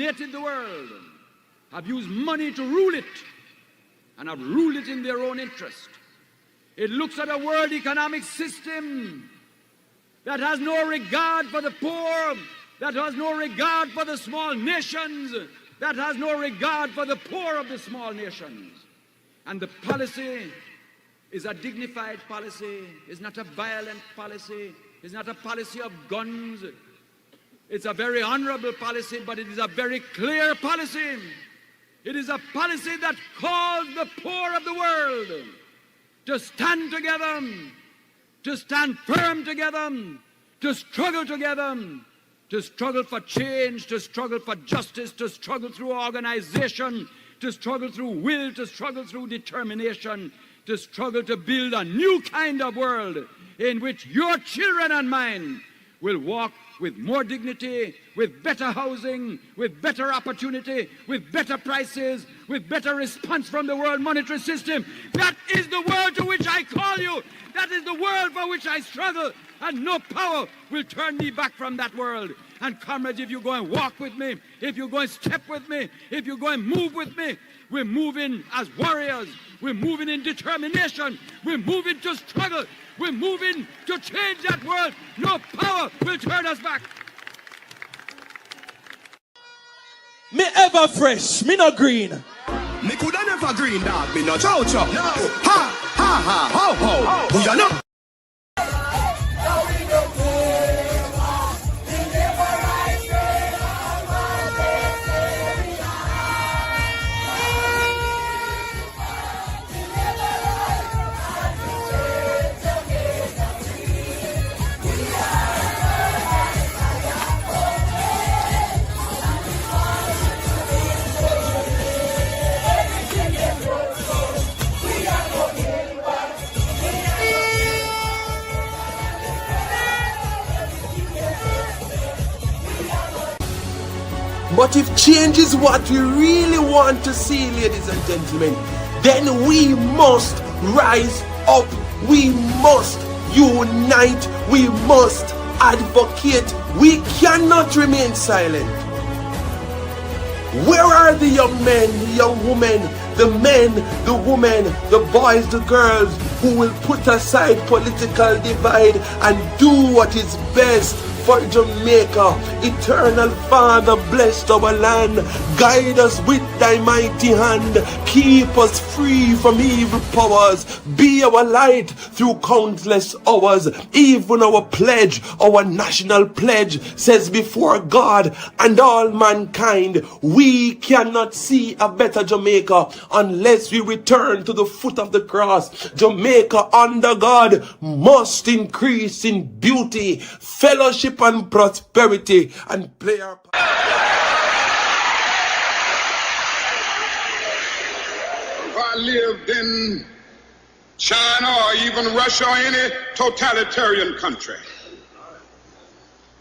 dominated the world have used money to rule it and have ruled it in their own interest. It looks at a world economic system that has no regard for the poor, that has no regard for the small nations, that has no regard for the poor of the small nations. And the policy is a dignified policy, is not a violent policy, is not a policy of guns. It's a very honorable policy, but it is a very clear policy. It is a policy that calls the poor of the world to stand together, to stand firm together, to struggle together, to struggle for change, to struggle for justice, to struggle through organization, to struggle through will, to struggle through determination, to struggle to build a new kind of world in which your children and mine will walk with more dignity, with better housing, with better opportunity, with better prices, with better response from the World Monetary System. That is the world to which I call you. That is the world for which I struggle, and no power will turn me back from that world. And comrades, if you go and walk with me, if you go and step with me, if you go and move with me, we're moving as warriors. We're moving in determination. We're moving to struggle. We're moving to change that world. No power will turn us back. Me ever fresh, me no green. Me coulda never green, dog. Me no chow-chow. No. Ha, ha, ha, ho, ho. Who you know? But if change is what we really want to see, ladies and gentlemen, then we must rise up. We must unite. We must advocate. We cannot remain silent. Where are the young men, the young women, the men, the women, the boys, the girls who will put aside political divide and do what is best for Jamaica? Eternal Father, bless our land. Guide us with thy mighty hand. Keep us free from evil powers. Be our light through countless hours. Even our pledge, our national pledge, says before God and all mankind, we cannot see a better Jamaica unless we return to the foot of the cross. Jamaica under God must increase in beauty, fellowship and prosperity, and play our part. If I lived in China or even Russia or any totalitarian country,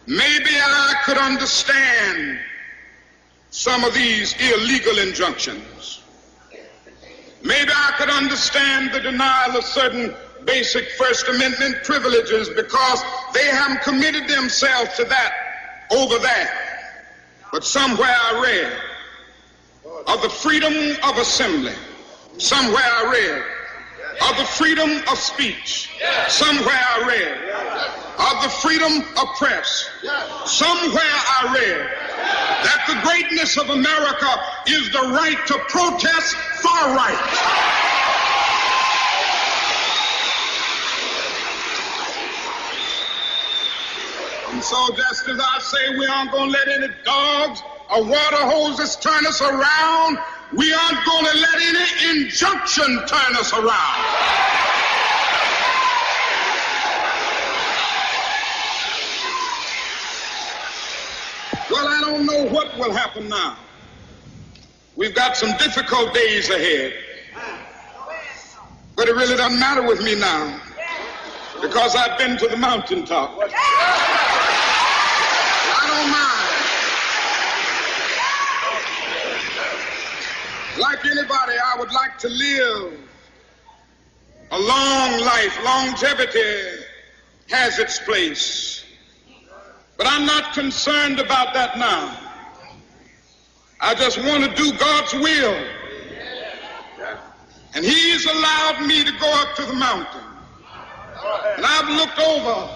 maybe I could understand some of these illegal injunctions. Maybe I could understand the denial of certain basic First Amendment privileges because they haven't committed themselves to that over there. But somewhere I read of the freedom of assembly. Somewhere I read of the freedom of speech. Somewhere I read of the freedom of press. Somewhere I read that the greatness of America is the right to protest far right. And so just as I say we aren't going to let any dogs or water hoses turn us around, we aren't going to let any injunction turn us around. Well, I don't know what will happen now. We've got some difficult days ahead. But it really doesn't matter with me now, because I've been to the mountaintop. I don't mind. Like anybody, I would like to live a long life. Longevity has its place. But I'm not concerned about that now. I just want to do God's will. And he's allowed me to go up to the mountain. And I've looked over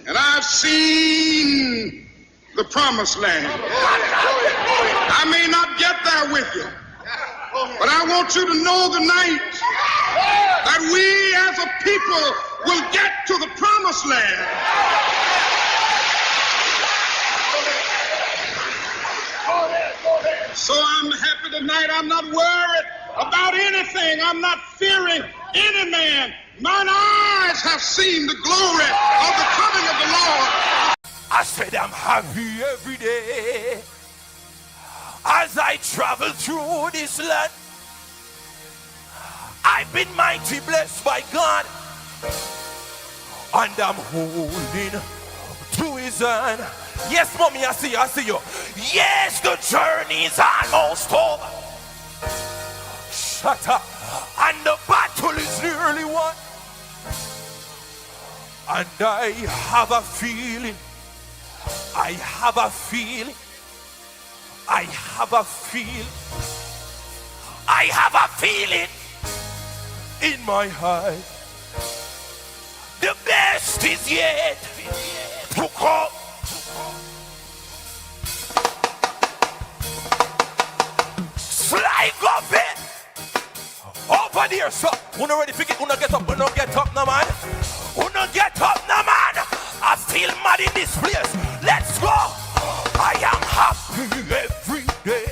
and I've seen the promised land. I may not get there with you, but I want you to know tonight that we as a people will get to the promised land. So I'm happy tonight. I'm not worried about anything. I'm not fearing any man. Mine eyes have seen the glory of the coming of the Lord. I said I'm happy every day as I travel through this land. I've been mighty blessed by God, and I'm holding to his hand. Yes, mommy, I see you. Yes, the journey's almost over. Shut up. And the battle is nearly won. And I have a feeling. I have a feeling in my heart. The best is yet to come. Slide up it over there, so who not ready to get, who not get up now, man. I feel mad in this place. Let's go. I am happy every day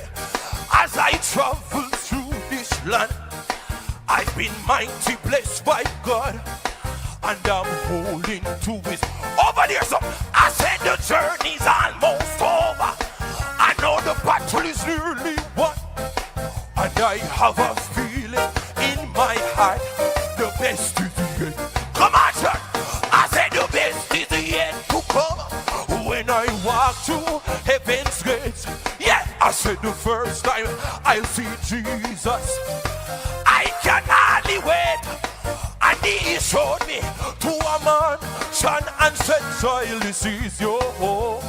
as I travel through this land. I've been mighty blessed by God, and I'm holding to his. Over there, so I said the journey's almost over. I know the battle is nearly won, and I have a feeling in my heart the best is yet. Come on, sir. I said the best is yet to come. When I walk through heaven's gates, yeah, I said the first time I'll see Jesus, I can hardly wait. And he showed me to a mansion and said, child, this is your home.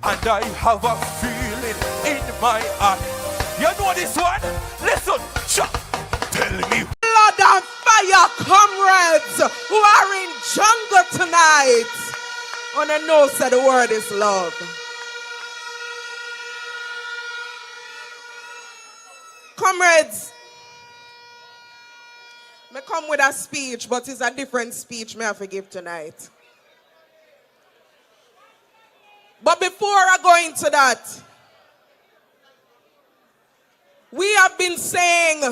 And I have a feeling in my heart. You know this one? Listen, tell me. Blood and fire comrades who are in jungle tonight. On a note that the word is love. Comrades, I come with a speech, but it's a different speech may I forgive tonight. But before I go into that, we have been saying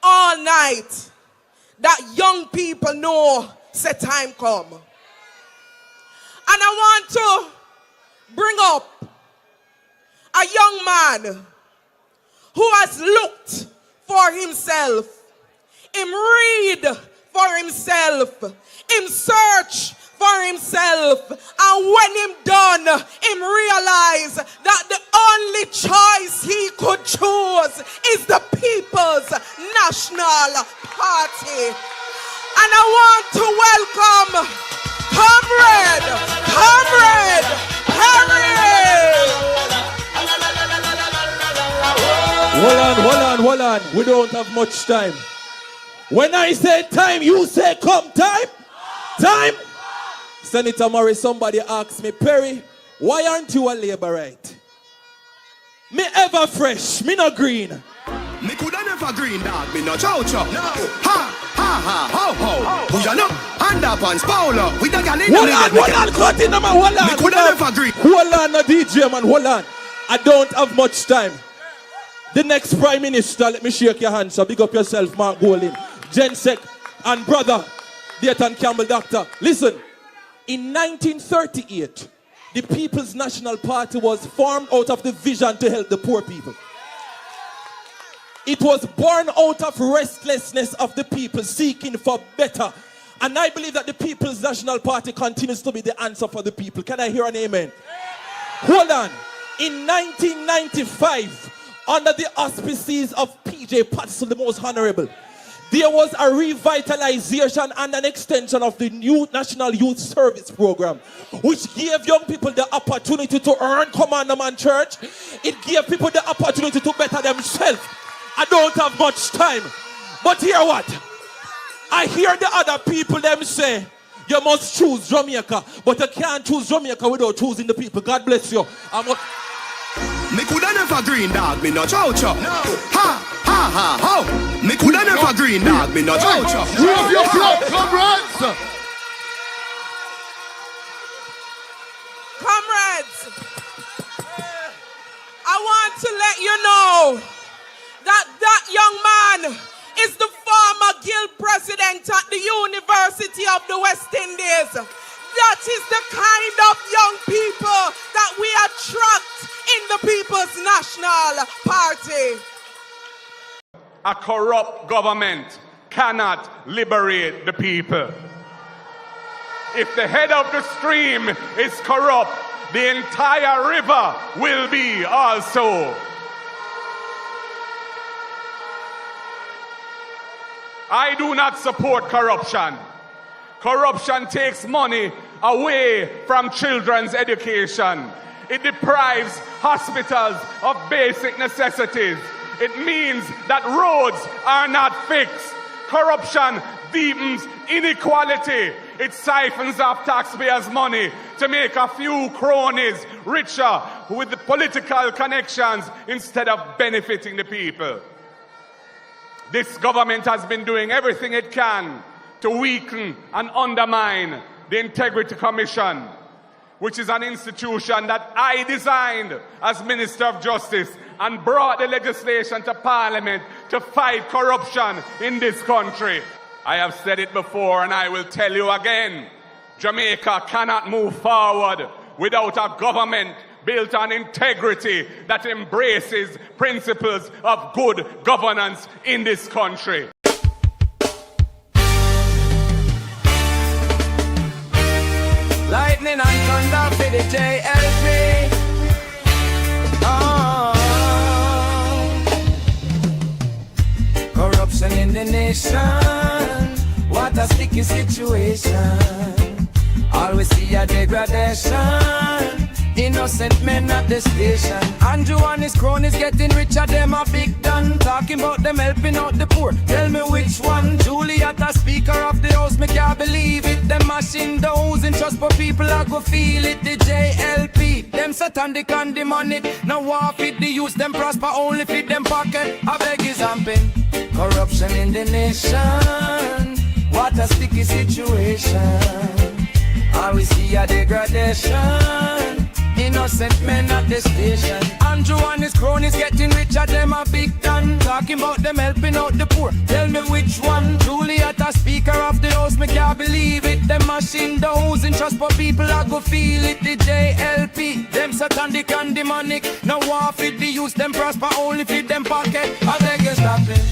all night that young people know say time come. And I want to bring up a young man who has looked for himself, him read for himself, him search for himself, and when him done, him realize that the only choice he could choose is the People's National Party. And I want to welcome Comrade Harry. Hold on. We don't have much time. When I say time, you say come. Time. Senator Murray, somebody asked me, Perry, why aren't you a Labourite? Me ever fresh, me no green. Me coulda never green dog, me no chow. No. Ha, ho, ho. Who ya know? Underpants, Paolo. We the gal in the Hold on, cut in, man. Hold on. Me coulda never green. Hold on, no DJ, man. Hold on. I don't have much time. The next Prime Minister, let me shake your hand, so big up yourself, Mark Golding, Jensek, and brother, Dayton Campbell Doctor. Listen, in 1938, the People's National Party was formed out of the vision to help the poor people. It was born out of restlessness of the people seeking for better. And I believe that the People's National Party continues to be the answer for the people. Can I hear an amen? Hold on. In 1995, under the auspices of P.J. Patterson, the most honorable, there was a revitalization and an extension of the new National Youth Service Program, which gave young people the opportunity to earn Commander Man Church. It gave people the opportunity to better themselves. I don't have much time, but hear what? I hear the other people them say, you must choose Jamaica, but you can't choose Jamaica without choosing the people. God bless you. Me coulda never green dog, me no chow chow. No. Ha ha ha ho. Me coulda never green dog, me no chow chow. Move your blood, comrades. Comrades, I want to let you know that young man is the former guild president at the University of the West Indies. That is the kind of young people that we attract in the People's National Party. A corrupt government cannot liberate the people. If the head of the stream is corrupt, the entire river will be also. I do not support corruption. Corruption takes money away from children's education. It deprives hospitals of basic necessities. It means that roads are not fixed. Corruption deepens inequality. It siphons off taxpayers' money to make a few cronies richer with the political connections instead of benefiting the people. This government has been doing everything it can to weaken and undermine the Integrity Commission, which is an institution that I designed as Minister of Justice and brought the legislation to Parliament to fight corruption in this country. I have said it before and I will tell you again. Jamaica cannot move forward without a government built on integrity that embraces principles of good governance in this country. Lightning and thunder for the JLP. Corruption in the nation. What a sticky situation. Always see a degradation. Innocent men at the station. Andrew and his cronies getting richer, them a big done. Talking about them helping out the poor. Tell me which one. Juliet, a speaker of the house, me can't believe it. Them mashing the housing trust, but people are go feel it. The JLP, them satanic and demonic. Now war fit the youth, them prosper only fit them pocket. I beg is hamping. Corruption in the nation. What a sticky situation. Always see a degradation. Innocent men at the station. Andrew and his cronies getting richer, them a big done. Talking about them helping out the poor. Tell me which one. Juliet, a speaker of the house, me can't believe it. Them machine the housing trust, but people are go feel it. The JLP, them satanic and demonic. Now war fit the youth, them prosper only fit them pocket. I beg you stop it.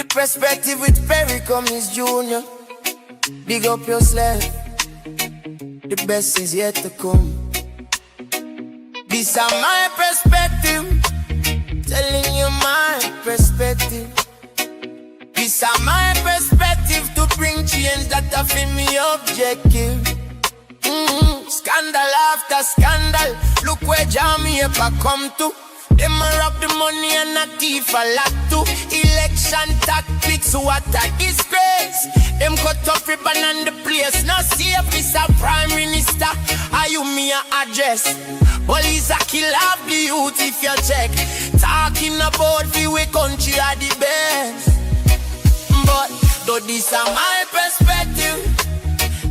Perspective with Perry Cummings Jr. Big up yourself. The best is yet to come. This is my perspective. Telling you my perspective. This is my perspective to bring change that I feel me objective. Scandal after scandal. Look where Jamaica come to. Them a rob the money and a thief a lot too. Election tactics, what a disgrace. Them cut off ribbon and the place no safe. Mr. Prime Minister, are you me a address? Police a kill off the youth if you check. Talking about the way country are the best. But though this is my perspective,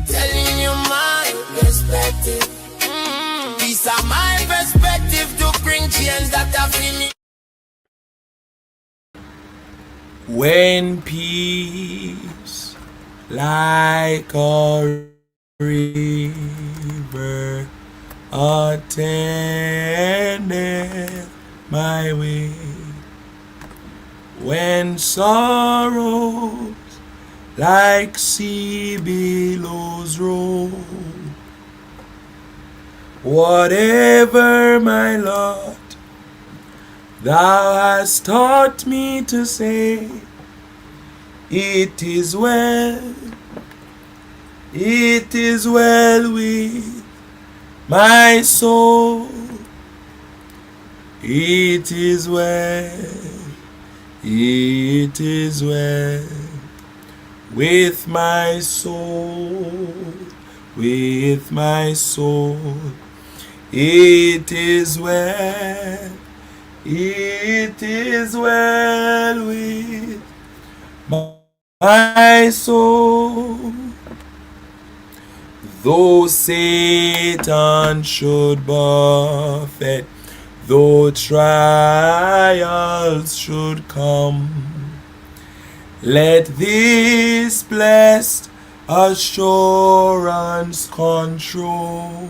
telling you my perspective. This is my perspective to bring change that I feel me. When peace like a river attendeth my way, when sorrows like sea billows roll, Whatever, my Lord, thou hast taught me to say, it is well with my soul. It is well with my soul, with my soul. It is well with my soul. Though Satan should buffet, though trials should come, let this blessed assurance control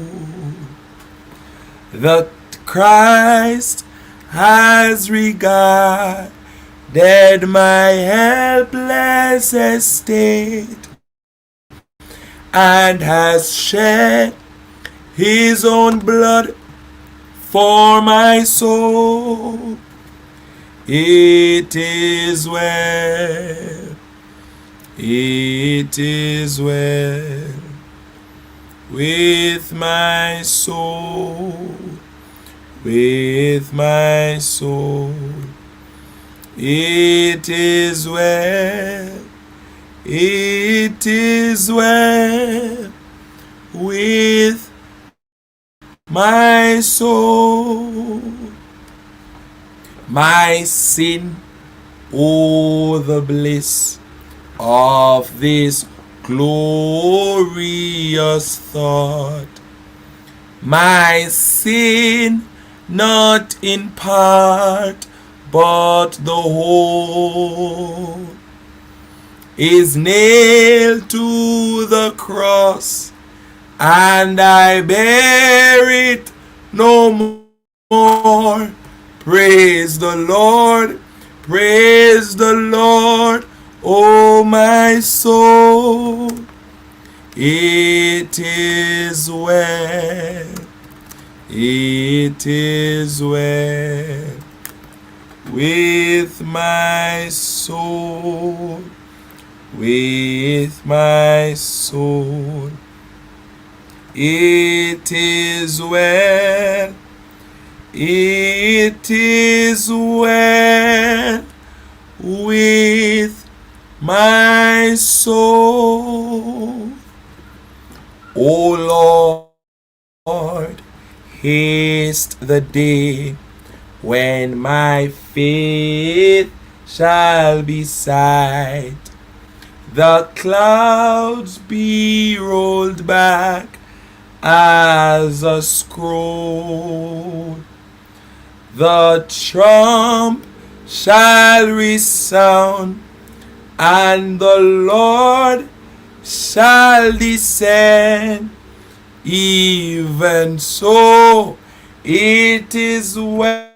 that Christ has regarded my helpless estate and has shed his own blood for my soul. It is well with my soul, with my soul. It is well with my soul. My sin, oh, the bliss of this glorious thought. My sin, not in part, but the whole, is nailed to the cross, and I bear it no more. Praise the Lord, oh my soul. It is well with my soul, with my soul. It is well with my soul. O Lord, haste the day when my faith shall be sight, the clouds be rolled back as a scroll, the trump shall resound, and the Lord shall descend. Even so, it is well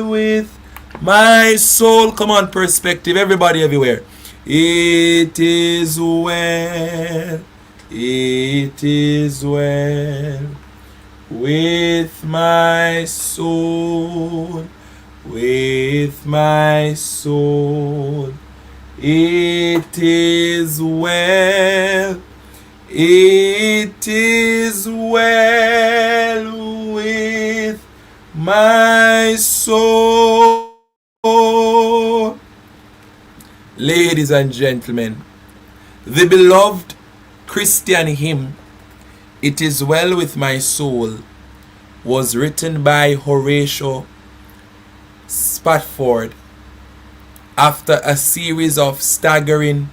with my soul. Come on, perspective, everybody everywhere. It is well with my soul, with my soul. It is well with my soul. Ladies and gentlemen, the beloved Christian hymn, It Is Well With My Soul, was written by Horatio Spafford after a series of staggering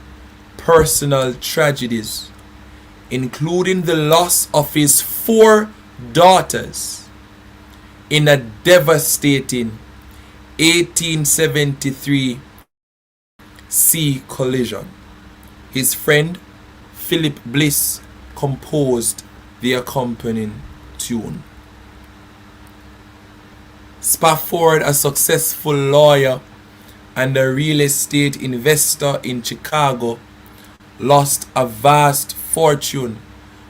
personal tragedies, including the loss of his 4 daughters in a devastating 1873 sea collision. His friend Philip Bliss composed the accompanying tune. Spafford, a successful lawyer and a real estate investor in Chicago, lost a vast fortune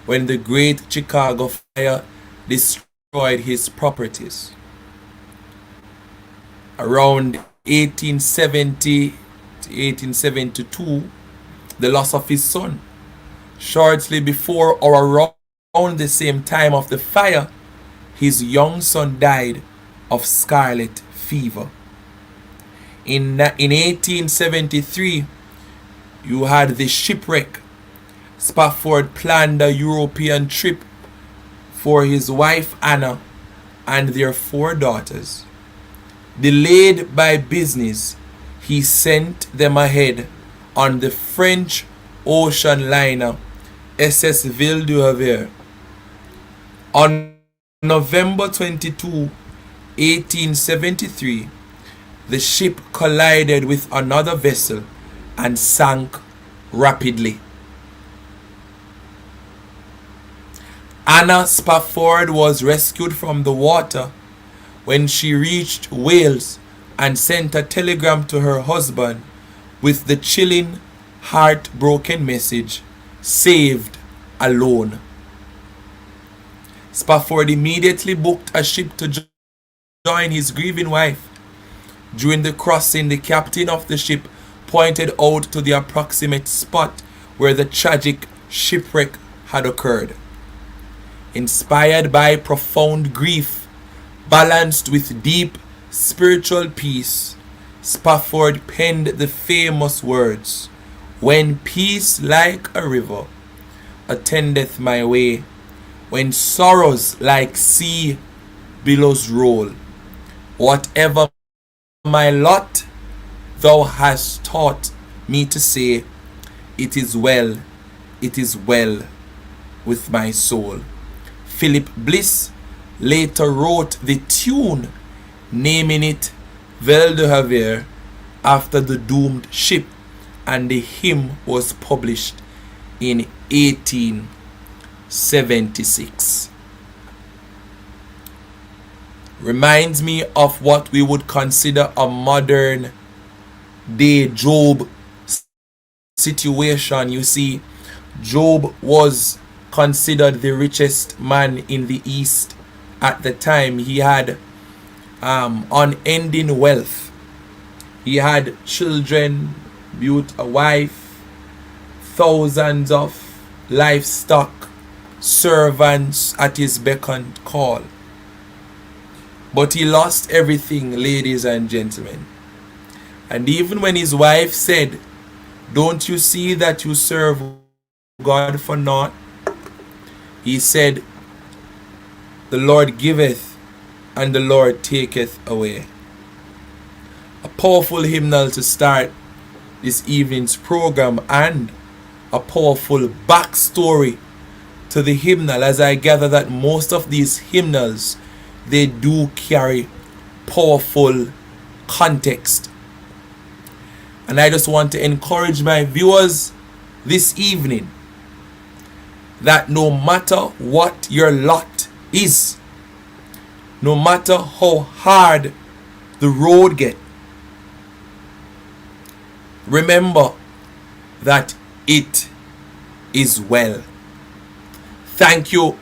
when the Great Chicago Fire destroyed his properties. Around 1870 to 1872, the loss of his son. Shortly before or around the same time of the fire, his young son died of scarlet fever. In 1873, you had the shipwreck. Spafford planned a European trip for his wife Anna and their 4 daughters. Delayed by business, he sent them ahead on the French ocean liner SS Ville du Havre. On November 22, 1873, the ship collided with another vessel and sank rapidly. Anna Spafford was rescued from the water when she reached Wales and sent a telegram to her husband with the chilling, heartbroken message, "Saved alone." Spafford immediately booked a ship to join his grieving wife. During the crossing, the captain of the ship pointed out to the approximate spot where the tragic shipwreck had occurred. Inspired by profound grief, balanced with deep spiritual peace, Spafford penned the famous words, "When peace like a river attendeth my way, when sorrows like sea billows roll, whatever my lot, thou hast taught me to say, it is well with my soul." Philip Bliss later wrote the tune, naming it Ville du Havre after the doomed ship, and the hymn was published in 1876. Reminds me of what we would consider a modern day Job situation. You see, Job was considered the richest man in the East at the time. He had unending wealth. He had children, built a wife, thousands of livestock, servants at his beck and call. But he lost everything, ladies and gentlemen. And even when his wife said, "Don't you see that you serve God for naught?" he said, "The Lord giveth and the Lord taketh away." A powerful hymnal to start this evening's program, and a powerful backstory to the hymnal, as I gather that most of these hymnals, they do carry powerful context. And I just want to encourage my viewers this evening that no matter what your lot is, no matter how hard the road gets, remember that it is well. Thank you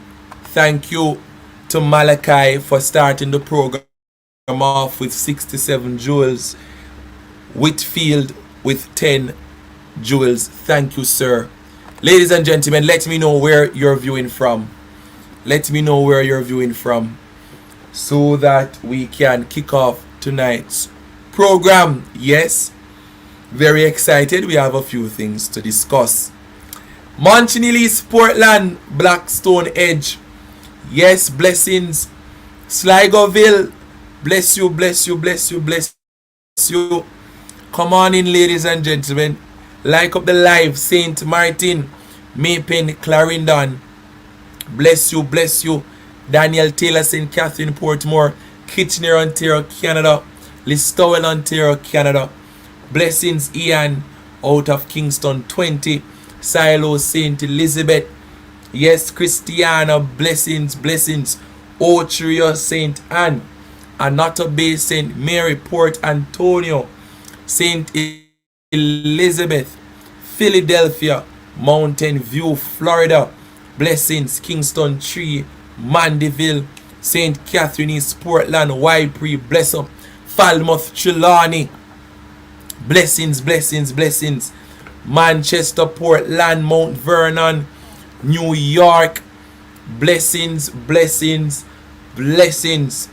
to Malachi for starting the program off with 67 jewels. Whitfield with 10 jewels. Thank you, sir. Ladies and gentlemen, let me know where you're viewing from. Let me know where you're viewing from so that we can kick off tonight's program. Yes, very excited. We have a few things to discuss. Monchinellis, Portland, Blackstone Edge. Yes, blessings. Sligoville, bless you, bless you, bless you, bless you. Come on in, ladies and gentlemen. Like up the live. St. Martin, Maypen, Clarendon. Bless you, bless you. Daniel Taylor, St. Catherine, Portmore, Kitchener, Ontario, Canada. Listowel, Ontario, Canada. Blessings, Ian, out of Kingston 20. Silo, St. Elizabeth. Yes, Christiana, blessings, blessings. Otrio, St. Anne. Anata Bay, St. Mary, Port Antonio. St. Elizabeth, Philadelphia, Mountain View, Florida. Blessings, Kingston 3, Mandeville, St. Catherine East, Portland, Ypres, bless up, Falmouth, Trelawney, blessings, blessings, blessings, Manchester, Portland, Mount Vernon, New York, blessings, blessings, blessings,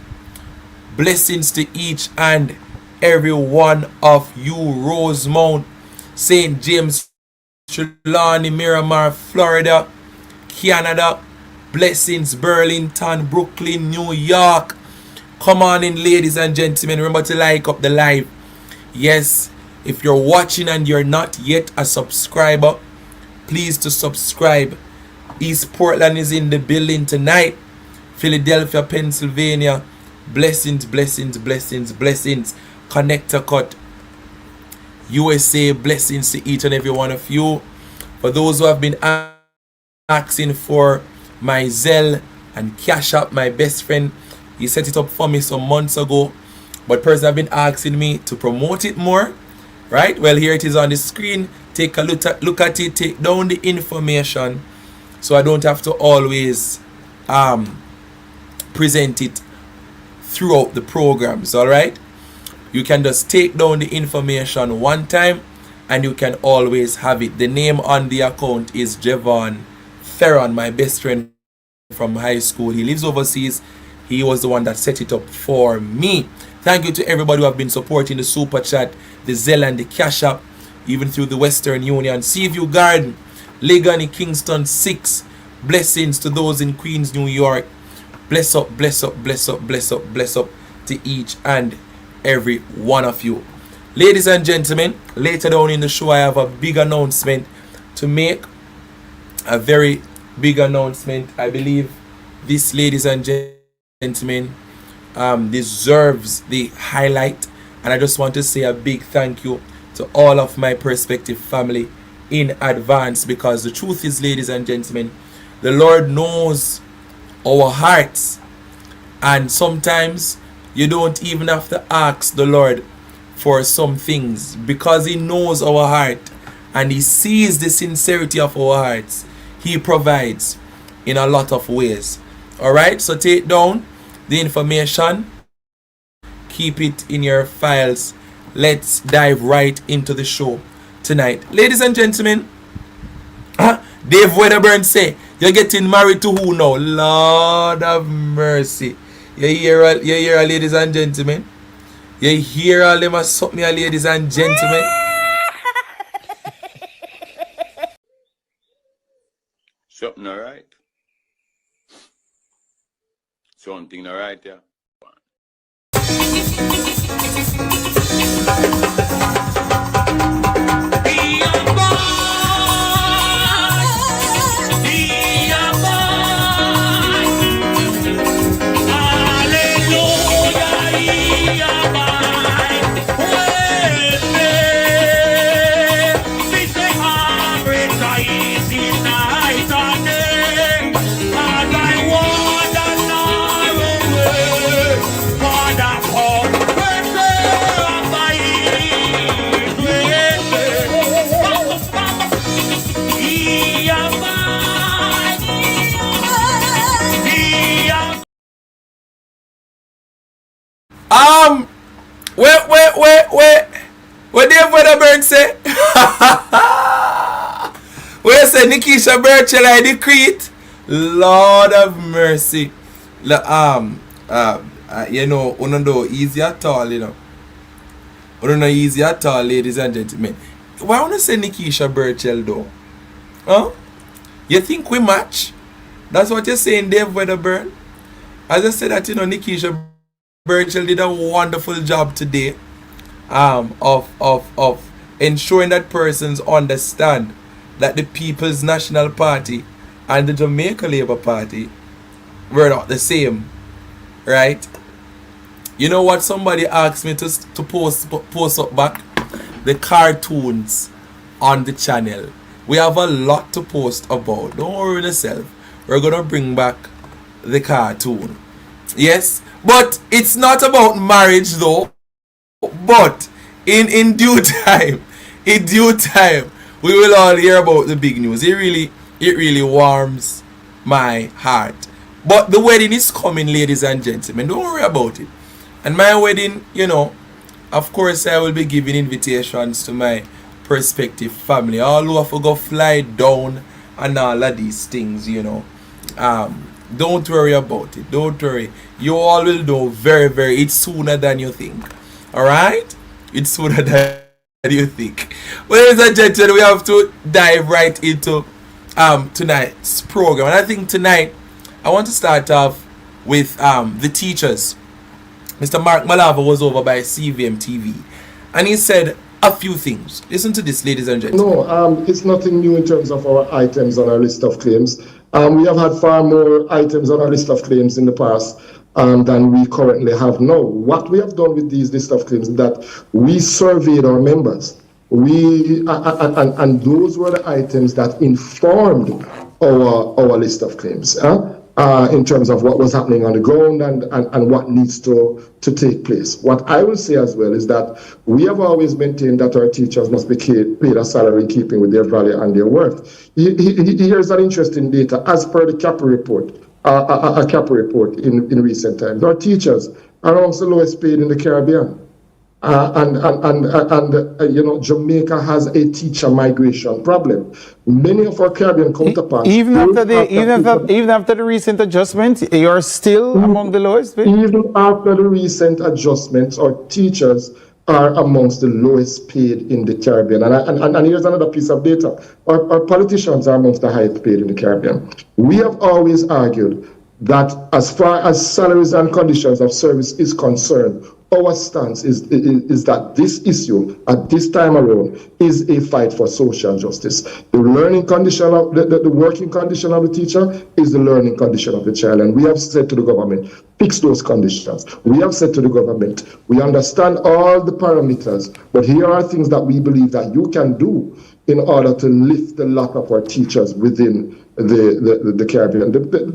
blessings to each and every one of you. Rosemount, St. James, Trelawney, Miramar, Florida, Canada, blessings, Burlington, Brooklyn, New York. Come on in, ladies and gentlemen. Remember to like up the live. Yes, if you're watching and you're not yet a subscriber, please to subscribe. East Portland is in the building tonight. Philadelphia, Pennsylvania, blessings, blessings, blessings, blessings. Connecticut, USA, blessings to each and every one of you. For those who have been asking for my Zelle and Cash App, my best friend, he set it up for me some months ago, but person have been asking me to promote it more, right? Well, here it is on the screen. Take a look at it, take down the information, so I don't have to always present it throughout the programs. All right, you can just take down the information one time and you can always have it. The name on the account is Javon Ferron, my best friend from high school. He lives overseas. He was the one that set it up for me. Thank you to everybody who have been supporting the Super Chat, the Zelle and the Cash App, even through the Western Union. Seaview Garden, Legany, Kingston 6. Blessings to those in Queens, New York. Bless up, bless up, bless up, bless up, bless up to each and every one of you. Ladies and gentlemen, later down in the show I have a big announcement to make. A very big announcement. I believe this, ladies and gentlemen, deserves the highlight, and I just want to say a big thank you to all of my Perspective family in advance, because the truth is, ladies and gentlemen, the Lord knows our hearts, and sometimes you don't even have to ask the Lord for some things, because He knows our heart and He sees the sincerity of our hearts. He provides in a lot of ways. Alright, so take down the information, keep it in your files. Let's dive right into the show tonight. Ladies and gentlemen, Dave Wedderburn say, you're getting married to who now? Lord of mercy. You hear ladies and gentlemen? You hear all them something, ladies and gentlemen? Something alright. Something alright, yeah. Wait. What Dave Wedderburn say? Where say Nikisha Birchall I decree? Lord of mercy. You know, uno easy at all, you know. Uno easy at all, ladies and gentlemen. Why wanna say Nikisha Birchall though? Huh? You think we match? That's what you're saying, Dave Wedderburn? As I said that, you know, Nikisha Birchall did a wonderful job today of ensuring that persons understand that the People's National Party and the Jamaica Labour Party were not the same, right? You know what? Somebody asked me to post up back the cartoons on the channel. We have a lot to post about. Don't worry yourself. We're gonna bring back the cartoon. Yes, but it's not about marriage though. But in due time, we will all hear about the big news. It really warms my heart But the wedding is coming, ladies and gentlemen. Don't worry about it. And my wedding, you know, of course I will be giving invitations to my prospective family. All who have to go fly down and all of these things, you know. Don't worry about it. Don't worry. You all will know it's sooner than you think. Alright? It's sooner than you think. Well, ladies and gentlemen, we have to dive right into tonight's program. And I think tonight I want to start off with the teachers. Mr. Mark Malava was over by CVM TV and he said a few things. Listen to this, ladies and gentlemen. No, it's nothing new in terms of our items on our list of claims. We have had far more items on our list of claims in the past than we currently have now. What we have done with these list of claims is that we surveyed our members. And those were the items that informed our list of claims. In terms of what was happening on the ground and what needs to take place. What I will say as well is that we have always maintained that our teachers must be paid a salary in keeping with their value and their worth. Here's an interesting data. As per the CAPA report, a CAPA report in recent times, our teachers are amongst the lowest paid in the Caribbean. You know, Jamaica has a teacher migration problem. Many of our Caribbean counterparts, even after the recent adjustment, you are still among the lowest paid? Even after the recent adjustments, our teachers are amongst the lowest paid in the Caribbean. And here's another piece of data. Our politicians are amongst the highest paid in the Caribbean. We have always argued that as far as salaries and conditions of service is concerned, our stance is that this issue at this time around is a fight for social justice. The learning condition of the working condition of the teacher is the learning condition of the child. And we have said to the government, fix those conditions. We have said to the government, we understand all the parameters, but here are things that we believe that you can do in order to lift the lot of our teachers within the Caribbean.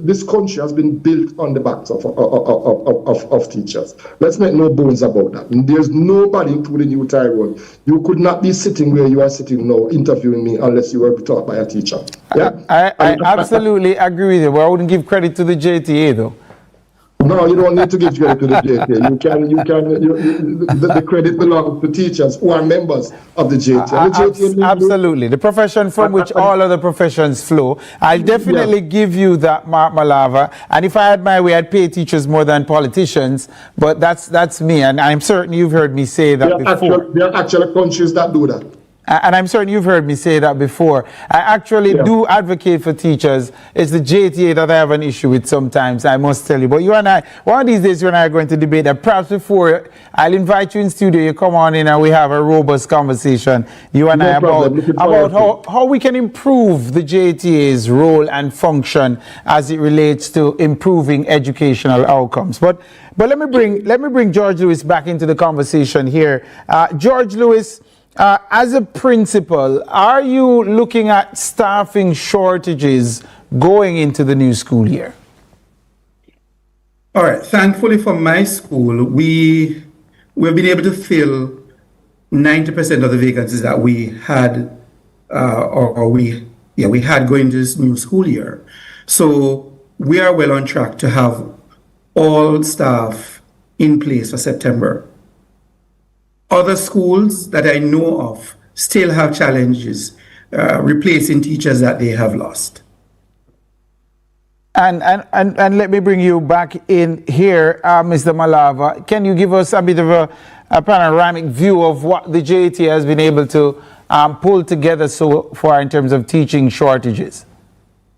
This country has been built on the backs of teachers. Let's make no bones about that. There's nobody, including you, Tyrone. You could not be sitting where you are sitting now interviewing me unless you were taught by a teacher. Yeah? I absolutely agree with you, but I wouldn't give credit to the JTA though. No, you don't need to give credit to the JTA. The credit belongs to teachers who are members of the JTA. Absolutely. The profession from which all other professions flow. I'll definitely give you that, Mark Malava. And if I had my way, I'd pay teachers more than politicians. But that's me. And I'm certain you've heard me say that before. There are actually countries that do that. And I'm certain you've heard me say that before. I actually do advocate for teachers. It's the JTA that I have an issue with sometimes, I must tell you. But you and I, one of these days you and I are going to debate that. Perhaps before, I'll invite you in studio, you come on in and we have a robust conversation, you and I, about how we can improve the JTA's role and function as it relates to improving educational outcomes. But let me bring George Lewis back into the conversation here. George Lewis, as a principal, are you looking at staffing shortages going into the new school year? All right. Thankfully for my school, we've been able to fill 90% of the vacancies that we had, we had going into this new school year. So we are well on track to have all staff in place for September. Other schools that I know of still have challenges replacing teachers that they have lost. And let me bring you back in here, Mr. Malava. Can you give us a bit of a panoramic view of what the JTA has been able to pull together so far in terms of teaching shortages?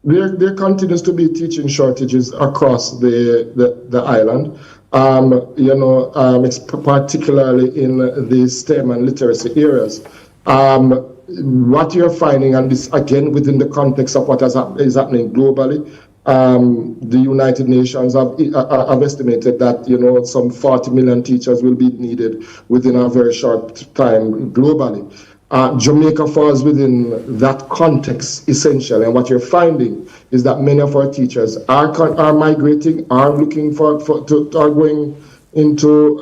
There continues to be teaching shortages across the island. It's particularly in the STEM and literacy areas. What you're finding, and this again within the context of what is happening globally, the United Nations have estimated that some 40 million teachers will be needed within a very short time globally. Jamaica falls within that context essentially, and what you're finding is that many of our teachers are migrating, are looking are going into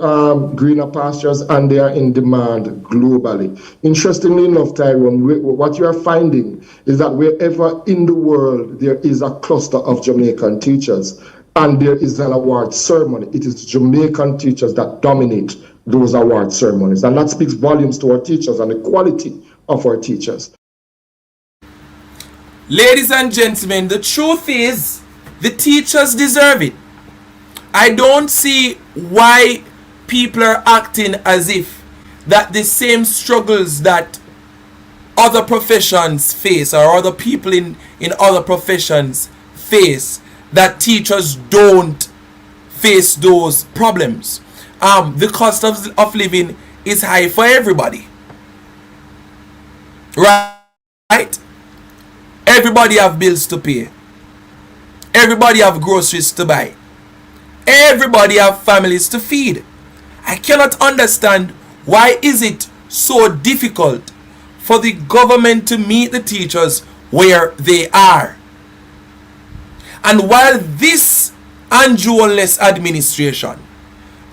greener pastures, and they are in demand globally. Interestingly enough, Tyrone, what you are finding is that wherever in the world there is a cluster of Jamaican teachers, and there is an award ceremony, it is Jamaican teachers that dominate those award ceremonies. And that speaks volumes to our teachers and the quality of our teachers. Ladies and gentlemen, the truth is, the teachers deserve it. I don't see why people are acting as if that the same struggles that other professions face, or other people in other professions face, that teachers don't face those problems. The cost of living is high for everybody. Right? Everybody have bills to pay. Everybody have groceries to buy. Everybody have families to feed. I cannot understand why is it so difficult for the government to meet the teachers where they are. And while this Andrew-less administration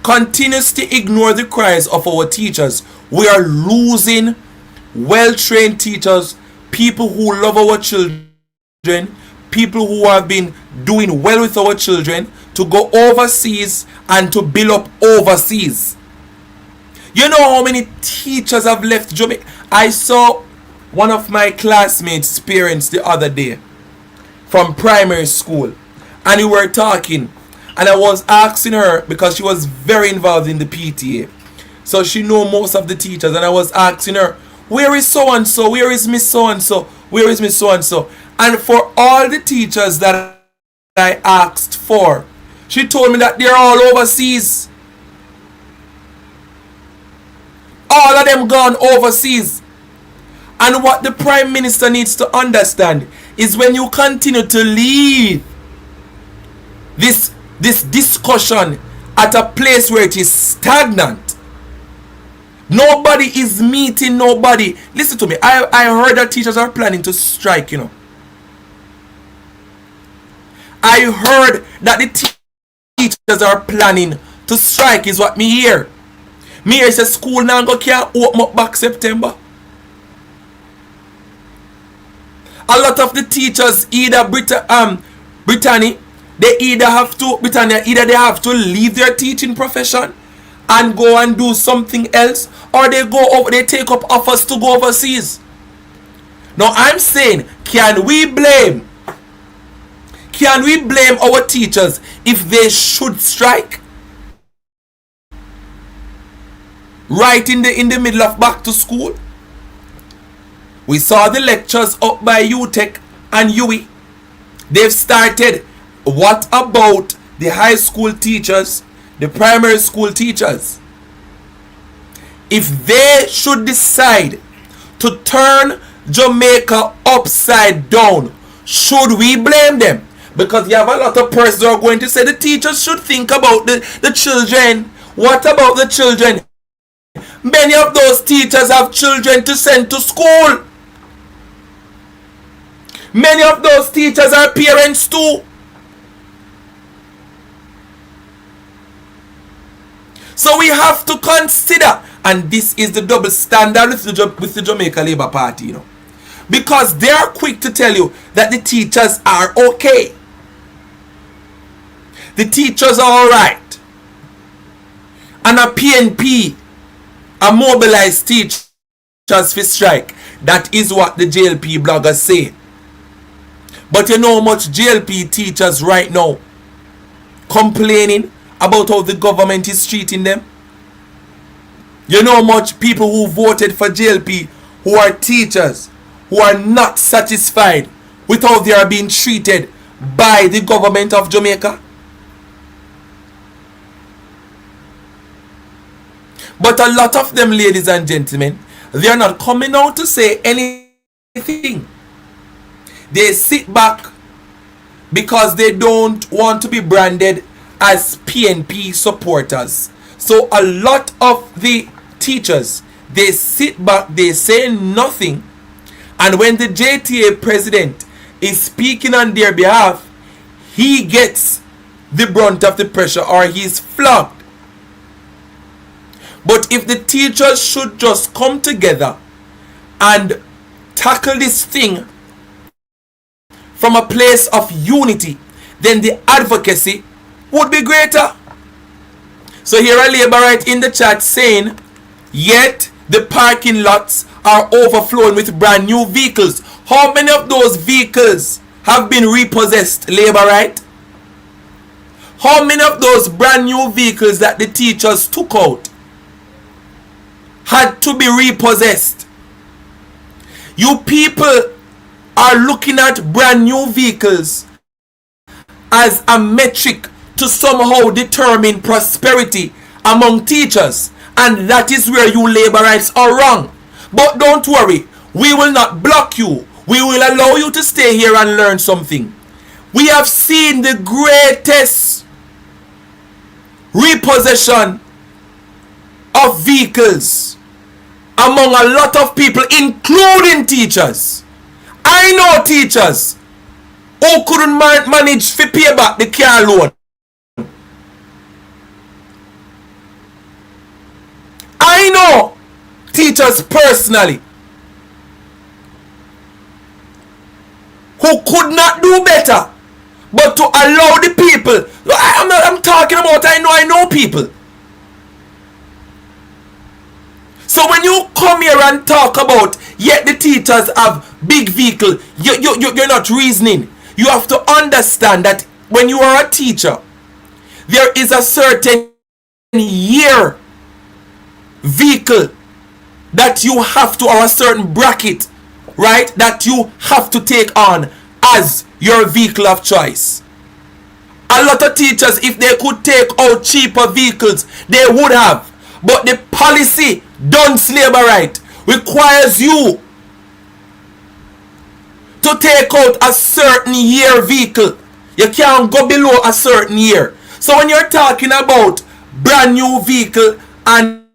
continues to ignore the cries of our teachers, we are losing well-trained teachers, people who love our children, people who have been doing well with our children, to go overseas and to build up overseas. You know how many teachers have left Jamaica? I saw one of my classmates' parents the other day from primary school, and we were talking, and I was asking her, because she was very involved in the PTA, so she know most of the teachers, and I was asking her, where is so and so, where is Miss so and so, where is Miss so and so? And for all the teachers that I asked for, she told me that they're all overseas. All of them gone overseas. And what the Prime Minister needs to understand is, when you continue to lead this discussion at a place where it is stagnant, nobody is meeting nobody. Listen to me. I heard that teachers are planning to strike, you know. I heard that the teachers are planning to strike, is what me hear. Me hear say school now can't open up back September. A lot of the teachers, either Britannia, they have to leave their teaching profession and go and do something else, or they take up offers to go overseas. Now I'm saying, can we blame our teachers if they should strike right in the middle of back to school? We saw the lectures up by UTech and UWI. They've started. What about the high school teachers, the primary school teachers? If they should decide to turn Jamaica upside down, should we blame them? Because you have a lot of persons who are going to say the teachers should think about the children. What about the children? Many of those teachers have children to send to school. Many of those teachers are parents too. So we have to consider, and this is the double standard with the Jamaica Labour Party, you know, because they are quick to tell you that the teachers are okay. The teachers are alright. And a PNP, a mobilized teachers for strike. That is what the JLP bloggers say. But you know how much JLP teachers right now complaining about how the government is treating them? You know how much people who voted for JLP, who are teachers, who are not satisfied with how they are being treated by the government of Jamaica? But a lot of them, ladies and gentlemen, they are not coming out to say anything. They sit back because they don't want to be branded as PNP supporters. So a lot of the teachers, they sit back, they say nothing, and when the JTA president is speaking on their behalf, he gets the brunt of the pressure, or he's flogged. But if the teachers should just come together and tackle this thing from a place of unity, then the advocacy would be greater. So here a laborite in the chat saying, yet the parking lots are overflowing with brand new vehicles. How many of those vehicles have been repossessed, laborite? How many of those brand new vehicles that the teachers took out had to be repossessed? You people are looking at brand new vehicles as a metric to somehow determine prosperity among teachers, and that is where you laborites are wrong. But don't worry, we will not block you. We will allow you to stay here and learn something. We have seen the greatest repossession of vehicles among a lot of people, including teachers. I know teachers who couldn't manage to pay back the car loan. I know teachers personally who could not do better, but to allow the people. I'm talking about, I know people. So when you come here and talk about, yet the teachers have big vehicle, you're not reasoning. You have to understand that when you are a teacher, there is a certain year vehicle that you have to, or a certain bracket, right, that you have to take on as your vehicle of choice. A lot of teachers, if they could take out cheaper vehicles, they would have. But the policy, don't laborite, requires you to take out a certain year vehicle. You can't go below a certain year. So when you're talking about brand new vehicle and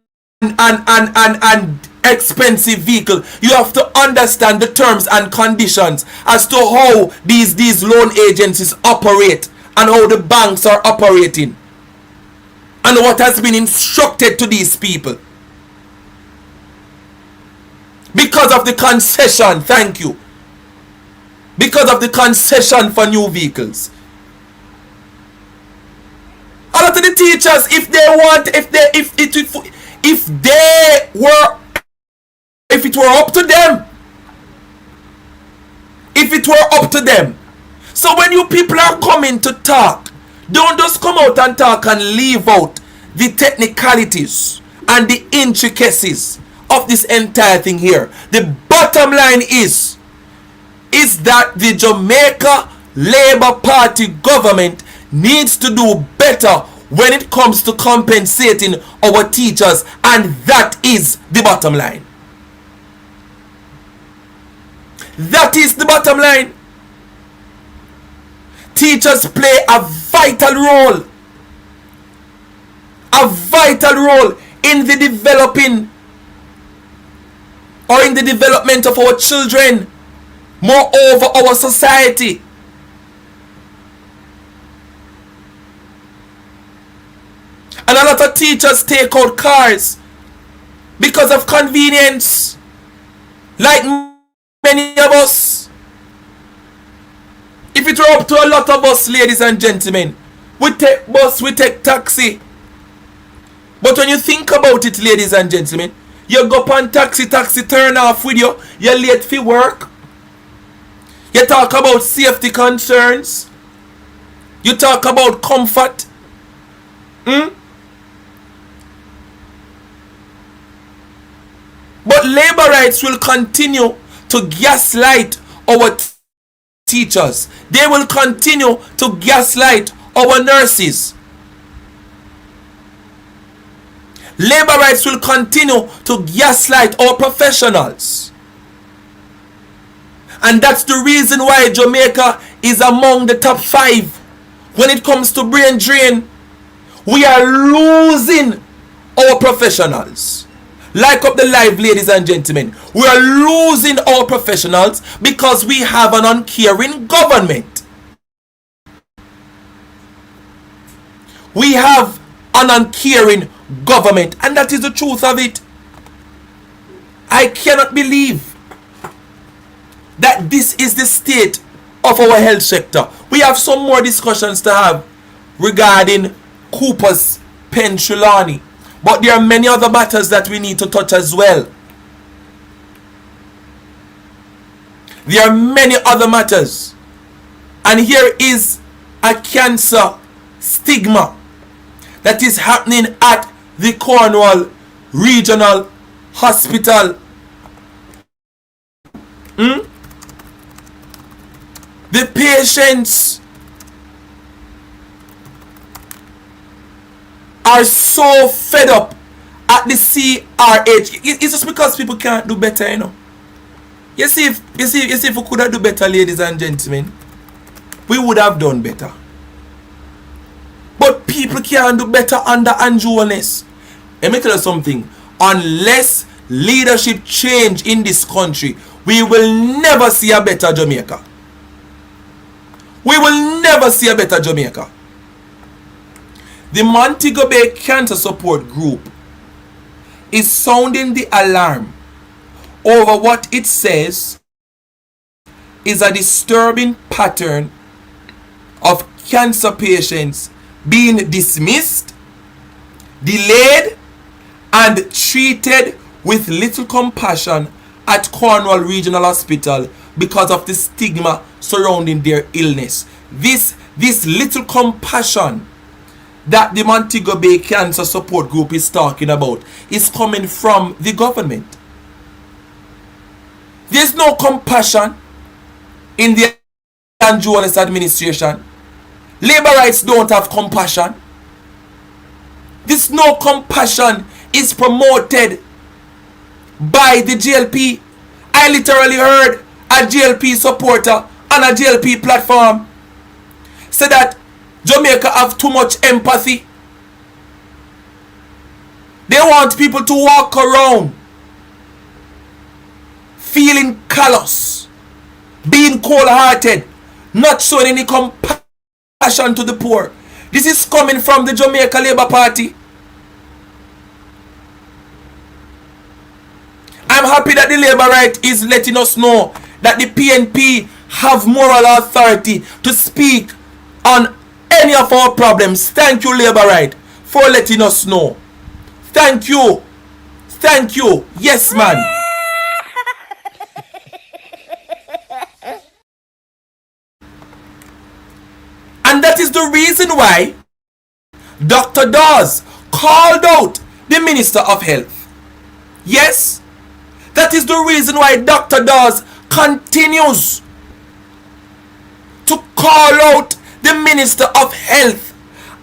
expensive vehicle, you have to understand the terms and conditions as to how these loan agencies operate and how the banks are operating and what has been instructed to these people. Because of the concession, thank you. Because of the concession for new vehicles. A lot of the teachers, if it were up to them. So when you people are coming to talk, don't just come out and talk and leave out the technicalities and the intricacies of this entire thing here. The bottom line is that the Jamaica Labour Party government needs to do better when it comes to compensating our teachers, and that is the bottom line. That is the bottom line. Teachers play a vital role in the developing or in the development of our children, moreover our society. And a lot of teachers take out cars because of convenience, like many of us. If it were up to a lot of us, ladies and gentlemen, we take bus, we take taxi. But when you think about it, ladies and gentlemen, you go on taxi turn off with you, you're late for work. You talk about safety concerns. You talk about comfort. But laborites will continue to gaslight our teachers. They will continue to gaslight our nurses. Laborites will continue to gaslight our professionals. And that's the reason why Jamaica is among the top 5 when it comes to brain drain. We are losing our professionals. Like up the live, ladies and gentlemen. We are losing our professionals because we have an uncaring government. We have an uncaring government, and that is the truth of it. I cannot believe that this is the state of our health sector. We have some more discussions to have regarding Cooper's Pen Trelawney. But there are many other matters that we need to touch as well. There are many other matters. And here is a cancer stigma that is happening at the Cornwall Regional Hospital. The patients are so fed up at the CRH. It's just because people can't do better, you know. You see if we could have do better, ladies and gentlemen, we would have done better. But people can't do better under unduly. Let me tell you something. Unless leadership change in this country, we will never see a better Jamaica. We will never see a better Jamaica. The Montego Bay Cancer Support Group is sounding the alarm over what it says is a disturbing pattern of cancer patients being dismissed, delayed, and treated with little compassion at Cornwall Regional Hospital because of the stigma surrounding their illness. This little compassion that the Montego Bay Cancer Support Group is talking about is coming from the government. There's no compassion in the Angeles administration. Labor rights don't have compassion. This no compassion is promoted by the GLP. I literally heard a GLP supporter on a GLP platform say that Jamaica have too much empathy. They want people to walk around feeling callous, being cold-hearted, not showing any compassion to the poor. This is coming from the Jamaica Labour Party. I'm happy that the Labour Right is letting us know that the PNP have moral authority to speak on any of our problems. Thank you, Labour Right, for letting us know. Thank you. Thank you. Yes, man. And that is the reason why Dr. Dawes called out the Minister of Health. Yes, that is the reason why Dr. Dawes continues to call out the Minister of Health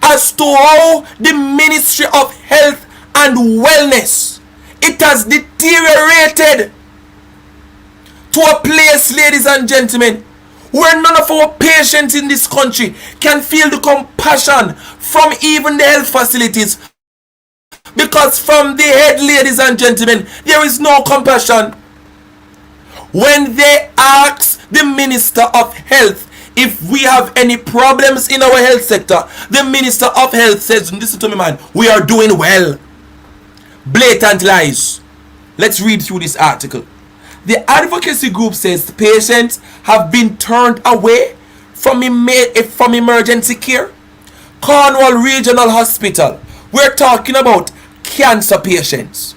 as to how the Ministry of Health and Wellness, it has deteriorated to a place, ladies and gentlemen, where none of our patients in this country can feel the compassion from even the health facilities, because from the head, ladies and gentlemen, there is no compassion. When they ask the Minister of Health if we have any problems in our health sector, the Minister of Health says, listen to me, man, we are doing well. Blatant lies. Let's read through this article. The advocacy group says patients have been turned away from emergency care. Cornwall Regional Hospital, we're talking about cancer patients.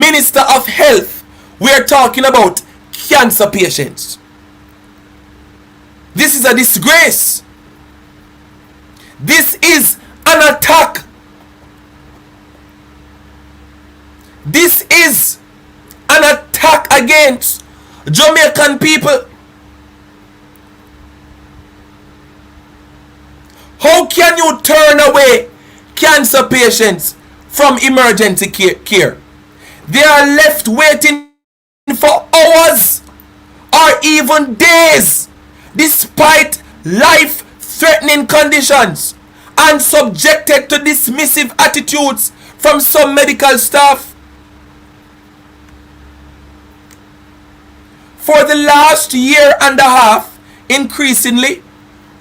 Minister of Health, we're talking about cancer patients. This is a disgrace. This is an attack. This is an attack against Jamaican people. How can you turn away cancer patients from emergency care? They are left waiting for hours or even days despite life-threatening conditions and subjected to dismissive attitudes from some medical staff. For the last year and a half, increasingly,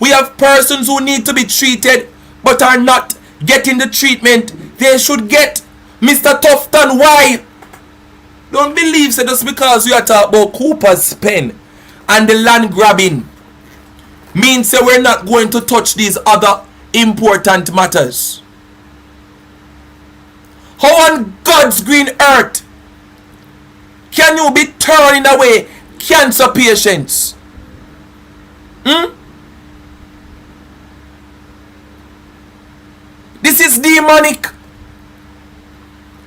we have persons who need to be treated but are not getting the treatment they should get. Mr. Tufton, why? Don't believe that just because we are talking about Cooper's Pen and the land grabbing, means that we're not going to touch these other important matters. How on God's green earth can you be turning away cancer patients? This is demonic.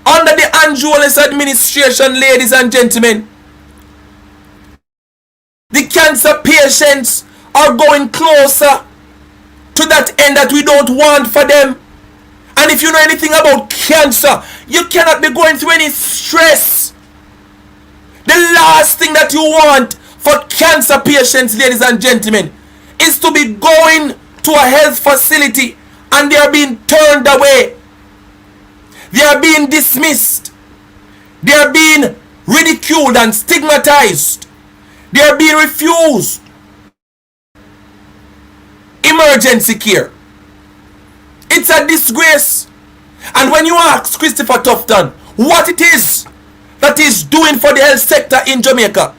Under the Angeles administration, ladies and gentlemen, the cancer patients are going closer to that end that we don't want for them. And if you know anything about cancer, you cannot be going through any stress. The last thing that you want for cancer patients, ladies and gentlemen, is to be going to a health facility and they are being turned away. They are being dismissed. They are being ridiculed and stigmatized. They are being refused emergency care. It's a disgrace. And when you ask Christopher Tufton what it is that he's doing for the health sector in Jamaica,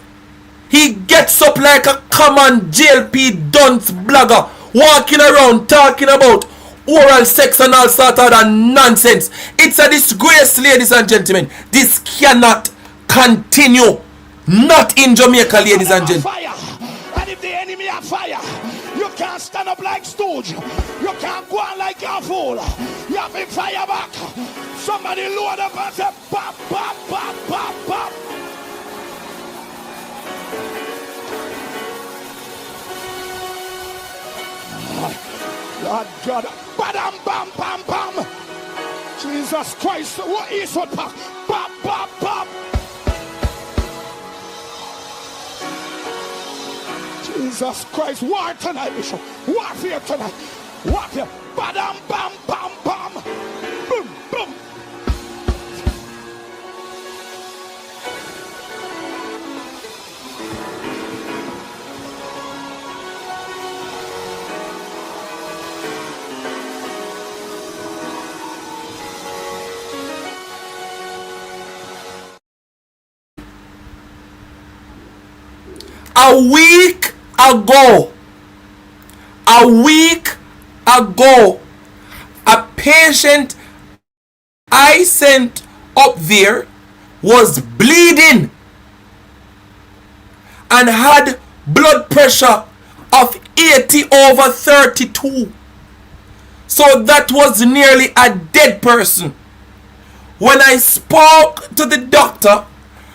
he gets up like a common JLP dunce blogger, walking around talking about oral sex and all sort of nonsense. It's a disgrace, ladies and gentlemen. This cannot continue. Not in Jamaica, ladies and gentlemen. And if the enemy are fire, you can't stand up like stooge. You can't go on like a fool. You have to fire back. Somebody load up and say, pop, pop, pop, pop, pop. Lord God, badam, bam, bam, bam. Jesus Christ, what is what pop, pop, pop, pop. Jesus Christ, war tonight, Bishop. Warfare tonight. Warfare. Badam, bam, bam, bam. Boom, boom. A week ago, a patient I sent up there was bleeding and had blood pressure of 80/32. So that was nearly a dead person. When I spoke to the doctor,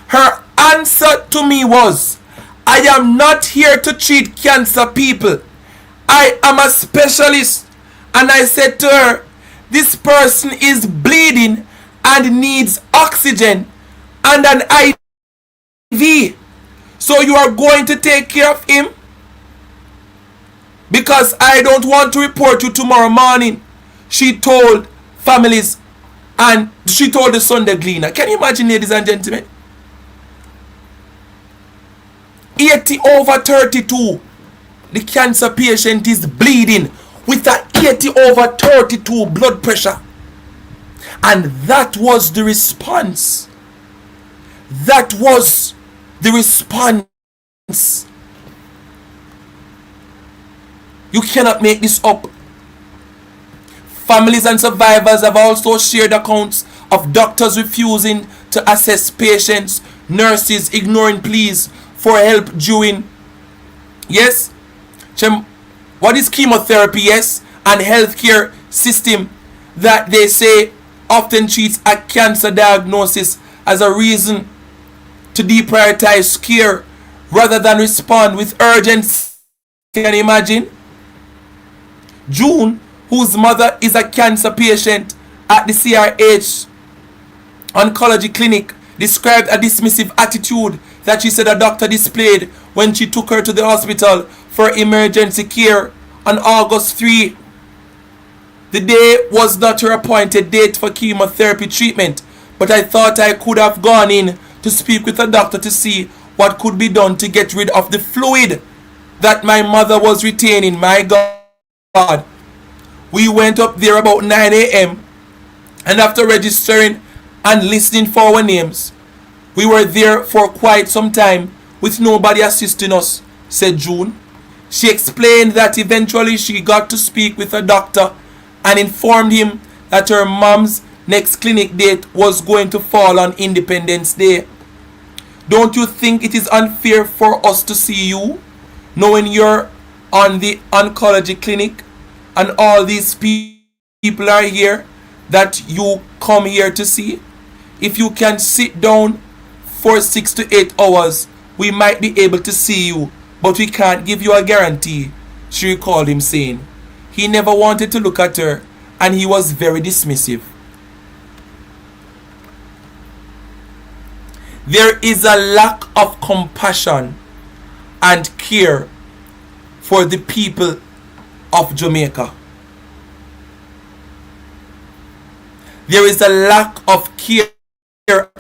her answer to me was, I am not here to treat cancer people. I am a specialist. And I said to her, this person is bleeding and needs oxygen and an IV. So you are going to take care of him? Because I don't want to report you tomorrow morning, she told families and she told the Sunday Gleaner. Can you imagine, ladies and gentlemen? 80/32. The cancer patient is bleeding with a 80/32 blood pressure. And that was the response. That was the response. You cannot make this up. Families and survivors have also shared accounts of doctors refusing to assess patients, nurses ignoring pleas for help during, yes, what is chemotherapy, yes, and healthcare system that they say often treats a cancer diagnosis as a reason to deprioritize care rather than respond with urgency. Can you imagine? June, whose mother is a cancer patient at the CRH oncology clinic, described a dismissive attitude that she said a doctor displayed when she took her to the hospital for emergency care on August 3. The day was not her appointed date for chemotherapy treatment, but I thought I could have gone in to speak with a doctor to see what could be done to get rid of the fluid that my mother was retaining. My God. We went up there about 9 a.m. and after registering and listening for our names, we were there for quite some time with nobody assisting us, said June. She explained that eventually she got to speak with a doctor and informed him that her mom's next clinic date was going to fall on Independence Day. Don't you think it is unfair for us to see you, knowing you're on the oncology clinic and all these people are here that you come here to see? If you can sit down for 6 to 8 hours, we might be able to see you, but we can't give you a guarantee, she recalled him saying. He never wanted to look at her and he was very dismissive. There is a lack of compassion and care for the people of Jamaica. There is a lack of care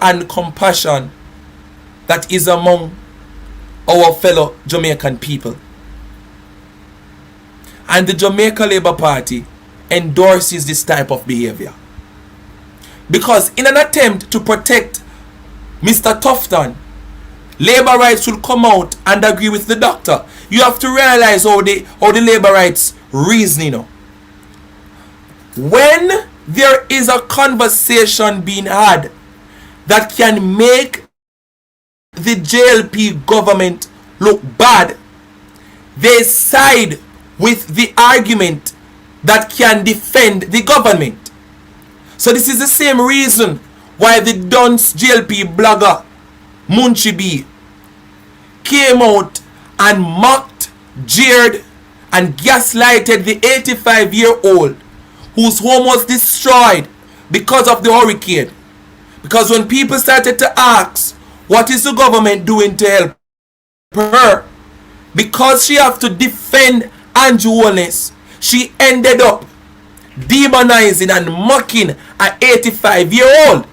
and compassion that is among our fellow Jamaican people. And the Jamaica Labour Party endorses this type of behavior. Because in an attempt to protect Mr. Tufton, Labour rights will come out and agree with the doctor. You have to realize how the Labour rights reason, you know. When there is a conversation being had that can make the JLP government look bad, they side with the argument that can defend the government. So this is the same reason why the Dunce JLP blogger Munchi B came out and mocked, jeered and gaslighted the 85-year-old whose home was destroyed because of the hurricane. Because when people started to ask, what is the government doing to help her? Because she have to defend Andrew Holness, she ended up demonizing and mocking an 85-year-old.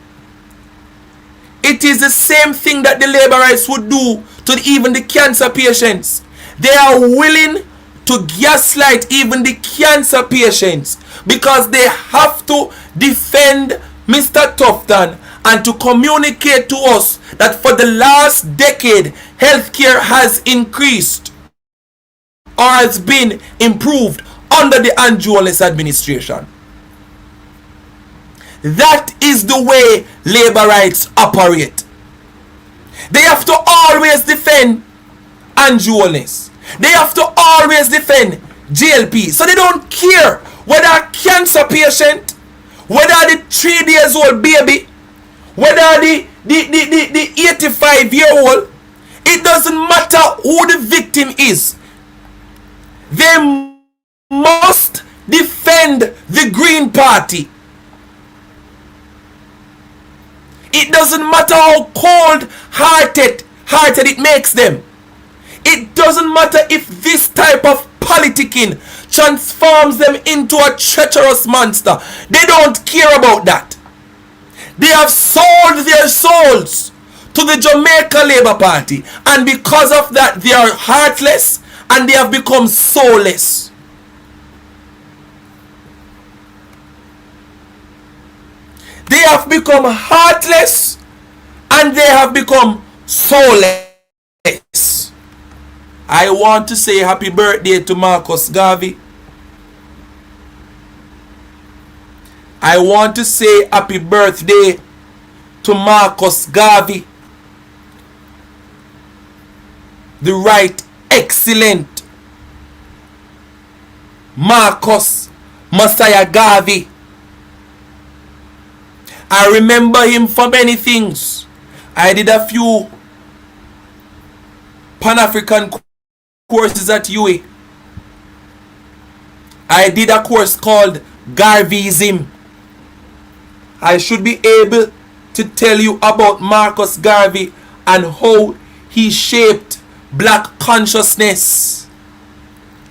It is the same thing that the Labour rights would do to even the cancer patients. They are willing to gaslight even the cancer patients because they have to defend Mr. Tufton and to communicate to us that for the last decade, healthcare has increased or has been improved under the Andrew Holness administration. That is the way Labour rights operate. They have to always defend Andrew Holness. They have to always defend JLP. So they don't care whether a cancer patient, whether the 3 days old baby, whether the 85-year-old, it doesn't matter who the victim is. They must defend the Green Party. It doesn't matter how cold-hearted it makes them. It doesn't matter if this type of politicking transforms them into a treacherous monster. They don't care about that. They have sold their souls to the Jamaica Labour Party, and because of that they are heartless and they have become soulless. They have become heartless and they have become soulless. I want to say happy birthday to Marcus Garvey. I want to say happy birthday to Marcus Garvey. The right excellent Marcus Messiah Garvey. I remember him for many things. I did a few Pan-African courses at UA. I did a course called Garveyism. I should be able to tell you about Marcus Garvey and how he shaped black consciousness,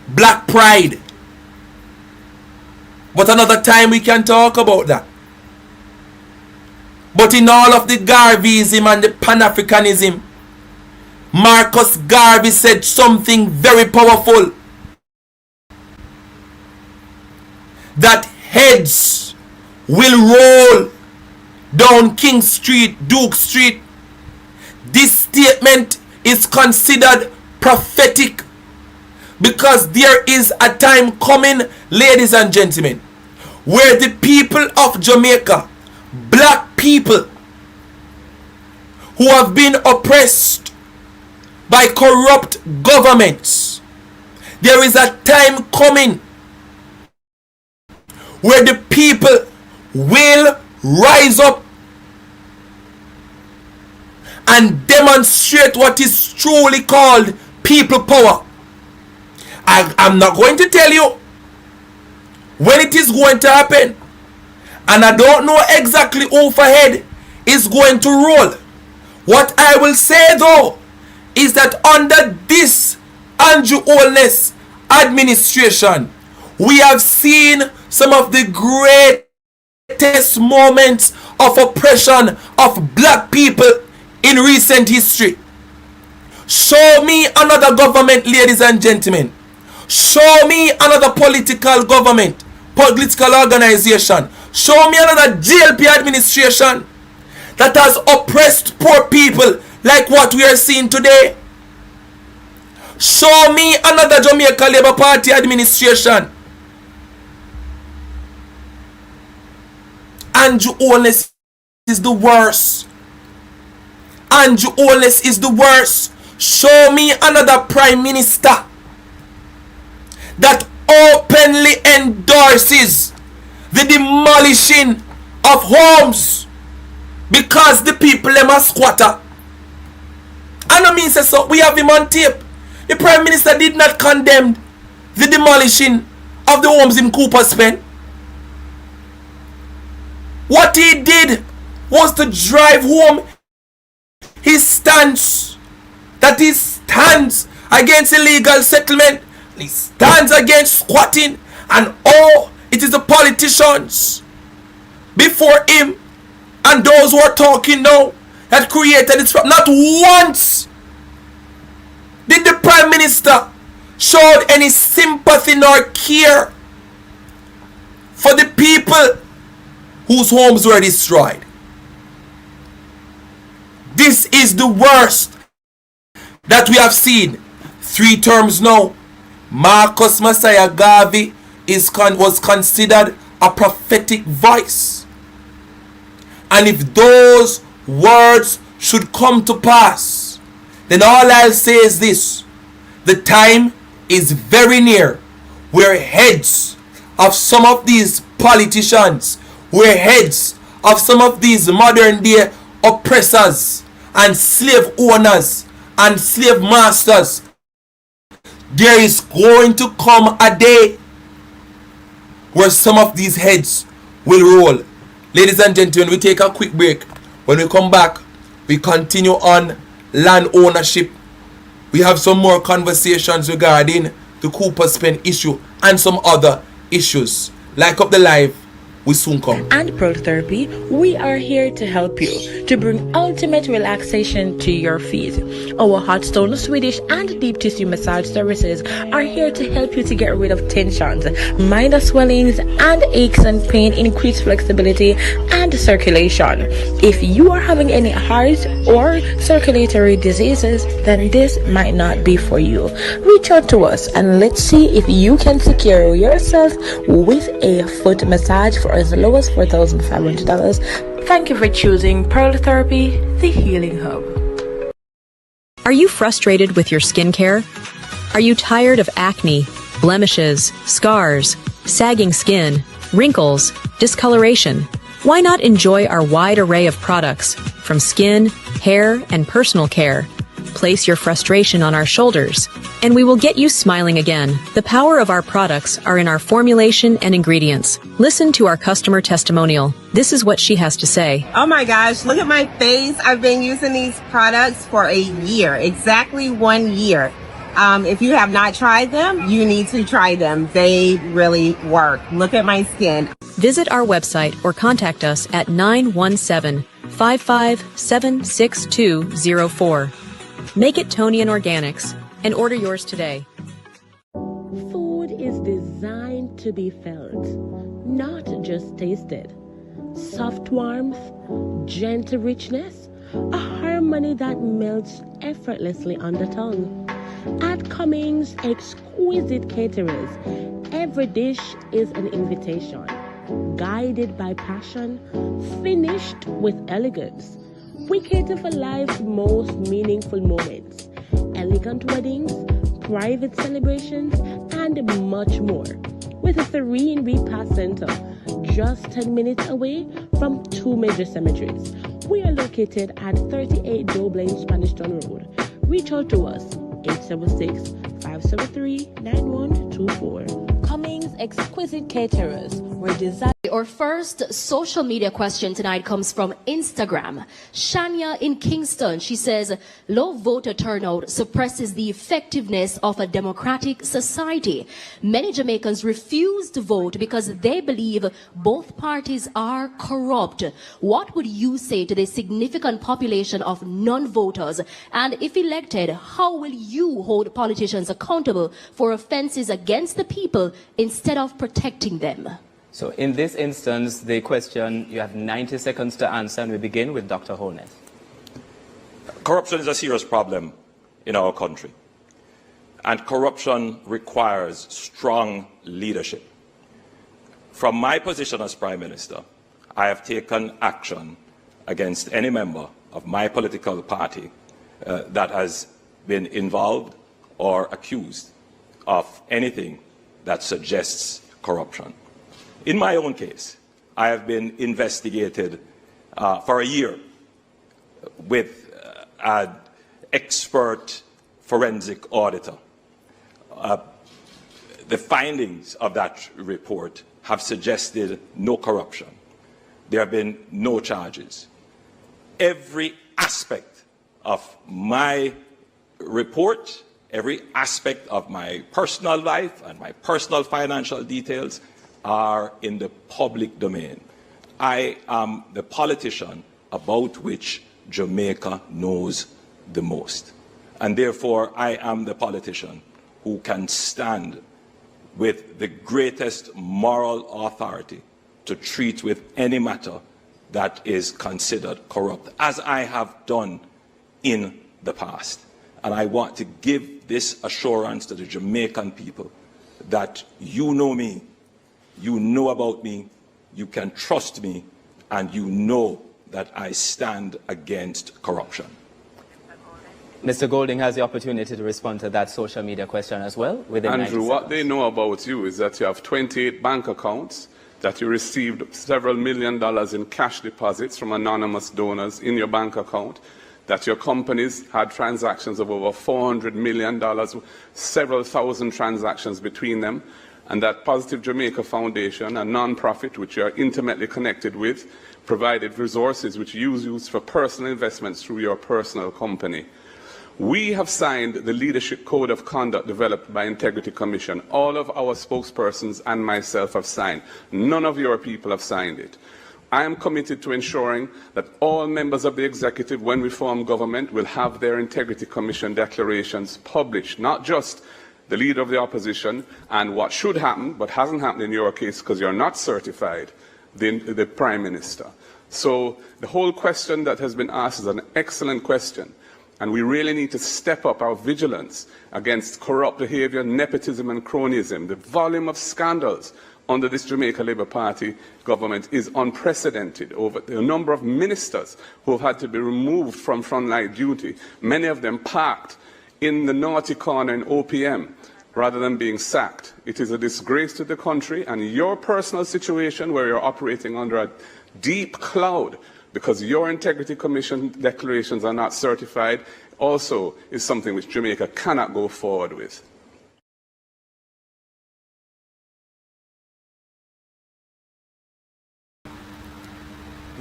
black pride. But another time we can talk about that. But in all of the Garveyism and the Pan-Africanism, Marcus Garvey said something very powerful. That heads will roll down King Street, Duke Street. This statement is considered prophetic Because there is a time coming, ladies and gentlemen, where the people of Jamaica, black people who have been oppressed by corrupt governments, there is a time coming where the people will rise up and demonstrate what is truly called people power. I'm not going to tell you when it is going to happen, and I don't know exactly who for head is going to roll. What I will say though is that under this Andrew Holness administration, we have seen some of the greatest moments of oppression of black people in recent history. Show me another government, ladies and gentlemen. Show me another political government, political organization. Show me another GLP administration that has oppressed poor people like what we are seeing today. Show me another Jamaica Labour Party administration. Andrew Holness is the worst. Andrew Holness is the worst. Show me another prime minister that openly endorses the demolishing of homes because the people them are squatter. I don't mean say so. We have him on tape. The prime minister did not condemn the demolishing of the homes in Cooper's Pen. What he did was to drive home his stance, that he stands against illegal settlement, he stands against squatting, and oh, it is the politicians before him and those who are talking now that created this problem. Not once did the prime minister show any sympathy nor care for the people whose homes were destroyed. This is the worst that we have seen. 3 terms now. Marcus Messiah Garvey was considered a prophetic voice. And if those words should come to pass, then all I'll say is this: the time is very near where heads of some of these politicians, where heads of some of these modern day oppressors and slave owners and slave masters, there is going to come a day where some of these heads will roll. Ladies and gentlemen, we take a quick break. When we come back, we continue on land ownership. We have some more conversations regarding the Cooper's Pen issue and some other issues. Like up the live, we soon come. And Pearl Therapy, we are here to help you to bring ultimate relaxation to your feet. Our hot stone, Swedish, and deep tissue massage services are here to help you to get rid of tensions, minor swellings, and aches and pain, increase flexibility and circulation. If you are having any heart or circulatory diseases, then this might not be for you. Reach out to us and let's see if you can secure yourself with a foot massage for as low as $4,500. Thank you for choosing Pearl Therapy, the healing hub. Are you frustrated with your skincare? Are you tired of acne, blemishes, scars, sagging skin, wrinkles, discoloration? Why not enjoy our wide array of products from skin, hair, and personal care? Place your frustration on our shoulders, and we will get you smiling again. The power of our products are in our formulation and ingredients. Listen to our customer testimonial. This is what she has to say. Oh my gosh, look at my face. I've been using these products for a year, exactly 1 year. If you have not tried them, you need to try them. They really work. Look at my skin. Visit our website or contact us at 917-557-6204. Make it Tony and Organics and order yours today. Food is designed to be felt, not just tasted. Soft warmth, gentle richness, a harmony that melts effortlessly on the tongue. At Cummings Exquisite Caterers, every dish is an invitation, guided by passion, finished with elegance. We cater for life's most meaningful moments, elegant weddings, private celebrations, and much more. With a 3 in Repast Center, just 10 minutes away from 2 major cemeteries. We are located at 38 Doblain Spanish Town Road. Reach out to us, 876-573-9124. Cummings Exquisite Caterers, where design. Our first social media question tonight comes from Instagram. Shania in Kingston, she says, low voter turnout suppresses the effectiveness of a democratic society. Many Jamaicans refuse to vote because they believe both parties are corrupt. What would you say to the significant population of non-voters? And if elected, how will you hold politicians accountable for offenses against the people instead of protecting them? So in this instance, the question, you have 90 seconds to answer, and we begin with Dr. Holness. Corruption is a serious problem in our country, and corruption requires strong leadership. From my position as Prime Minister, I have taken action against any member of my political party that has been involved or accused of anything that suggests corruption. In my own case, I have been investigated for a year with an expert forensic auditor. The findings of that report have suggested no corruption. There have been no charges. Every aspect of my report, every aspect of my personal life and my personal financial details are in the public domain. I am the politician about which Jamaica knows the most. And therefore, I am the politician who can stand with the greatest moral authority to treat with any matter that is considered corrupt, as I have done in the past. And I want to give this assurance to the Jamaican people that you know me, you know about me, you can trust me, and you know that I stand against corruption. Mr. Golding has the opportunity to respond to that social media question as well. Andrew, what they know about you is that you have 28 bank accounts, that you received several $1 million in cash deposits from anonymous donors in your bank account, that your companies had transactions of over $400 million, several thousand transactions between them, and that Positive Jamaica Foundation, a non-profit which you are intimately connected with, provided resources which you use for personal investments through your personal company. We have signed the Leadership Code of Conduct developed by Integrity Commission. All of our spokespersons and myself have signed. None of your people have signed it. I am committed to ensuring that all members of the executive, when we form government, will have their Integrity Commission declarations published, not just the leader of the opposition and what should happen, but hasn't happened in your case because you're not certified, the Prime Minister. So the whole question that has been asked is an excellent question. And we really need to step up our vigilance against corrupt behavior, nepotism and cronyism. The volume of scandals under this Jamaica Labour Party government is unprecedented. Over the number of ministers who have had to be removed from frontline duty, many of them parked in the naughty corner in OPM rather than being sacked. It is a disgrace to the country, and your personal situation where you're operating under a deep cloud because your Integrity Commission declarations are not certified also is something which Jamaica cannot go forward with.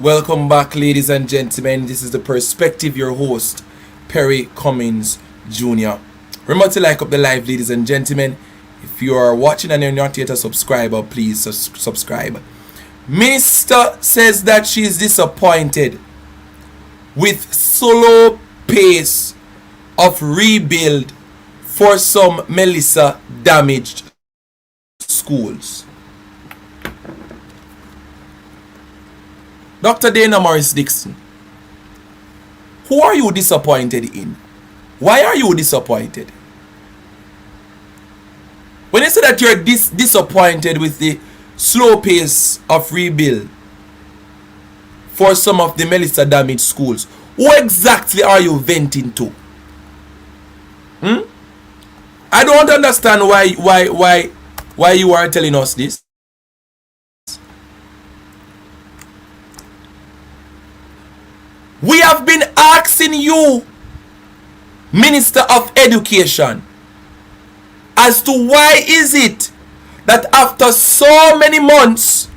Welcome back, ladies and gentlemen. This is The Perspective, your host, Perry Cummins Jr. Remember to like up the live, ladies and gentlemen. If you are watching and you're not yet a subscriber, please subscribe. Minister says that she is disappointed with slow pace of rebuild for some Melissa damaged schools. Dr. Dana Morris Dixon, who are you disappointed in? Why are you disappointed? When you say that you're disappointed with the slow pace of rebuild for some of the Melissa damaged schools, who exactly are you venting to? I don't understand why you are telling us this. We have been asking you, Minister of Education, as to why is it that after so many months,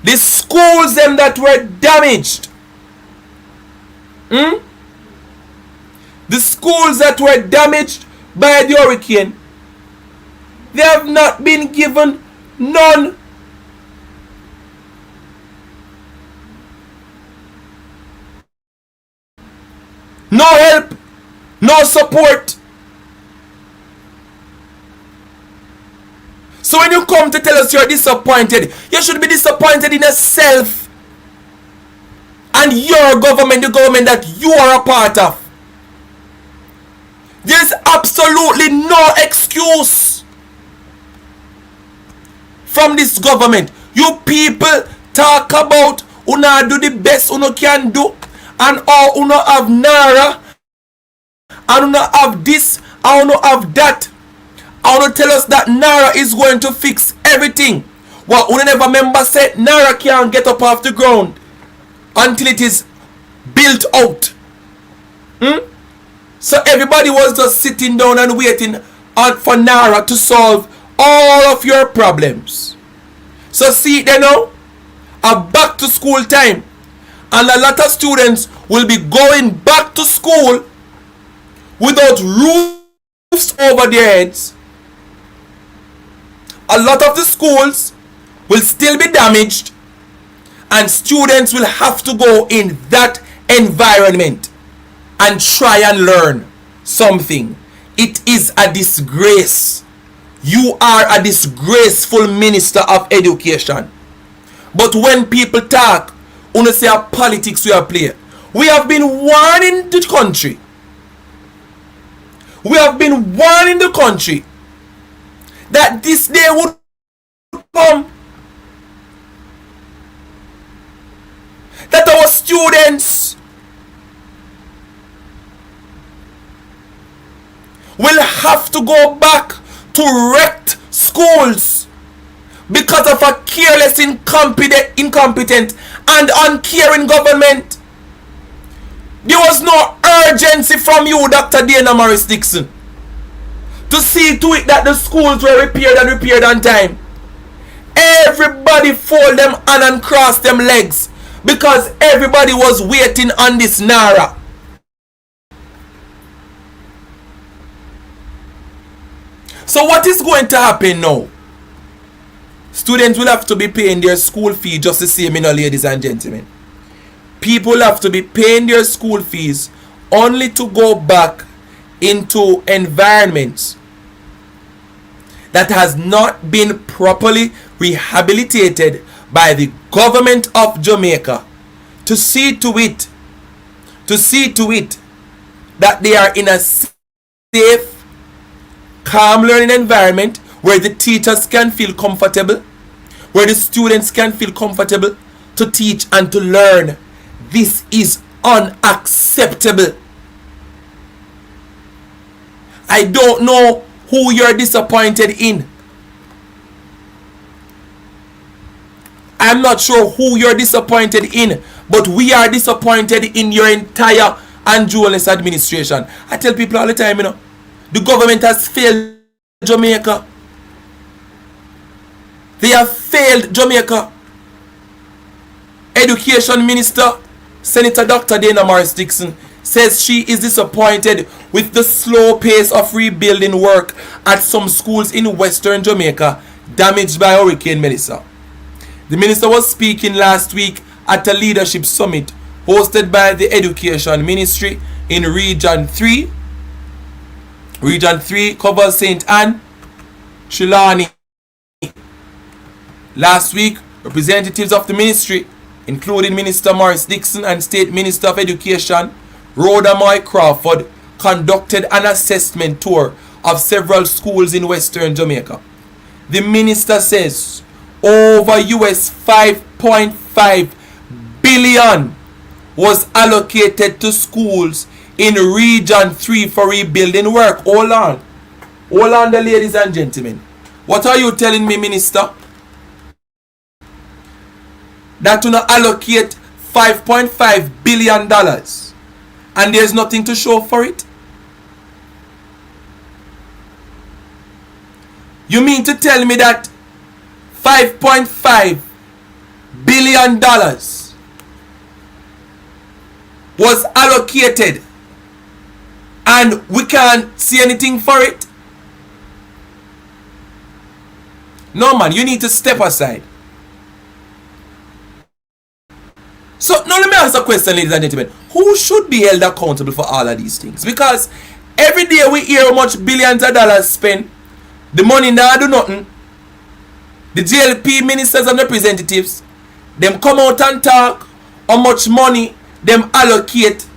the schools them that were damaged, the schools that were damaged by the hurricane, they have not been given none. No help, no support. So when you come to tell us you're disappointed, you should be disappointed in yourself and your government, the government that you are a part of. There's absolutely no excuse from this government. You people talk about una do the best una can do, and all una have Nara, and una have this, and una have that. I want to tell us that Nara is going to fix everything. What we never remember said, Nara can't get up off the ground until it is built out. So everybody was just sitting down and waiting for Nara to solve all of your problems. So see they now, a back to school time, and a lot of students will be going back to school without roofs over their heads. A lot of the schools will still be damaged, and students will have to go in that environment and try and learn something. It is a disgrace. You are a disgraceful Minister of Education. But when people talk, you say a politics we are playing. We have been warning the country. We have been warning the country that this day would come. That our students will have to go back to wrecked schools because of a careless, incompetent and uncaring government. There was no urgency from you, Dr. Dana Morris Dixon, to see to it that the schools were repaired on time. Everybody fold them hand and cross them legs because everybody was waiting on this Nara. So what is going to happen now? Students will have to be paying their school fee just the same, ladies and gentlemen. People have to be paying their school fees only to go back into environments that has not been properly rehabilitated by the government of Jamaica to see to it that they are in a safe, calm learning environment where the teachers can feel comfortable, where the students can feel comfortable to teach and to learn. This is unacceptable. I don't know who you're disappointed in. I'm not sure who you're disappointed in, but we are disappointed in your entire Andrew Holness administration. I tell people all the time, the government has failed Jamaica. They have failed Jamaica. Education Minister, Senator Dr. Dana Morris Dixon, says she is disappointed with the slow pace of rebuilding work at some schools in Western Jamaica damaged by Hurricane Melissa. The minister was speaking last week at a leadership summit hosted by the Education Ministry in Region 3. Region 3 covers St. Anne, Trelawney. Last week, representatives of the ministry, including Minister Morris Dixon and State Minister of Education, Rhoda Moy Crawford, conducted an assessment tour of several schools in Western Jamaica. The minister says over US 5.5 billion was allocated to schools in Region 3 for rebuilding work. Hold on, ladies and gentlemen. What are you telling me, minister? That to not allocate $5.5 billion and there's nothing to show for it? You mean to tell me that $5.5 billion was allocated and we can't see anything for it? No, man, you need to step aside. So now let me ask a question, ladies and gentlemen. Who should be held accountable for all of these things? Because every day we hear how much billions of dollars spent. The money now do nothing. The JLP ministers and representatives, them come out and talk how much money them allocate.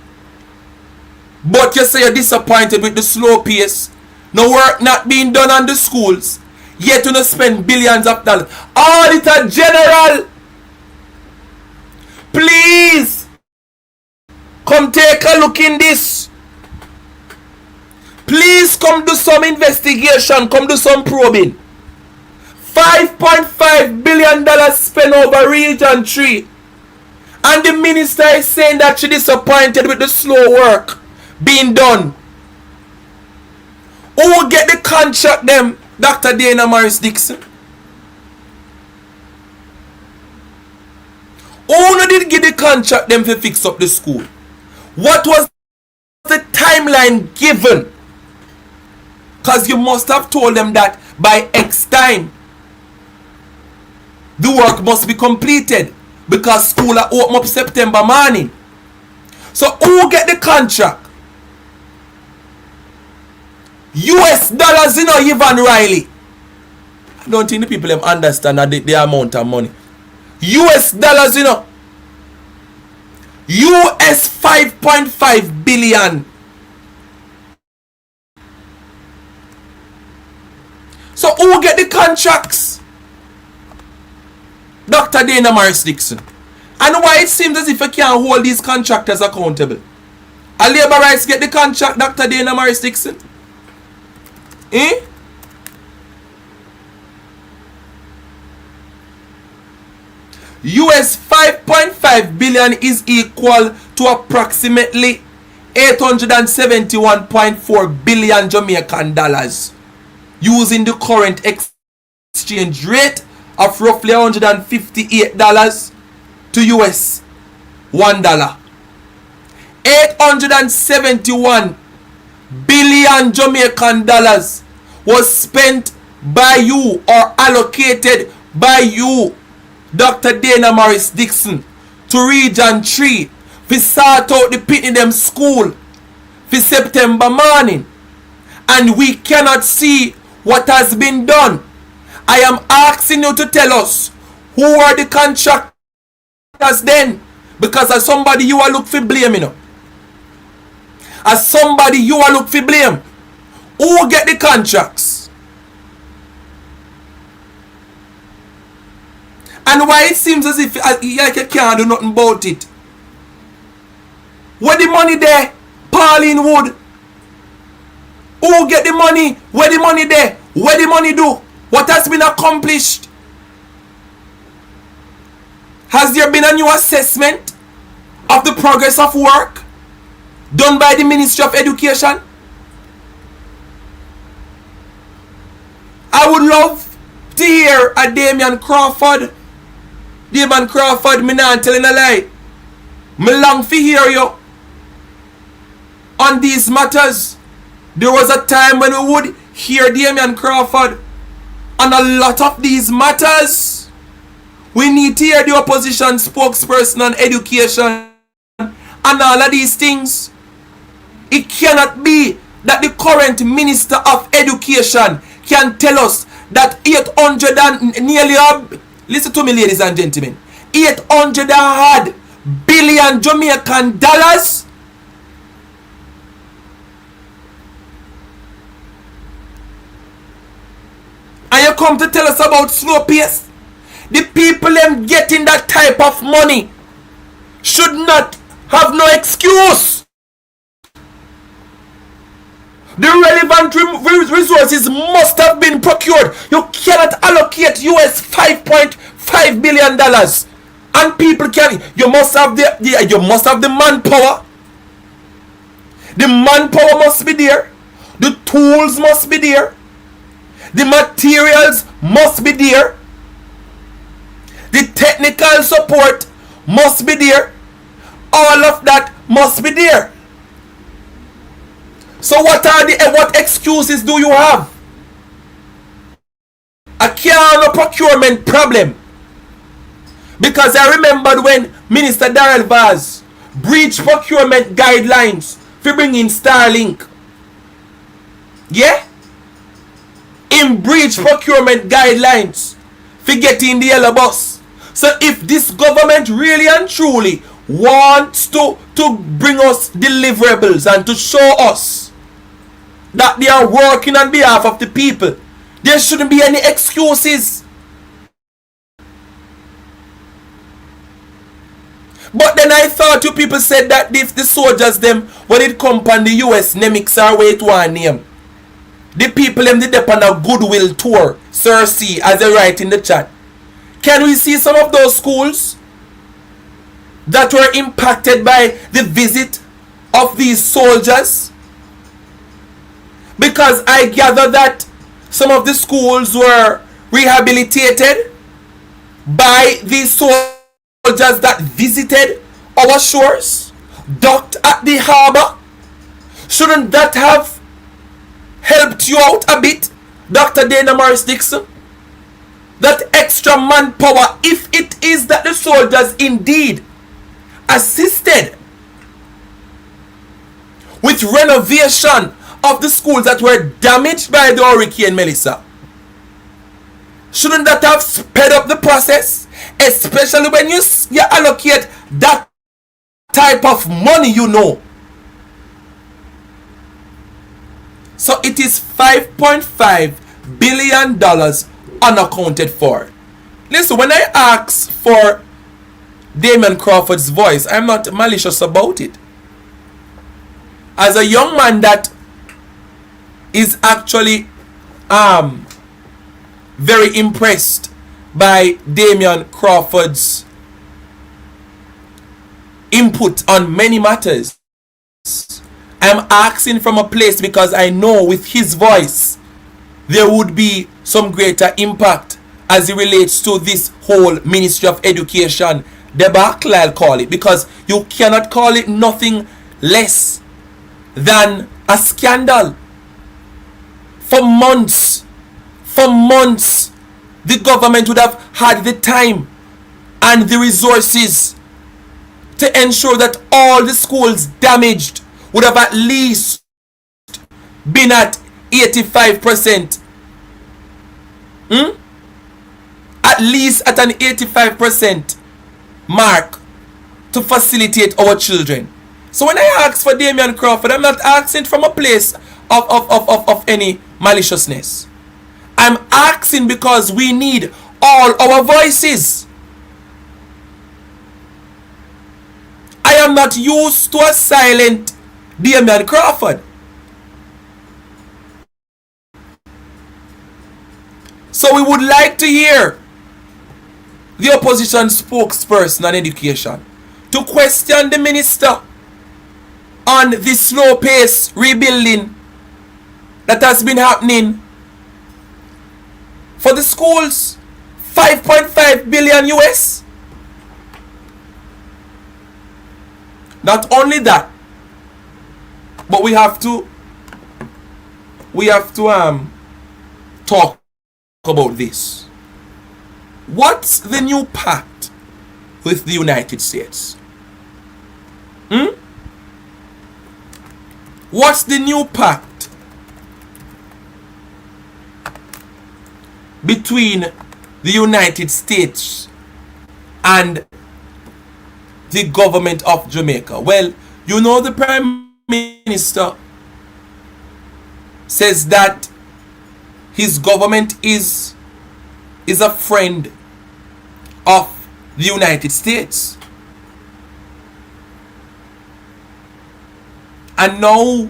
But you say you're disappointed with the slow pace. No work not being done on the schools. Yet you not spend billions of dollars. Auditor General, please come take a look in this. Please come do some investigation. Come do some probing. $5.5 billion spent over Region 3. And the minister is saying that she disappointed with the slow work being done. Who will get the contract them? Dr. Dana Morris Dixon. Who did get the contract them to fix up the school? What was the timeline given? Because you must have told them that by X time the work must be completed, because school are open up September morning. So who get the contract? US dollars, you know, Ivan Riley. I don't think the people them understand the amount of money. US dollars, you know. US 5.5 billion. So who get the contracts? Dr. Dana Morris Dixon. And why it seems as if you can't hold these contractors accountable? A labor rights get the contract, Dr. Dana Morris Dixon? Eh? US 5.5 billion is equal to approximately 871.4 billion Jamaican dollars, using the current exchange rate of roughly $158 to US $1. 871 billion Jamaican dollars was spent by you or allocated by you, Dr. Dana Morris Dixon, to Region 3 to sort out the Pitney them school for September morning, and we cannot see what has been done. I am asking you to tell us who are the contractors then, because as somebody you are look for blame, you know. As somebody you are look for blame. Who get the contracts? And why it seems as if like you can't do nothing about it? Where the money there? Pauline Wood. Who get the money? Where the money there? Where the money do? What has been accomplished? Has there been a new assessment of the progress of work done by the Ministry of Education? I would love to hear a Damian Crawford. Damian Crawford, me not telling a lie. Me long to hear you on these matters. There was a time when we would hear Damian Crawford on a lot of these matters. We need to hear the opposition spokesperson on education and all of these things. It cannot be that the current Minister of Education can tell us that 800 and nearly, listen to me ladies and gentlemen, 800 odd billion Jamaican dollars you come to tell us about slow pace? The people them getting that type of money should not have no excuse. The relevant resources must have been procured. You cannot allocate US $5.5 billion and people can. You must have the manpower. The manpower must be there. The tools must be there. The materials must be there. The technical support must be there. All of that must be there. So what excuses do you have? A no procurement problem. Because I remembered when Minister Darrell Vaz breached procurement guidelines for bringing Starlink. Yeah? In breach procurement guidelines for getting the yellow bus. So if this government really and truly wants to bring us deliverables and to show us that they are working on behalf of the people, there shouldn't be any excuses. But then I thought you people said that if the soldiers them, when it come on the US Nemix are way to one name, the people them did up on a goodwill tour, Sir C, as they write in the chat. Can we see some of those schools that were impacted by the visit of these soldiers? Because I gather that some of the schools were rehabilitated by these soldiers that visited our shores, docked at the harbor. Shouldn't that have helped you out a bit, Dr. Dana Morris Dixon? That extra manpower, if it is that the soldiers indeed assisted with renovation of the schools that were damaged by the Hurricane Melissa, shouldn't that have sped up the process? Especially when you allocate that type of money, you know. So it is $5.5 billion unaccounted for. Listen, when I ask for Damien Crawford's voice, I'm not malicious about it. As a young man that is actually very impressed by Damien Crawford's input on many matters, I'm asking from a place because I know with his voice there would be some greater impact as it relates to this whole Ministry of Education debacle, I'll call it, because you cannot call it nothing less than a scandal. For months, the government would have had the time and the resources to ensure that all the schools damaged would have at least been at 85%. At least at an 85% mark to facilitate our children. So when I ask for Damien Crawford, I'm not asking from a place of any maliciousness. I'm asking because we need all our voices. I am not used to a silent Damien Crawford. So we would like to hear the opposition spokesperson on education to question the minister on the slow pace rebuilding that has been happening for the schools. 5.5 billion US. Not only that, but we have to talk about this. What's the new pact with the United States? What's the new pact between the United States and the government of Jamaica? Well, you know, the Prime Minister says that his government is is a friend of the United States. And now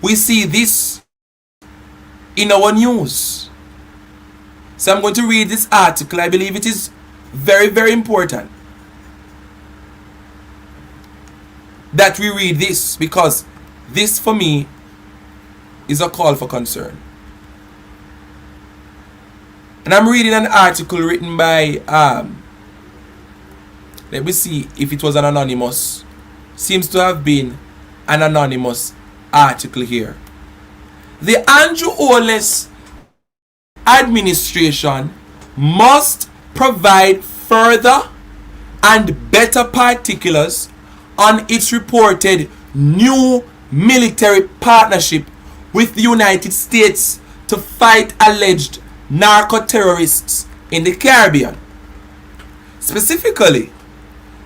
we see this in our news. So I'm going to read this article. I believe it is very, very important that we read this, because this for me is a call for concern. And I'm reading an article written by let me see if it was an anonymous. Seems to have been an anonymous article here. The Andrew Holness administration must provide further and better particulars on its reported new military partnership with the United States to fight alleged narco-terrorists in the Caribbean. Specifically,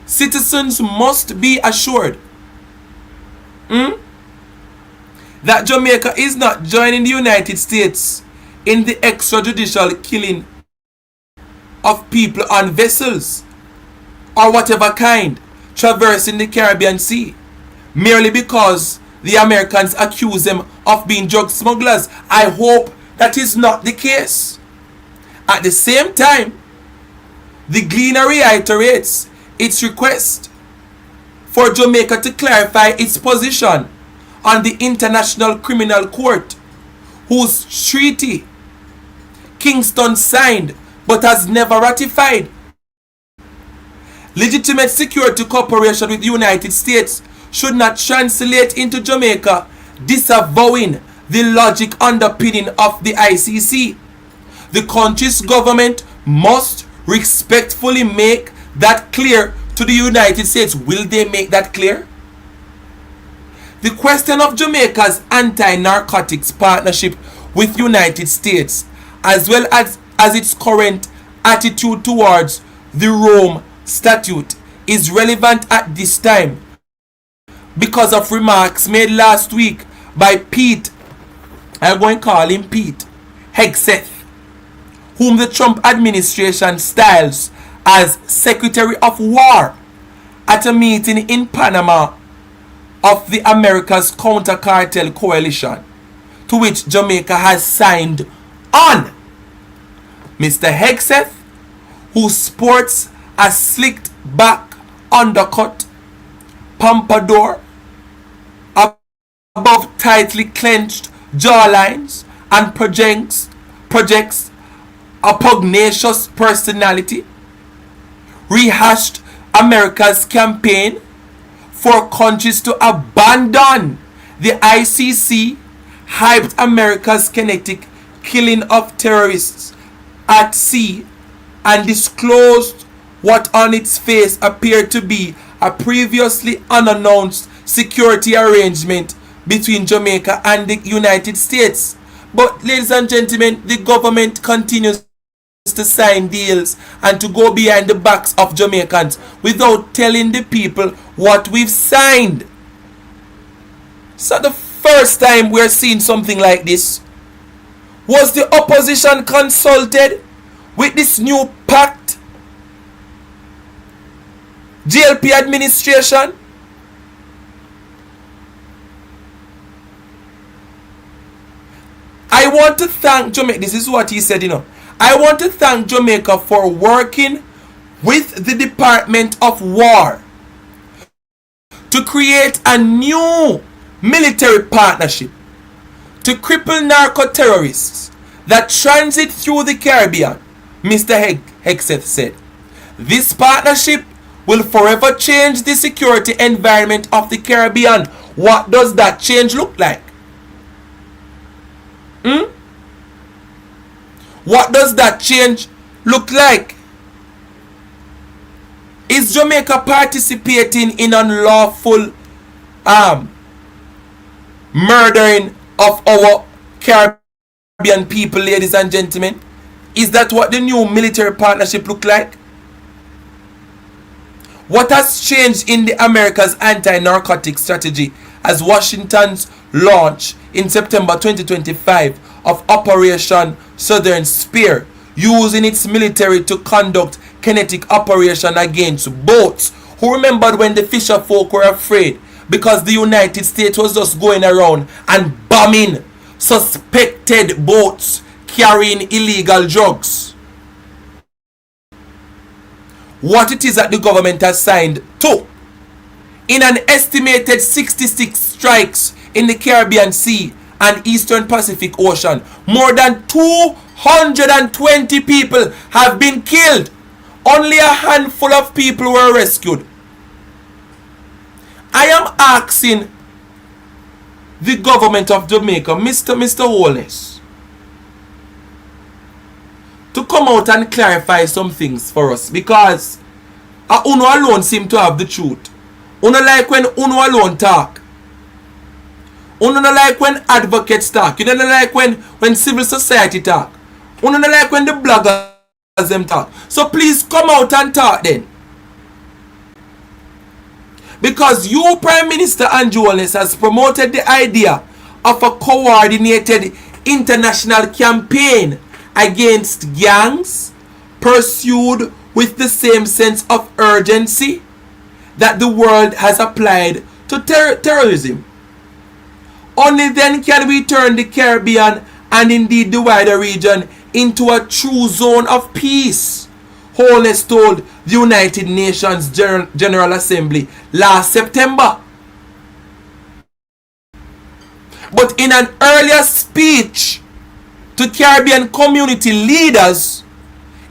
citizens must be assured that Jamaica is not joining the United States in the extrajudicial killing of people on vessels or whatever kind traversing the Caribbean Sea merely because the Americans accuse them of being drug smugglers. I hope that is not the case. At the same time, the Gleaner reiterates its request for Jamaica to clarify its position on the International Criminal Court, whose treaty Kingston signed but has never ratified. Legitimate security cooperation with the United States should not translate into Jamaica disavowing the logic underpinning of the ICC. The country's government must respectfully make that clear to the United States. Will they make that clear? The question of Jamaica's anti-narcotics partnership with the United States, as well as its current attitude towards the Rome Statute, is relevant at this time because of remarks made last week by Pete, I'm going to call him Pete Hegseth, whom the Trump administration styles as Secretary of War, at a meeting in Panama of the America's Counter-Cartel Coalition, to which Jamaica has signed on. Mr. Hegseth, who sports a slicked back undercut, pompadour, above tightly clenched jawlines, and projects a pugnacious personality, rehashed America's campaign for countries to abandon the ICC, hyped America's kinetic killing of terrorists at sea, and disclosed what on its face appeared to be a previously unannounced security arrangement between Jamaica and the United States. But ladies and gentlemen, the government continues to sign deals and to go behind the backs of Jamaicans without telling the people what we've signed. So the first time we're seeing something like this, was the opposition consulted with this new pact GLP administration? I want to thank Jamaica. This is what he said, I want to thank Jamaica for working with the Department of War to create a new military partnership to cripple narco-terrorists that transit through the Caribbean, Mr. Hegseth said. This partnership will forever change the security environment of the Caribbean. What does that change look like? What does that change look like? Is Jamaica participating in unlawful murdering of our Caribbean people, ladies and gentlemen? Is that what the new military partnership look like? What has changed in the America's anti-narcotic strategy as Washington's launch in September 2025 of Operation Southern Spear using its military to conduct kinetic operation against boats. Who remembered when the fisher folk were afraid because the United States was just going around and bombing suspected boats carrying illegal drugs? What it is that the government has signed to. In an estimated 66 strikes in the Caribbean Sea and Eastern Pacific Ocean, more than 220 people have been killed. Only a handful of people were rescued. I am asking the government of Jamaica, Mr. Holness, to come out and clarify some things for us, because Uno alone seem to have the truth. Uno like when Uno alone talk. Uno no like when advocates talk. You don't like when civil society talk. Uno no like when the bloggers them talk. So please come out and talk then. Because you, Prime Minister Andrew Holness, has promoted the idea of a coordinated international campaign against gangs pursued with the same sense of urgency that the world has applied to terrorism. Only then can we turn the Caribbean and indeed the wider region into a true zone of peace, Holness told the United Nations General Assembly last September. But in an earlier speech to Caribbean community leaders,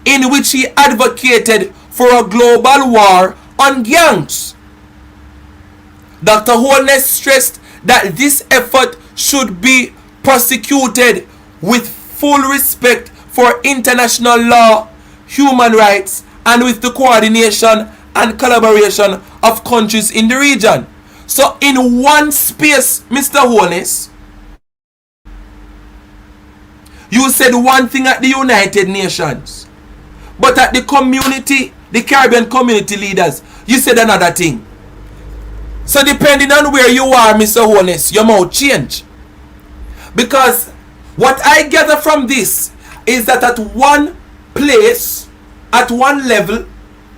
in which he advocated for a global war on gangs, Dr. Holness stressed that this effort should be prosecuted with full respect for international law, human rights, and with the coordination and collaboration of countries in the region. So in one space, Mr. Holness, you said one thing at the United Nations, but at the community, the Caribbean community leaders, you said another thing. So depending on where you are, Mr. Holness, your mouth change. Because what I gather from this is that at one place, at one level,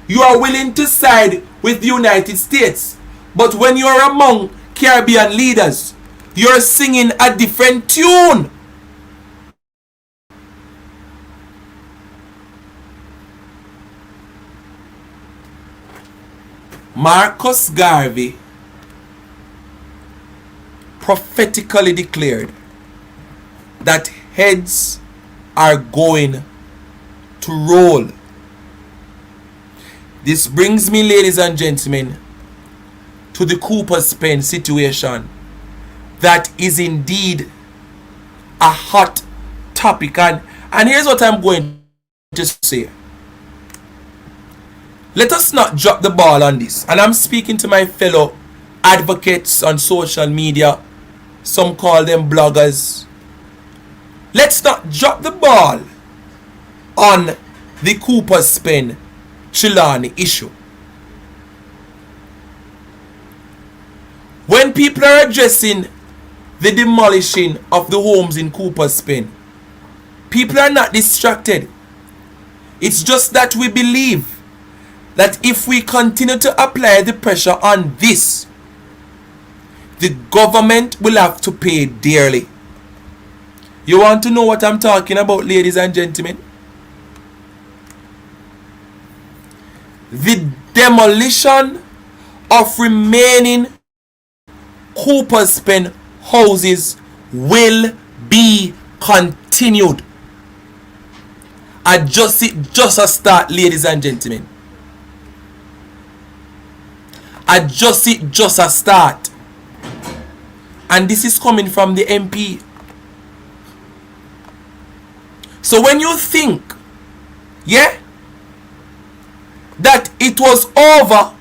you are willing to side with the United States. But when you are among Caribbean leaders, you're singing a different tune. Marcus Garvey prophetically declared that heads are going to roll. This brings me, ladies and gentlemen, to the Cooper's Pen situation that is indeed a hot topic. And here's what I'm going to say. Let us not drop the ball on this. And I'm speaking to my fellow advocates on social media. Some call them bloggers. Let's not drop the ball on the Cooper's Pen Trelawney issue. When people are addressing the demolishing of the homes in Cooper's Pen, people are not distracted. It's just that we believe that if we continue to apply the pressure on this, the government will have to pay dearly. You want to know what I'm talking about, ladies and gentlemen? The demolition of remaining Cooper's Pen houses will be continued. Just a start, ladies and gentlemen. Just a start. And this is coming from the MP. So when you think, yeah, that it was over,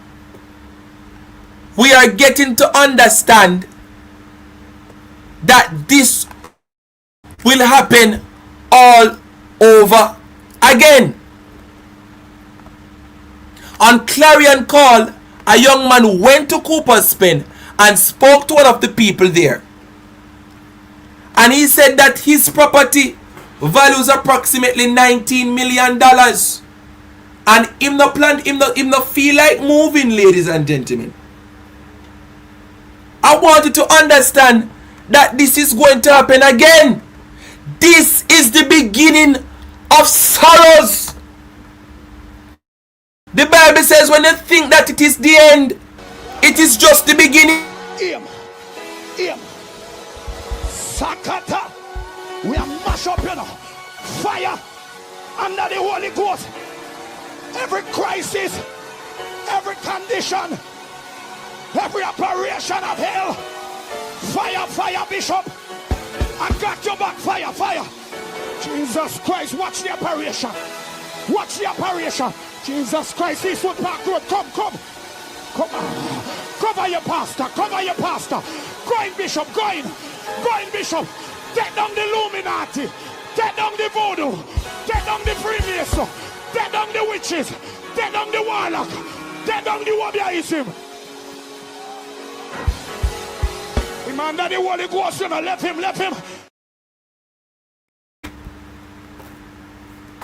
we are getting to understand that this will happen all over again. On clarion call, a young man went to Cooper's Pen and spoke to one of the people there. And he said that his property values approximately $19 million. And him no feel like moving, ladies and gentlemen. I want you to understand that this is going to happen again. This is the beginning of sorrows. The Bible says when you think that it is the end, it is just the beginning. Sakata. We are mash up, fire under the Holy Ghost. Every crisis, every condition, every operation of hell. Fire, fire, Bishop. I got your back, fire, fire. Jesus Christ, watch the operation. Watch the operation. Jesus Christ, Eastwood Park Road, come. Come on. Cover your pastor, cover your pastor. Go in, Bishop, go in. Go in, Bishop. Take down the Illuminati. Take down the voodoo. Take down the Freemason. Take down the witches. Take down the warlock. Take down the Wabiaism. Him under the Holy Ghost, let him.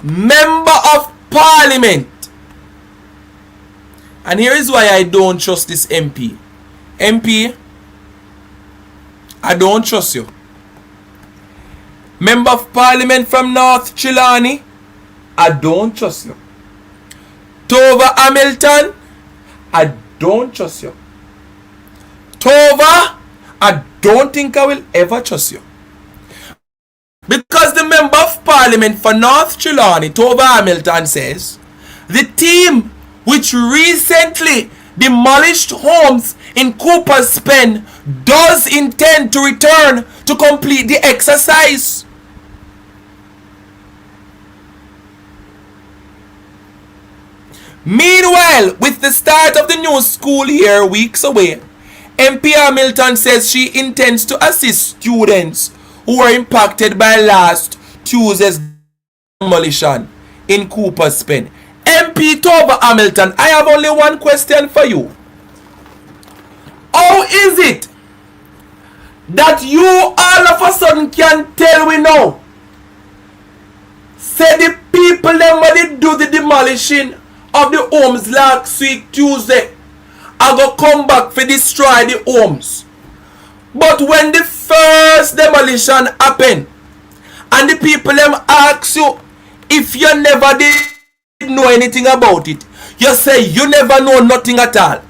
Member of Parliament. And here is why I don't trust this MP. MP, I don't trust you. Member of Parliament from North Chilani, I don't trust you. Tova Hamilton, I don't trust you. Tova, I don't think I will ever trust you. Because the Member of Parliament for North Chilani, Tova Hamilton, says the team which recently demolished homes in Cooper's Pen does intend to return to complete the exercise. Meanwhile, with the start of the new school year weeks away, MP Hamilton says she intends to assist students who were impacted by last Tuesday's demolition in Cooper's Pen. MP Tova Hamilton, I have only one question for you. How is it that you all of a sudden can tell we now, say the people them when they do the demolishing of the homes last week Tuesday are going to come back for destroy the homes? But when the first demolition happened and the people them ask you if you never did know anything about it, you say you never know nothing at all.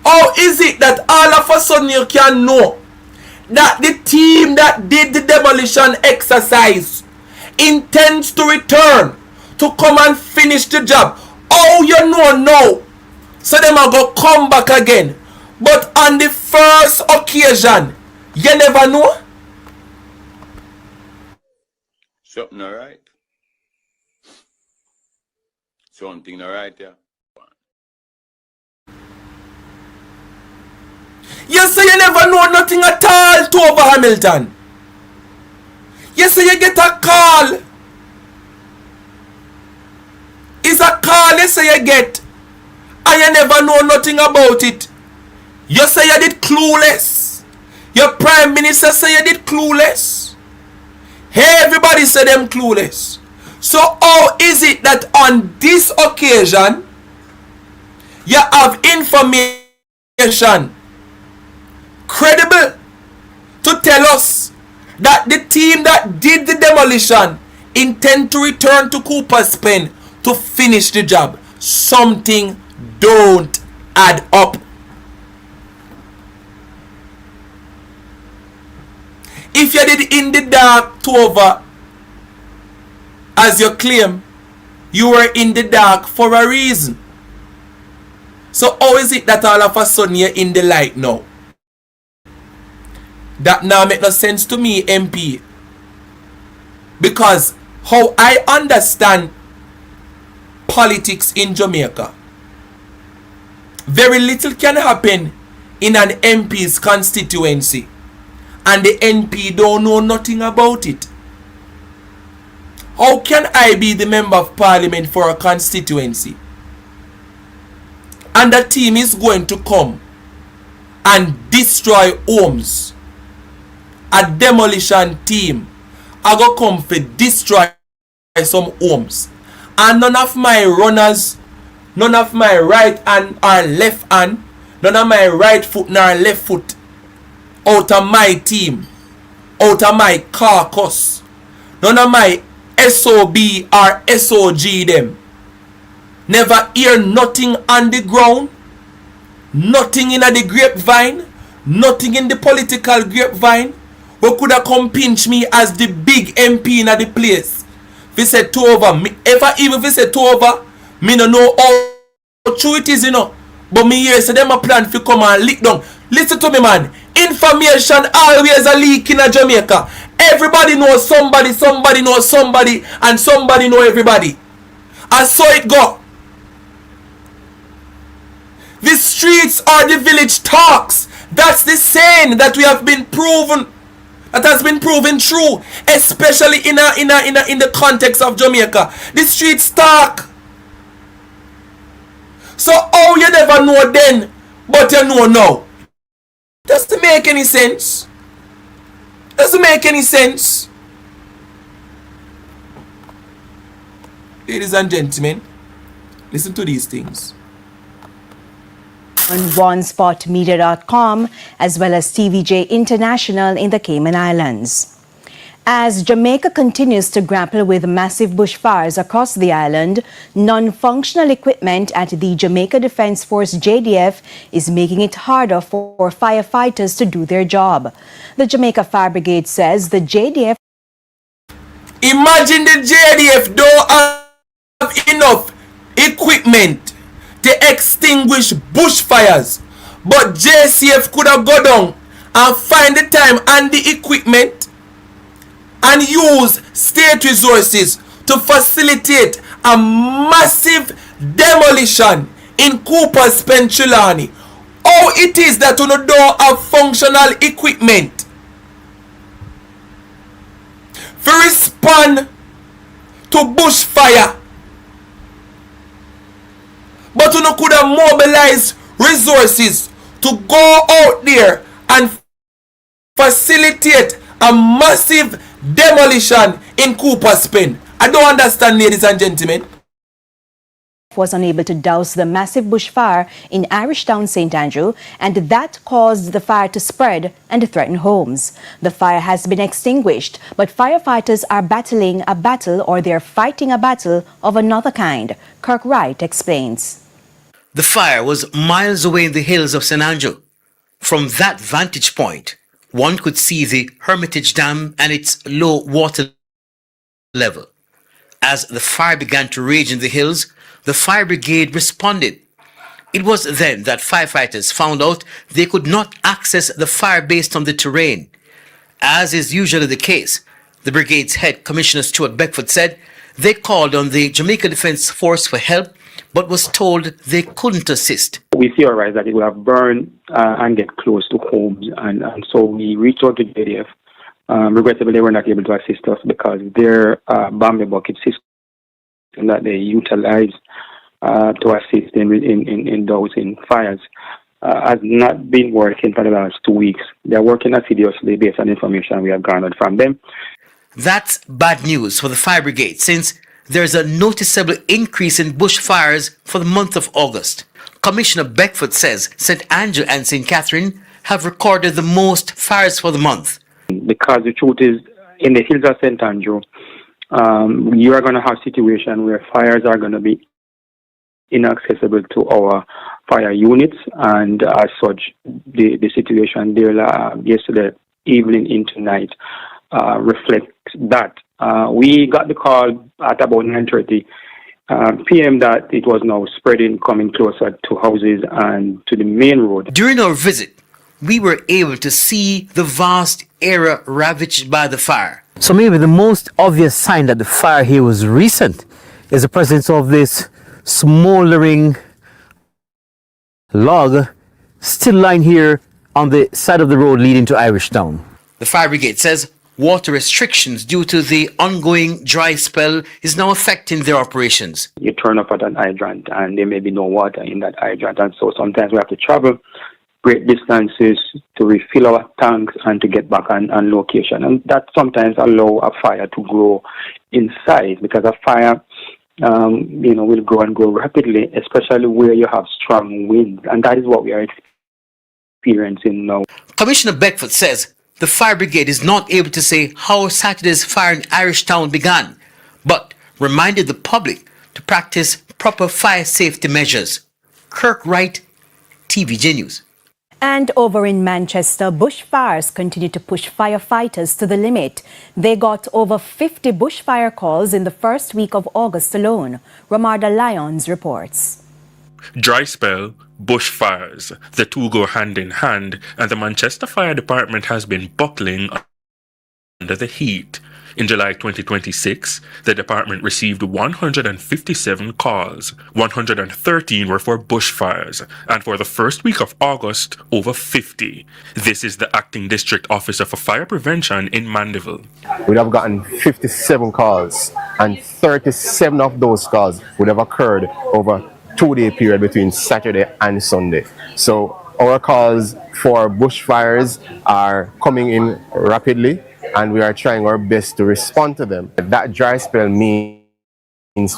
How is it that all of a sudden you can know that the team that did the demolition exercise intends to return to come and finish the job? How you know now? So them are going to come back again. But on the first occasion, you never know? Something alright. Something alright, yeah. You say you never know nothing at all, Tova Hamilton. You say you get a call. It's a call you say you get, and you never know nothing about it. You say you did clueless. Your Prime Minister say you did clueless. Everybody say them clueless. So how is it that on this occasion you have information credible to tell us that the team that did the demolition intend to return to Cooper's Pen to finish the job? Something don't add up. If you did in the dark, Tova, as you claim, you were in the dark for a reason. So how is it that all of a sudden you're in the light now? That now make no sense to me, MP. Because how I understand politics in Jamaica, very little can happen in an MP's constituency and the MP don't know nothing about it. How can I be the Member of Parliament for a constituency and the team is going to come and destroy homes? A demolition team are going to come for destroy some homes. And none of my runners, none of my right hand or left hand, none of my right foot nor left foot out of my team, out of my caucus, none of my SOB or SOG them never hear nothing on the ground, nothing in the grapevine, nothing in the political grapevine. Who could have come pinch me as the big MP in the place? If he said two over, even if he said two over, me no know how true it is, you know. But me here say them a plan to come and leak down. Listen to me, man. Information always a leak in a Jamaica. Everybody knows somebody, somebody knows somebody, and somebody know everybody. And so it go. The streets or the village talks. That's the saying that we have been proven. That has been proven true, especially in the context of Jamaica. The streets talk. So how you never know then, but you know now? Doesn't make any sense. Doesn't make any sense. Ladies and gentlemen, listen to these things. On OneSpotMedia.com as well as TVJ International in the Cayman Islands. As Jamaica continues to grapple with massive bushfires across the island, non-functional equipment at the Jamaica Defence Force JDF is making it harder for firefighters to do their job. The Jamaica Fire Brigade says the JDF... Imagine the JDF don't have enough equipment to extinguish bushfires, but JCF could have gone down and find the time and the equipment and use state resources to facilitate a massive demolition in Cooper's Penchulani. How it is that you don't have functional equipment to respond to bushfire, but you could have mobilized resources to go out there and facilitate a massive demolition in Cooper's Pen. I don't understand, ladies and gentlemen. Was unable to douse the massive bushfire in Irish Town, St. Andrew, and that caused the fire to spread and threaten homes. The fire has been extinguished, but firefighters are battling a battle, or they're fighting a battle of another kind. Kirk Wright explains. The fire was miles away in the hills of St. Andrew. From that vantage point, one could see the Hermitage Dam and its low water level. As the fire began to rage in the hills, the fire brigade responded. It was then that firefighters found out they could not access the fire based on the terrain. As is usually the case, the brigade's head, Commissioner Stuart Beckford, said they called on the Jamaica Defence Force for help, but was told they couldn't assist. We theorize that it would have burned and get close to homes, and so we reached out to JDF. Regrettably, they were not able to assist us because their Bambi bucket system that they utilize to assist in dousing fires has not been working for the last 2 weeks. They're working assiduously based on information we have garnered from them. That's bad news for the fire brigade, since there's a noticeable increase in bushfires for the month of August. Commissioner Beckford says St. Andrew and St. Catherine have recorded the most fires for the month. Because the truth is, in the hills of St. Andrew, you are going to have a situation where fires are going to be inaccessible to our fire units, and as such, the situation there yesterday evening into night reflects that. We got the call at about 9:30 p.m. that it was now spreading, coming closer to houses and to the main road. During our visit, we were able to see the vast area ravaged by the fire. So maybe the most obvious sign that the fire here was recent is the presence of this smoldering log still lying here on the side of the road leading to Irish Town. The fire brigade says water restrictions due to the ongoing dry spell is now affecting their operations. You turn up at an hydrant and there may be no water in that hydrant, and so sometimes we have to travel great distances to refill our tanks and to get back on location, and that sometimes allow a fire to grow inside, because a fire will grow and grow rapidly, especially where you have strong winds, and that is what we are experiencing now. Commissioner Beckford says the fire brigade is not able to say how Saturday's fire in Irishtown began, but reminded the public to practice proper fire safety measures. Kirk Wright, TVJ News. And over in Manchester, bushfires continue to push firefighters to the limit. They got over 50 bushfire calls in the first week of August alone. Ramarda Lyons reports. Dry spell, bushfires, the two go hand in hand, and the Manchester Fire Department has been buckling under the heat. In July 2026, the department received 157 calls. 113 were for bushfires, and for the first week of August, over 50. This is the acting district officer for fire prevention in Mandeville. We'd have gotten 57 calls, and 37 of those calls would have occurred over a 2-day period between Saturday and Sunday. So our calls for bushfires are coming in rapidly, and we are trying our best to respond to them. That dry spell means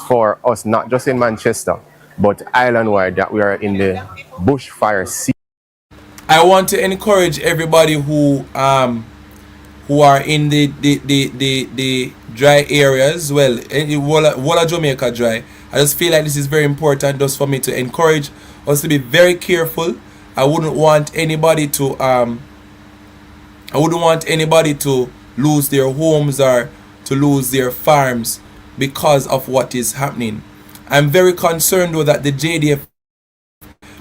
for us, not just in Manchester, but island-wide, that we are in the bushfire season. I want to encourage everybody who are in the dry areas, Walla Jamaica dry. I just feel like this is very important just for me to encourage us to be very careful. I wouldn't want anybody to lose their homes or to lose their farms because of what is happening. I'm very concerned though that the JDF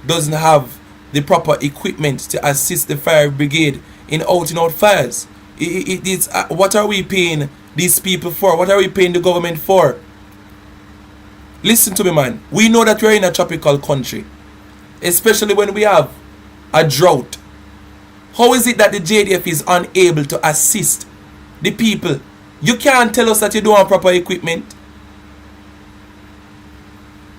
doesn't have the proper equipment to assist the fire brigade in out and out fires. It's what are we paying these people for? What are we paying the government for? Listen to me, man. We know that we're in a tropical country, especially when we have a drought. How is it that the JDF is unable to assist the people? You can't tell us that you don't have proper equipment.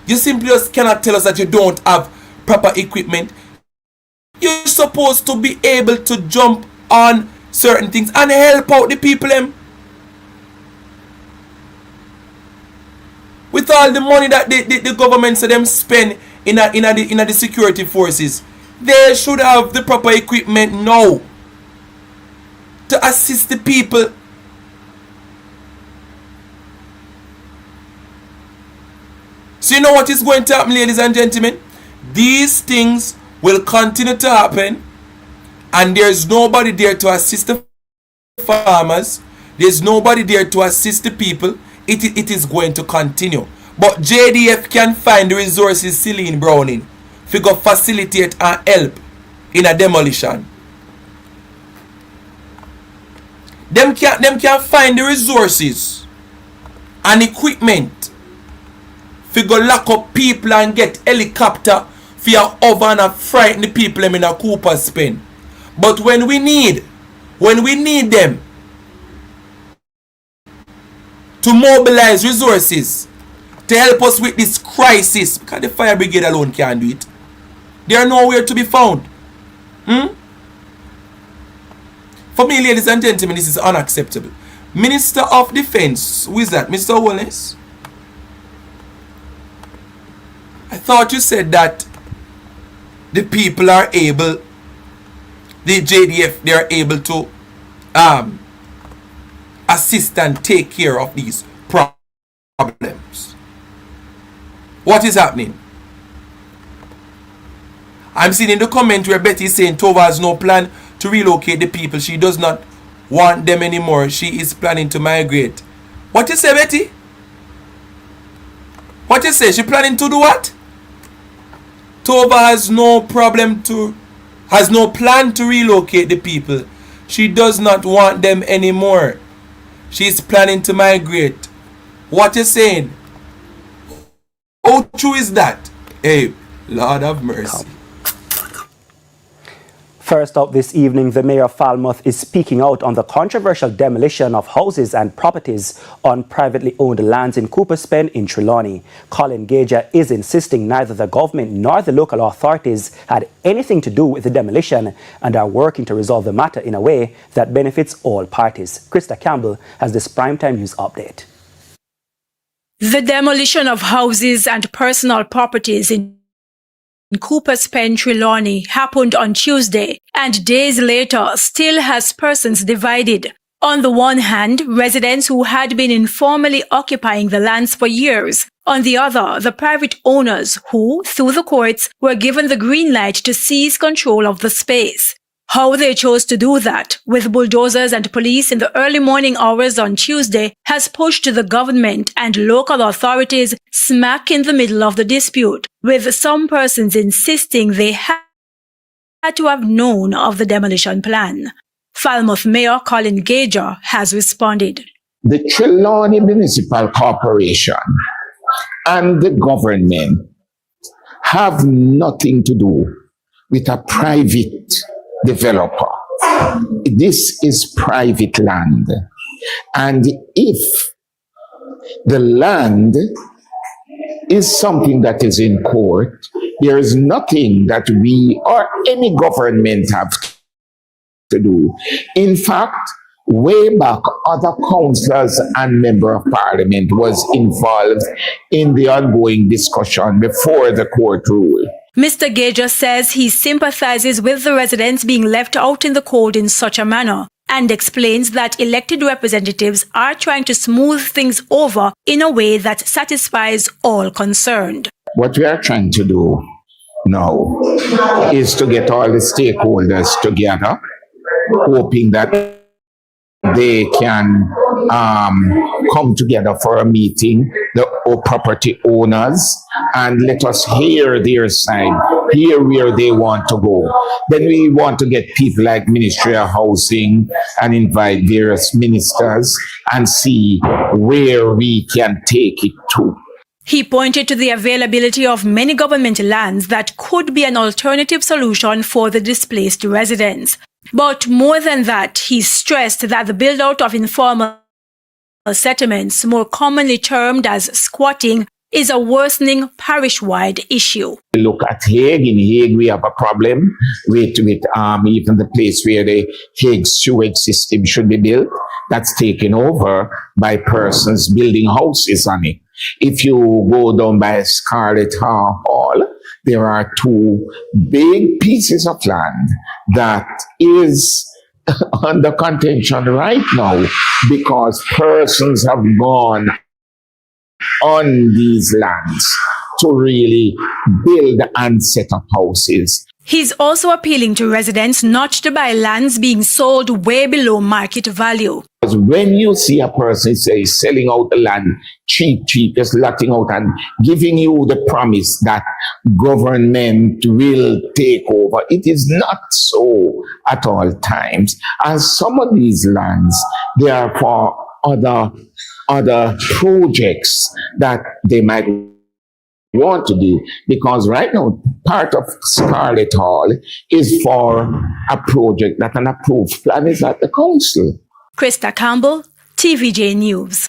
You simply just cannot tell us that you don't have proper equipment. You're supposed to be able to jump on certain things and help out the people them. With all the money that the government said them spend in the security forces, they should have the proper equipment now to assist the people. So you know what is going to happen, ladies and gentlemen? These things will continue to happen, and there's nobody there to assist the farmers. There's nobody there to assist the people. It is going to continue. But JDF can find the resources, Celine Browning, to go facilitate and help in a demolition. Them can find the resources and equipment to go lock up people and get helicopter for your over and frighten the people in a Cooper's Pen. But when we need them to mobilize resources to help us with this crisis, because the fire brigade alone can't do it, they are nowhere to be found. For me, ladies and gentlemen, this is unacceptable. Minister of Defense, who is that? Mr. Wallace? I thought you said that the people are able, the JDF, they are able to assist and take care of these problems. What is happening? I'm seeing in the comment where Betty is saying Tova has no plan to relocate the people. She does not want them anymore. She is planning to migrate. What you say, Betty? What you say? She planning to do what? Tova has no plan to relocate the people. She does not want them anymore. She is planning to migrate. What you saying? How true is that? Hey, Lord have mercy. First up this evening, the Mayor of Falmouth is speaking out on the controversial demolition of houses and properties on privately owned lands in Cooper's Pen in Trelawney. Colin Gager is insisting neither the government nor the local authorities had anything to do with the demolition and are working to resolve the matter in a way that benefits all parties. Krista Campbell has this primetime news update. The demolition of houses and personal properties in Cooper's Pen, Trelawney happened on Tuesday, and days later still has persons divided. On the one hand, residents who had been informally occupying the lands for years. On the other, the private owners who, through the courts, were given the green light to seize control of the space. How they chose to do that, with bulldozers and police in the early morning hours on Tuesday, has pushed the government and local authorities smack in the middle of the dispute, with some persons insisting they had to have known of the demolition plan. Falmouth Mayor Colin Gager has responded. The Trelawney Municipal Corporation and the government have nothing to do with a private developer. This is private land. And if the land is something that is in court, there is nothing that we or any government have to do. In fact, way back, other councillors and member of parliament was involved in the ongoing discussion before the court ruled. Mr. Gager says he sympathizes with the residents being left out in the cold in such a manner and explains that elected representatives are trying to smooth things over in a way that satisfies all concerned. What we are trying to do now is to get all the stakeholders together, hoping that they can come together for a meeting, the property owners, and let us hear their side, hear where they want to go. Then we want to get people like Ministry of Housing and invite various ministers and see where we can take it to. He pointed to the availability of many government lands that could be an alternative solution for the displaced residents. But more than that, he stressed that the build-out of informal settlements, more commonly termed as squatting, is a worsening parish-wide issue. Look at Hague. In Hague, we have a problem with even the place where the Hague sewage system should be built. That's taken over by persons building houses on it. If you go down by Scarlett Hall, there are two big pieces of land that is under contention right now because persons have gone on these lands to really build and set up houses. He's also appealing to residents not to buy lands being sold way below market value. Because when you see a person say selling out the land cheap, just letting out and giving you the promise that government will take over, it is not so at all times. And some of these lands, they are for other projects that they might want to do, because right now part of Scarlett Hall is for a project that an approved plan is at the council. Krista Campbell, TVJ News.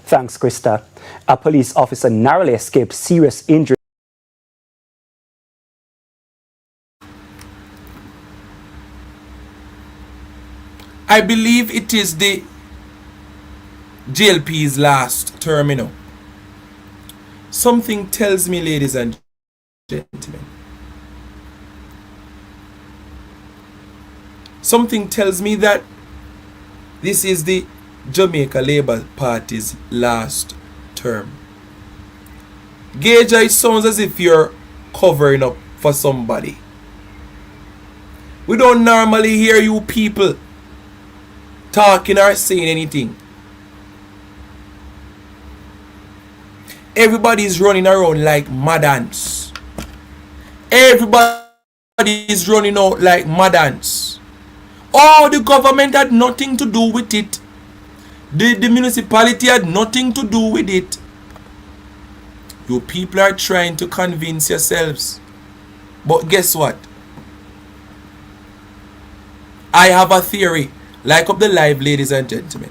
Thanks, Krista. A police officer narrowly escaped serious injury. I believe it is the JLP's last term, you know. Something tells me, ladies and gentlemen, something tells me that this is the Jamaica Labour Party's last term. Gager, it sounds as if you're covering up for somebody. We don't normally hear you people talking or saying anything. Everybody's running around like mad ants. Everybody is running out like mad ants. Oh, the government had nothing to do with it. The municipality had nothing to do with it. You people are trying to convince yourselves. But guess what? I have a theory. Like up the live, ladies and gentlemen.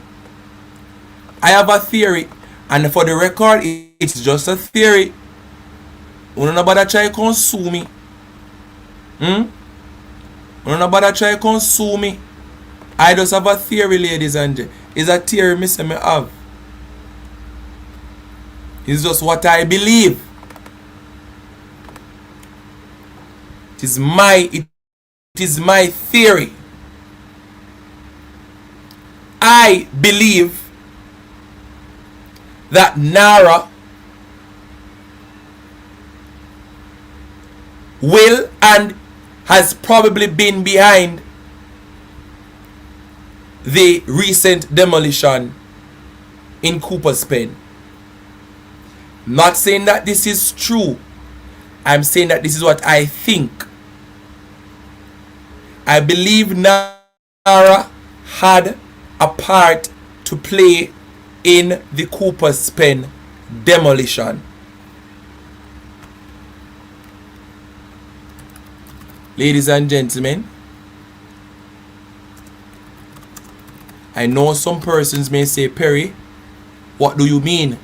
I have a theory. And for the record, it's just a theory. You don't bother try to consume me. You don't bother try to consume me. I just have a theory, ladies and gentlemen. It's a theory me have. It's just what I believe. It is my theory. I believe that NARA will and has probably been behind the recent demolition in Cooper's Pen. Not saying that this is true. I'm saying that this is what I think. I believe NARA had a part to play in the Cooper's Pen demolition. Ladies and gentlemen, I know some persons may say, Perry, what do you mean?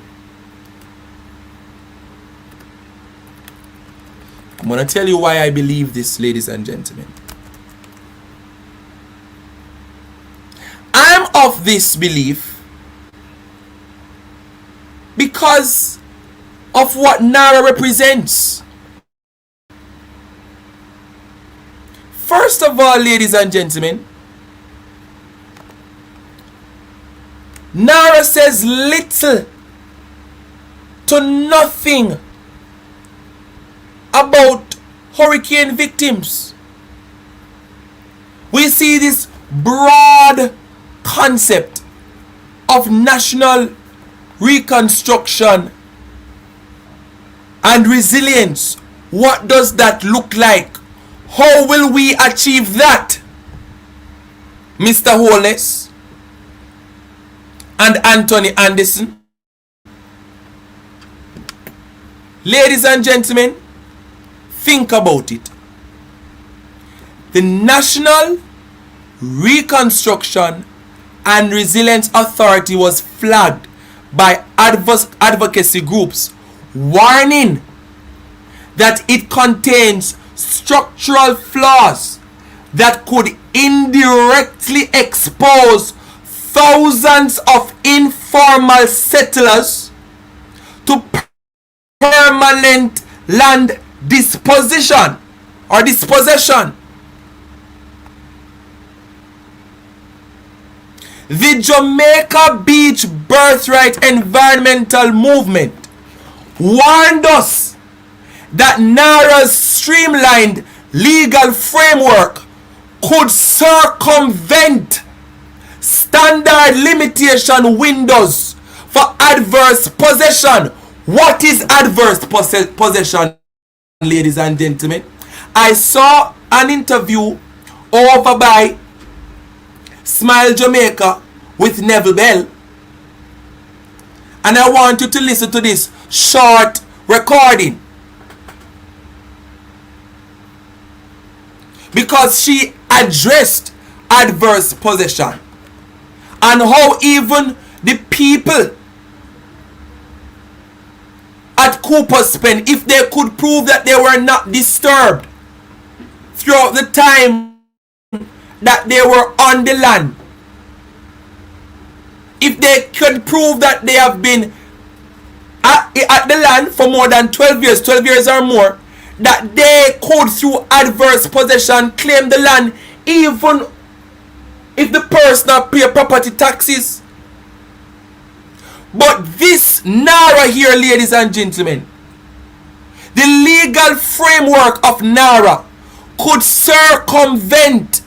I'm going to tell you why I believe this, ladies and gentlemen. I'm of this belief because of what NARA represents. First of all, ladies and gentlemen, NARA says little to nothing about hurricane victims. We see this broad concept of national reconstruction and resilience. What does that look like? How will we achieve that, Mr. Holness and Anthony Anderson? Ladies and gentlemen, think about it. The National Reconstruction and Resilience Authority was flagged by advocacy groups, warning that it contains structural flaws that could indirectly expose thousands of informal settlers to permanent land dispossession. The Jamaica Beach Birthright Environmental Movement warned us that NARA's streamlined legal framework could circumvent standard limitation windows for adverse possession. What is adverse possession, ladies and gentlemen? I saw an interview over by Smile Jamaica with Neville Bell, and I want you to listen to this short recording, because she addressed adverse possession and how even the people at Cooper's Pen, if they could prove that they were not disturbed throughout the time that they were on the land, if they could prove that they have been at the land for more than 12 years or more, that they could, through adverse possession, claim the land even if the person not pay property taxes. But this NARA here, ladies and gentlemen, the legal framework of NARA could circumvent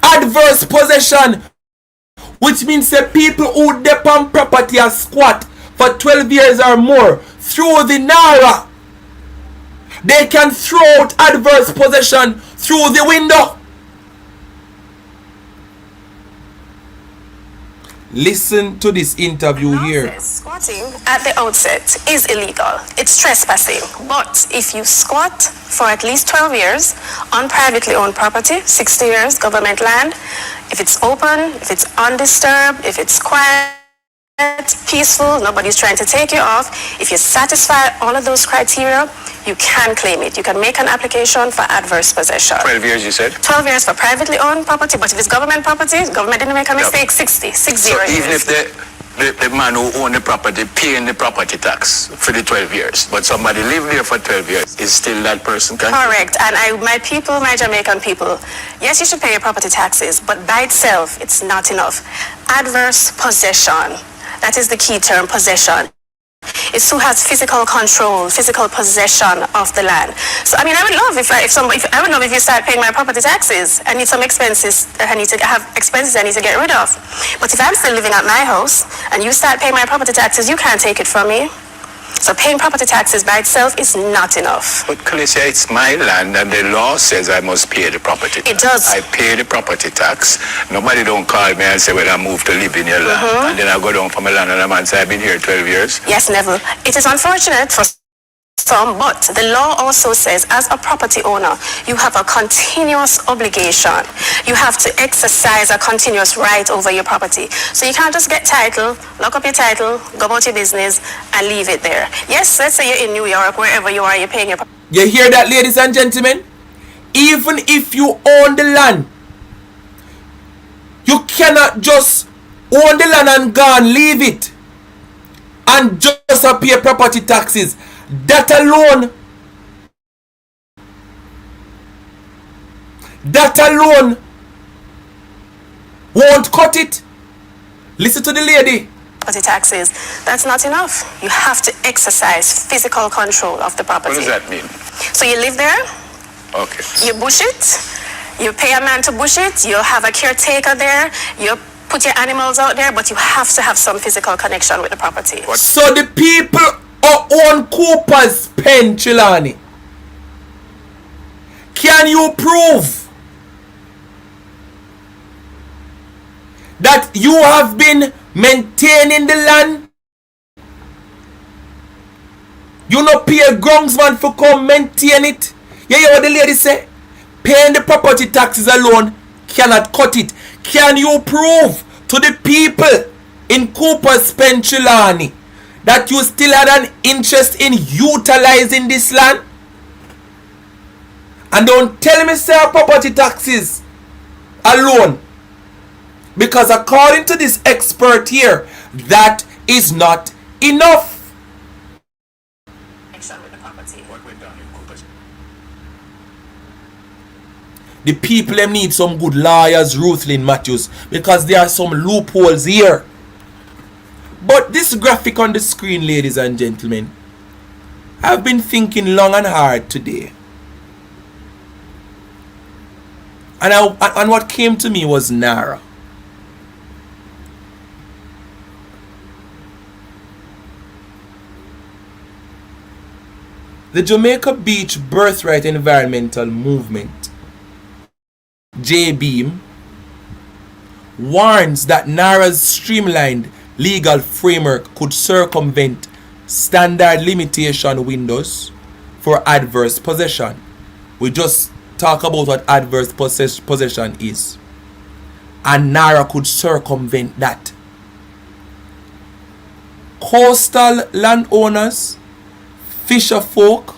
adverse possession, which means that people who depend property are squat for 12 years or more, through the NARA, they can throw out adverse possession through the window. Listen to this interview here. Squatting at the outset is illegal. It's trespassing. But if you squat for at least 12 years on privately owned property, 60 years government land, if it's open, if it's undisturbed, if it's quiet, peaceful, nobody's trying to take you off, if you satisfy all of those criteria, you can claim it. You can make an application for adverse possession. 12 years, you said? 12 years for privately owned property, but if it's government property, government didn't make a mistake, 60 So years. even if they the man who owned the property paying the property tax for the 12 years. But somebody lived there for 12 years. Is still that person can? Correct. And my people, my Jamaican people, yes, you should pay your property taxes, but by itself, it's not enough. Adverse possession, that is the key term, possession. It's who has physical control, physical possession of the land. So I mean, I would love if you start paying my property taxes. I need some expenses that I need to have expenses I need to get rid of. But if I'm still living at my house and you start paying my property taxes, you can't take it from me. So paying property taxes by itself is not enough. But Khaleesi, it's my land and the law says I must pay the property tax. It does. I pay the property tax. Nobody don't call me and say, well, I moved to live in your land. And then I go down from my land and a man say, I've been here 12 years. Yes, Neville. It is unfortunate for some, but the law also says as a property owner, you have a continuous obligation. You have to exercise a continuous right over your property. So you can't just get title, lock up your title, go about your business, and leave it there. Yes, let's say you're in New York, wherever you are, you're paying your property. You hear that, ladies and gentlemen? Even if you own the land, you cannot just own the land and go and leave it and just pay property taxes. That alone won't cut it. Listen to the lady. Property taxes, that's not enough. You have to exercise physical control of the property. What does that mean? So you live there, Okay. you bush it, you pay a man to bush it, you have a caretaker there, you put your animals out there, but you have to have some physical connection with the property. So the people who own Cooper's Pen, Trelawney, can you prove that you have been maintaining the land? You no pay a groundsman for come maintain it. You hear what the lady say? Paying the property taxes alone cannot cut it. Can you prove to the people in Cooper's Pen, Trelawney, that you still had an interest in utilizing this land? And don't tell me say property taxes alone, because according to this expert here, that is not enough. The people them need some good lawyers, Ruthlin Matthews, because there are some loopholes here. But this graphic on the screen, ladies and gentlemen, I've been thinking long and hard today. And what came to me was NARA. The Jamaica Beach Birthright Environmental Movement, J-Beam, warns that NARA's streamlined legal framework could circumvent standard limitation windows for adverse possession. We just talk about what adverse possession is, and NARA could circumvent that. Coastal landowners, fisher folk,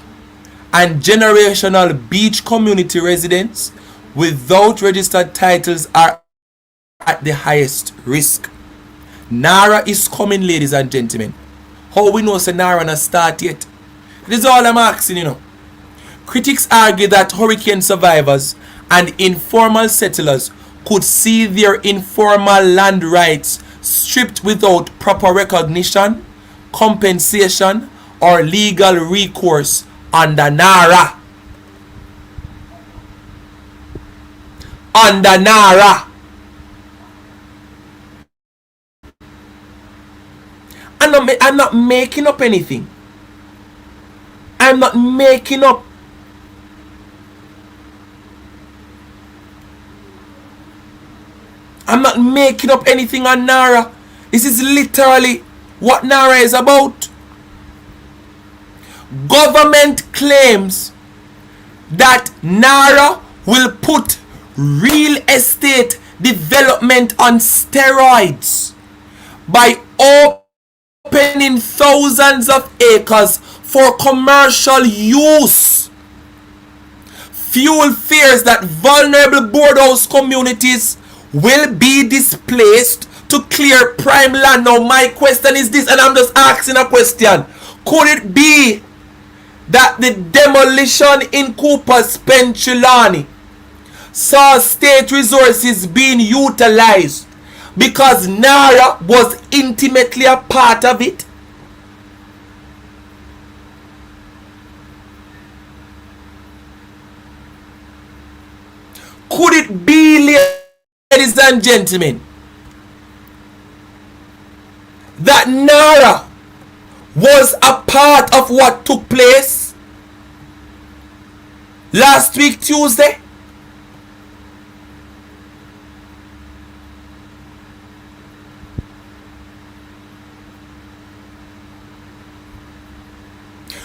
and generational beach community residents without registered titles are at the highest risk. NARA is coming, ladies and gentlemen. How we know say NARA not start yet? This is all I'm asking, you know. Critics argue that hurricane survivors and informal settlers could see their informal land rights stripped without proper recognition, compensation, or legal recourse under NARA. Under NARA. I'm not making up anything. I'm not making up. I'm not making up anything on NARA. This is literally what NARA is about. Government claims that NARA will put real estate development on steroids by opening thousands of acres for commercial use. Fuel fears that vulnerable boardhouse communities will be displaced to clear prime land. Now my question is this, and I'm just asking a question. Could it be that the demolition in Cooper's Pen, Trelawney saw state resources being utilized because NARA was intimately a part of it? Could it be, ladies and gentlemen, that NARA was a part of what took place last week Tuesday?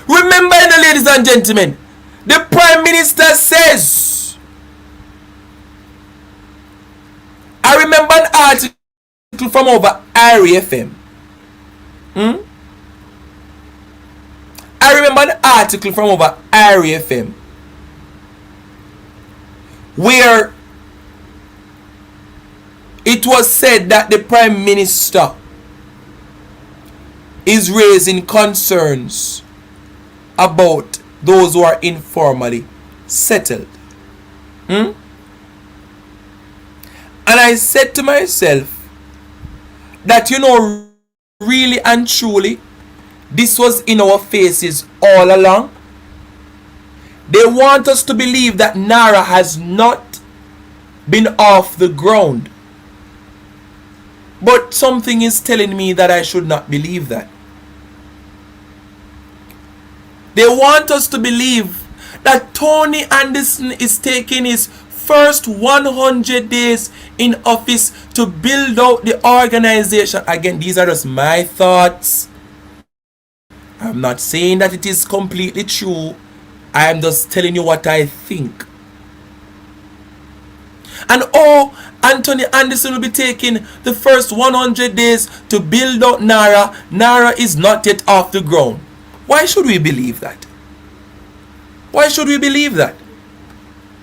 Remember, ladies and gentlemen, the Prime Minister says, I remember an article from over RFM. I remember an article from over RFM where it was said that the Prime Minister is raising concerns about those who are informally settled. And I said to myself that, really and truly, this was in our faces all along. They want us to believe that NARA has not been off the ground. But something is telling me that I should not believe that. They want us to believe that Tony Anderson is taking his first 100 days in office to build out the organization. Again, these are just my thoughts. I'm not saying that it is completely true. I am just telling you what I think. And Anthony Anderson will be taking the first 100 days to build out NARA. NARA is not yet off the ground. Why should we believe that? Why should we believe that?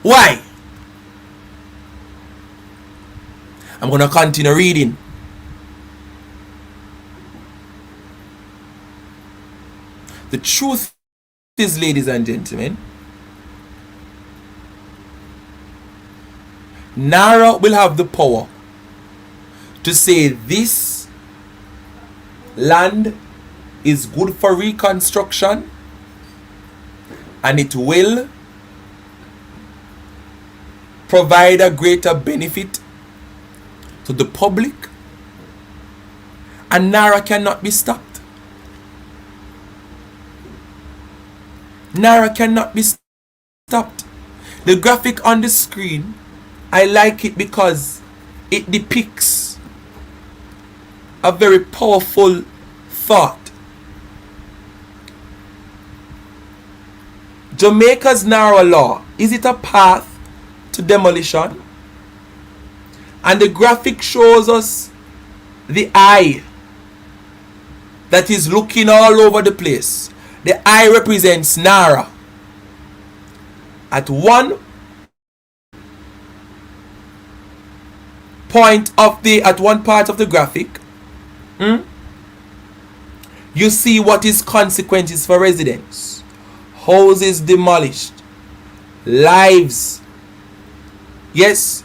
Why? I'm going to continue reading. The truth is, ladies and gentlemen, NARA will have the power to say this land is good for reconstruction and it will provide a greater benefit to the public, and NARA cannot be stopped. NARA cannot be stopped. The graphic on the screen, I like it because it depicts a very powerful thought. Jamaica's NARA law, is it a path to demolition? And the graphic shows us the eye that is looking all over the place. The eye represents NARA. At one part of the graphic, you see what is consequences for residents. Houses demolished, lives, yes,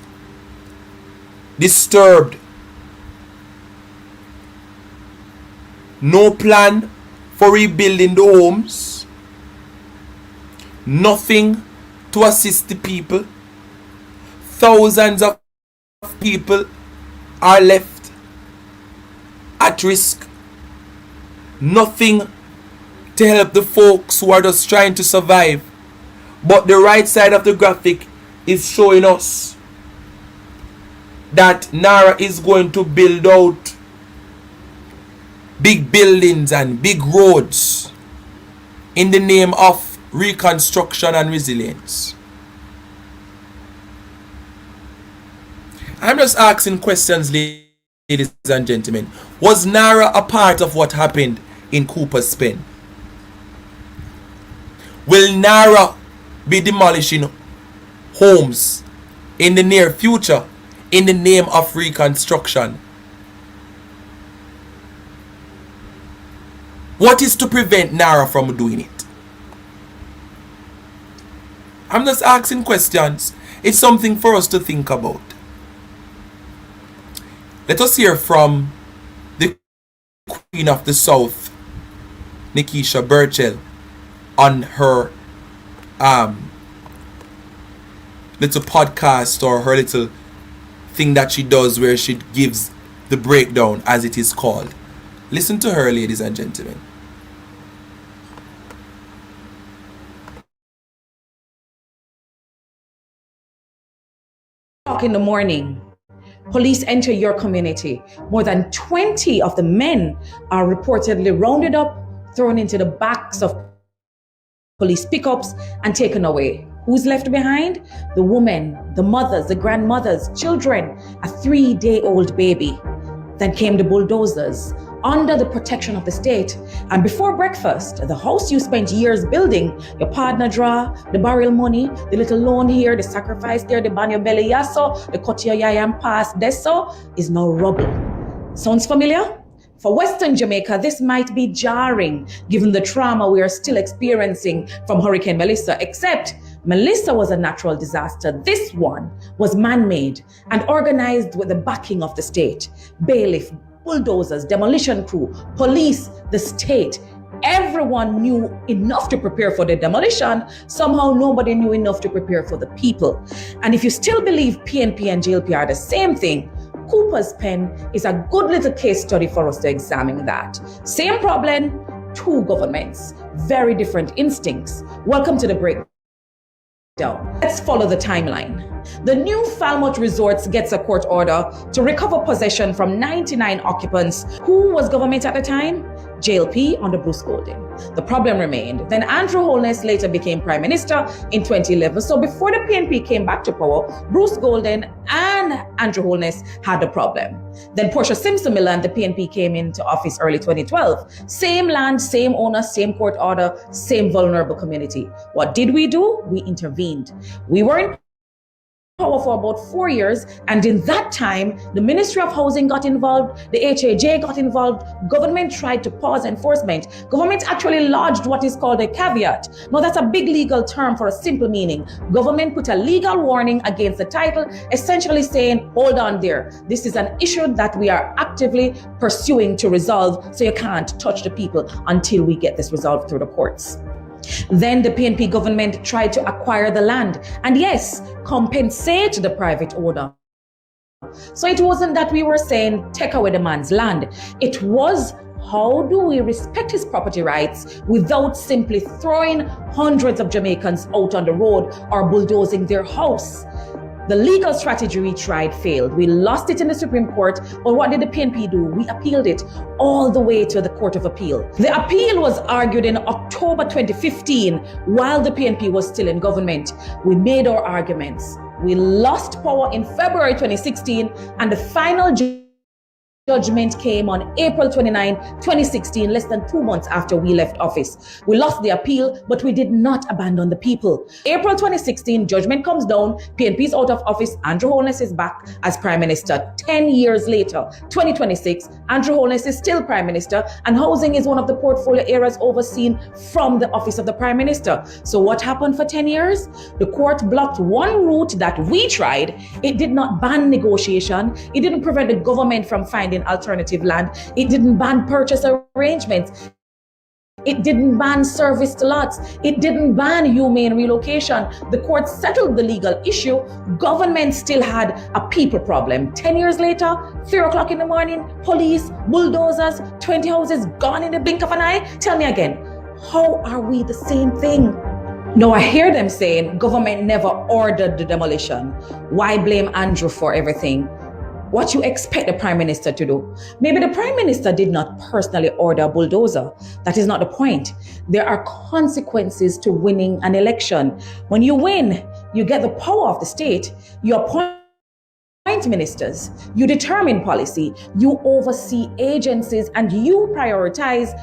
disturbed, no plan for rebuilding the homes, nothing to assist the people. Thousands of people are left at risk. Nothing to help the folks who are just trying to survive. But the right side of the graphic is showing us that NARA is going to build out big buildings and big roads in the name of reconstruction and resilience. I'm just asking questions, ladies and gentlemen. Was NARA a part of what happened in Cooper's Pen? Will NARA be demolishing homes in the near future in the name of reconstruction What is to prevent Nara from doing it? I'm just asking questions. It's something for us to think about. Let us hear from the Queen of the South, Nikisha Burchell, on her little podcast or her little thing that she does where she gives the breakdown, as it is called. Listen to her, ladies and gentlemen. In the morning, police enter your community. More than 20 of the men are reportedly rounded up, thrown into the backs of police pickups and taken away. Who's left behind? The women, the mothers, the grandmothers, children, a 3-day-old baby. Then came the bulldozers under the protection of the state. And before breakfast, the house you spent years building, your partner draw, the burial money, the little loan here, the sacrifice there, the ban your belly yasso, the cut your yayam pass deso, is now rubble. Sounds familiar? For Western Jamaica, this might be jarring, given the trauma we are still experiencing from Hurricane Melissa, except Melissa was a natural disaster. This one was man-made and organized with the backing of the state. Bailiff, bulldozers, demolition crew, police, the state. Everyone knew enough to prepare for the demolition. Somehow nobody knew enough to prepare for the people. And if you still believe PNP and JLP are the same thing, Cooper's Pen is a good little case study for us to examine that. Same problem, two governments, very different instincts. Welcome to the breakdown. Let's follow the timeline. The new Falmouth Resorts gets a court order to recover possession from 99 occupants. Who was government at the time? JLP under Bruce Golding. The problem remained. Then Andrew Holness later became Prime Minister in 2011. So before the PNP came back to power, Bruce Golding and Andrew Holness had the problem. Then Portia Simpson Miller and the PNP came into office early 2012. Same land, same owner, same court order, same vulnerable community. What did we do? We intervened. We were in power for about 4 years, and in that time the Ministry of Housing got involved, the HAJ got involved, government tried to pause enforcement. Government actually lodged what is called a caveat. Now that's a big legal term for a simple meaning. Government put a legal warning against the title, essentially saying, hold on there, this is an issue that we are actively pursuing to resolve, so you can't touch the people until we get this resolved through the courts. Then the PNP government tried to acquire the land and yes, compensate the private owner. So it wasn't that we were saying take away the man's land. It was, how do we respect his property rights without simply throwing hundreds of Jamaicans out on the road or bulldozing their house? The legal strategy we tried failed. We lost it in the Supreme Court, but what did the PNP do? We appealed it all the way to the Court of Appeal. The appeal was argued in October 2015 while the PNP was still in government. We made our arguments. We lost power in February 2016 and the final judgment came on April 29, 2016, less than 2 months after we left office. We lost the appeal, but we did not abandon the people. April 2016, judgment comes down, PNP's out of office, Andrew Holness is back as Prime Minister. 10 years later, 2026, Andrew Holness is still Prime Minister, and housing is one of the portfolio areas overseen from the office of the Prime Minister. So what happened for 10 years? The court blocked one route that we tried. It did not ban negotiation. It didn't prevent the government from finding alternative land. It didn't ban purchase arrangements. It didn't ban service to lots. It didn't ban humane relocation. The court settled the legal issue. Government still had a people problem. 10 years later, 3 o'clock in the morning, police, bulldozers, 20 houses gone in the blink of an eye. Tell me again, how are we the same thing? No, I hear them saying government never ordered the demolition. Why blame Andrew for everything? What you expect the Prime Minister to do? Maybe the Prime Minister did not personally order a bulldozer. That is not the point. There are consequences to winning an election. When you win, you get the power of the state. You appoint ministers. You determine policy. You oversee agencies and you prioritize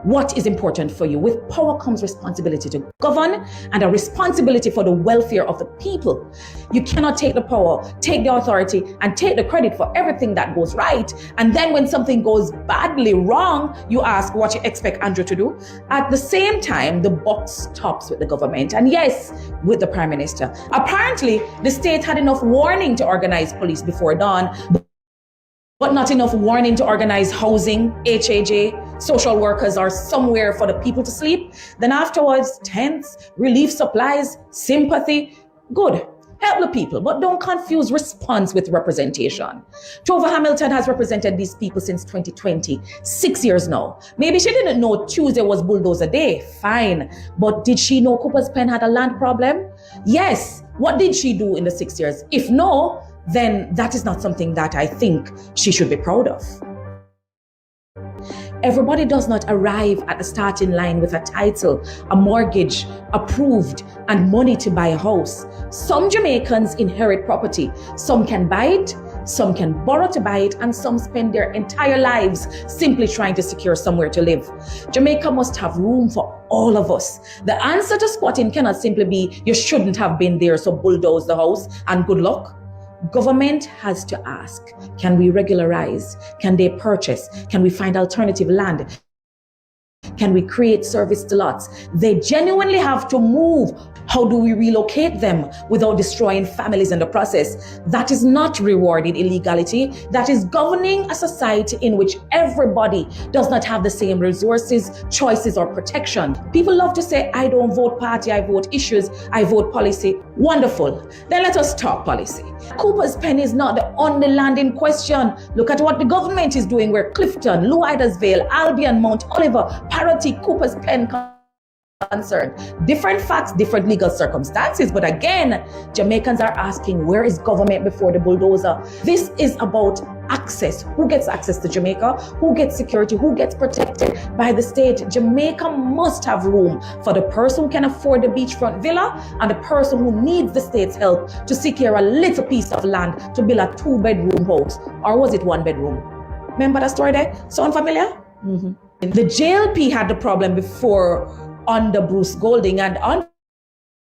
what is important for you. With power comes responsibility to govern and a responsibility for the welfare of the people. You cannot take the power, take the authority, and take the credit for everything that goes right. And then when something goes badly wrong, you ask what you expect Andrew to do. At the same time, the buck stops with the government, and yes, with the Prime Minister. Apparently, the state had enough warning to organize police before dawn, but not enough warning to organize housing, HAJ, social workers are somewhere for the people to sleep. Then afterwards, tents, relief supplies, sympathy. Good. Help the people, but don't confuse response with representation. Tova Hamilton has represented these people since 2020, 6 years now. Maybe she didn't know Tuesday was bulldozer day, fine. But did she know Cooper's Pen had a land problem? Yes. What did she do in the 6 years? If no, then that is not something that I think she should be proud of. Everybody does not arrive at the starting line with a title, a mortgage, approved, and money to buy a house. Some Jamaicans inherit property. Some can buy it, some can borrow to buy it, and some spend their entire lives simply trying to secure somewhere to live. Jamaica must have room for all of us. The answer to squatting cannot simply be, you shouldn't have been there, so bulldoze the house and good luck. Government has to ask, can we regularize? Can they purchase? Can we find alternative land? Can we create service to lots? They genuinely have to move. How do we relocate them without destroying families in the process? That is not rewarding illegality. That is governing a society in which everybody does not have the same resources, choices, or protection. People love to say, I don't vote party, I vote issues, I vote policy. Wonderful. Then let us talk policy. Cooper's Pen is not the only land in question. Look at what the government is doing where Clifton, Low Idarsvale, Albion, Mount Oliver, Parity, Cooper's Pen concerned. Different facts, different legal circumstances, but again, Jamaicans are asking, where is government before the bulldozer? This is about access. Who gets access to Jamaica? Who gets security? Who gets protected by the state? Jamaica must have room for the person who can afford the beachfront villa and the person who needs the state's help to secure a little piece of land to build a 2-bedroom house. Or was it 1 bedroom? Remember that story there? Sound familiar? Mm-hmm. The JLP had the problem before under Bruce Golding, and under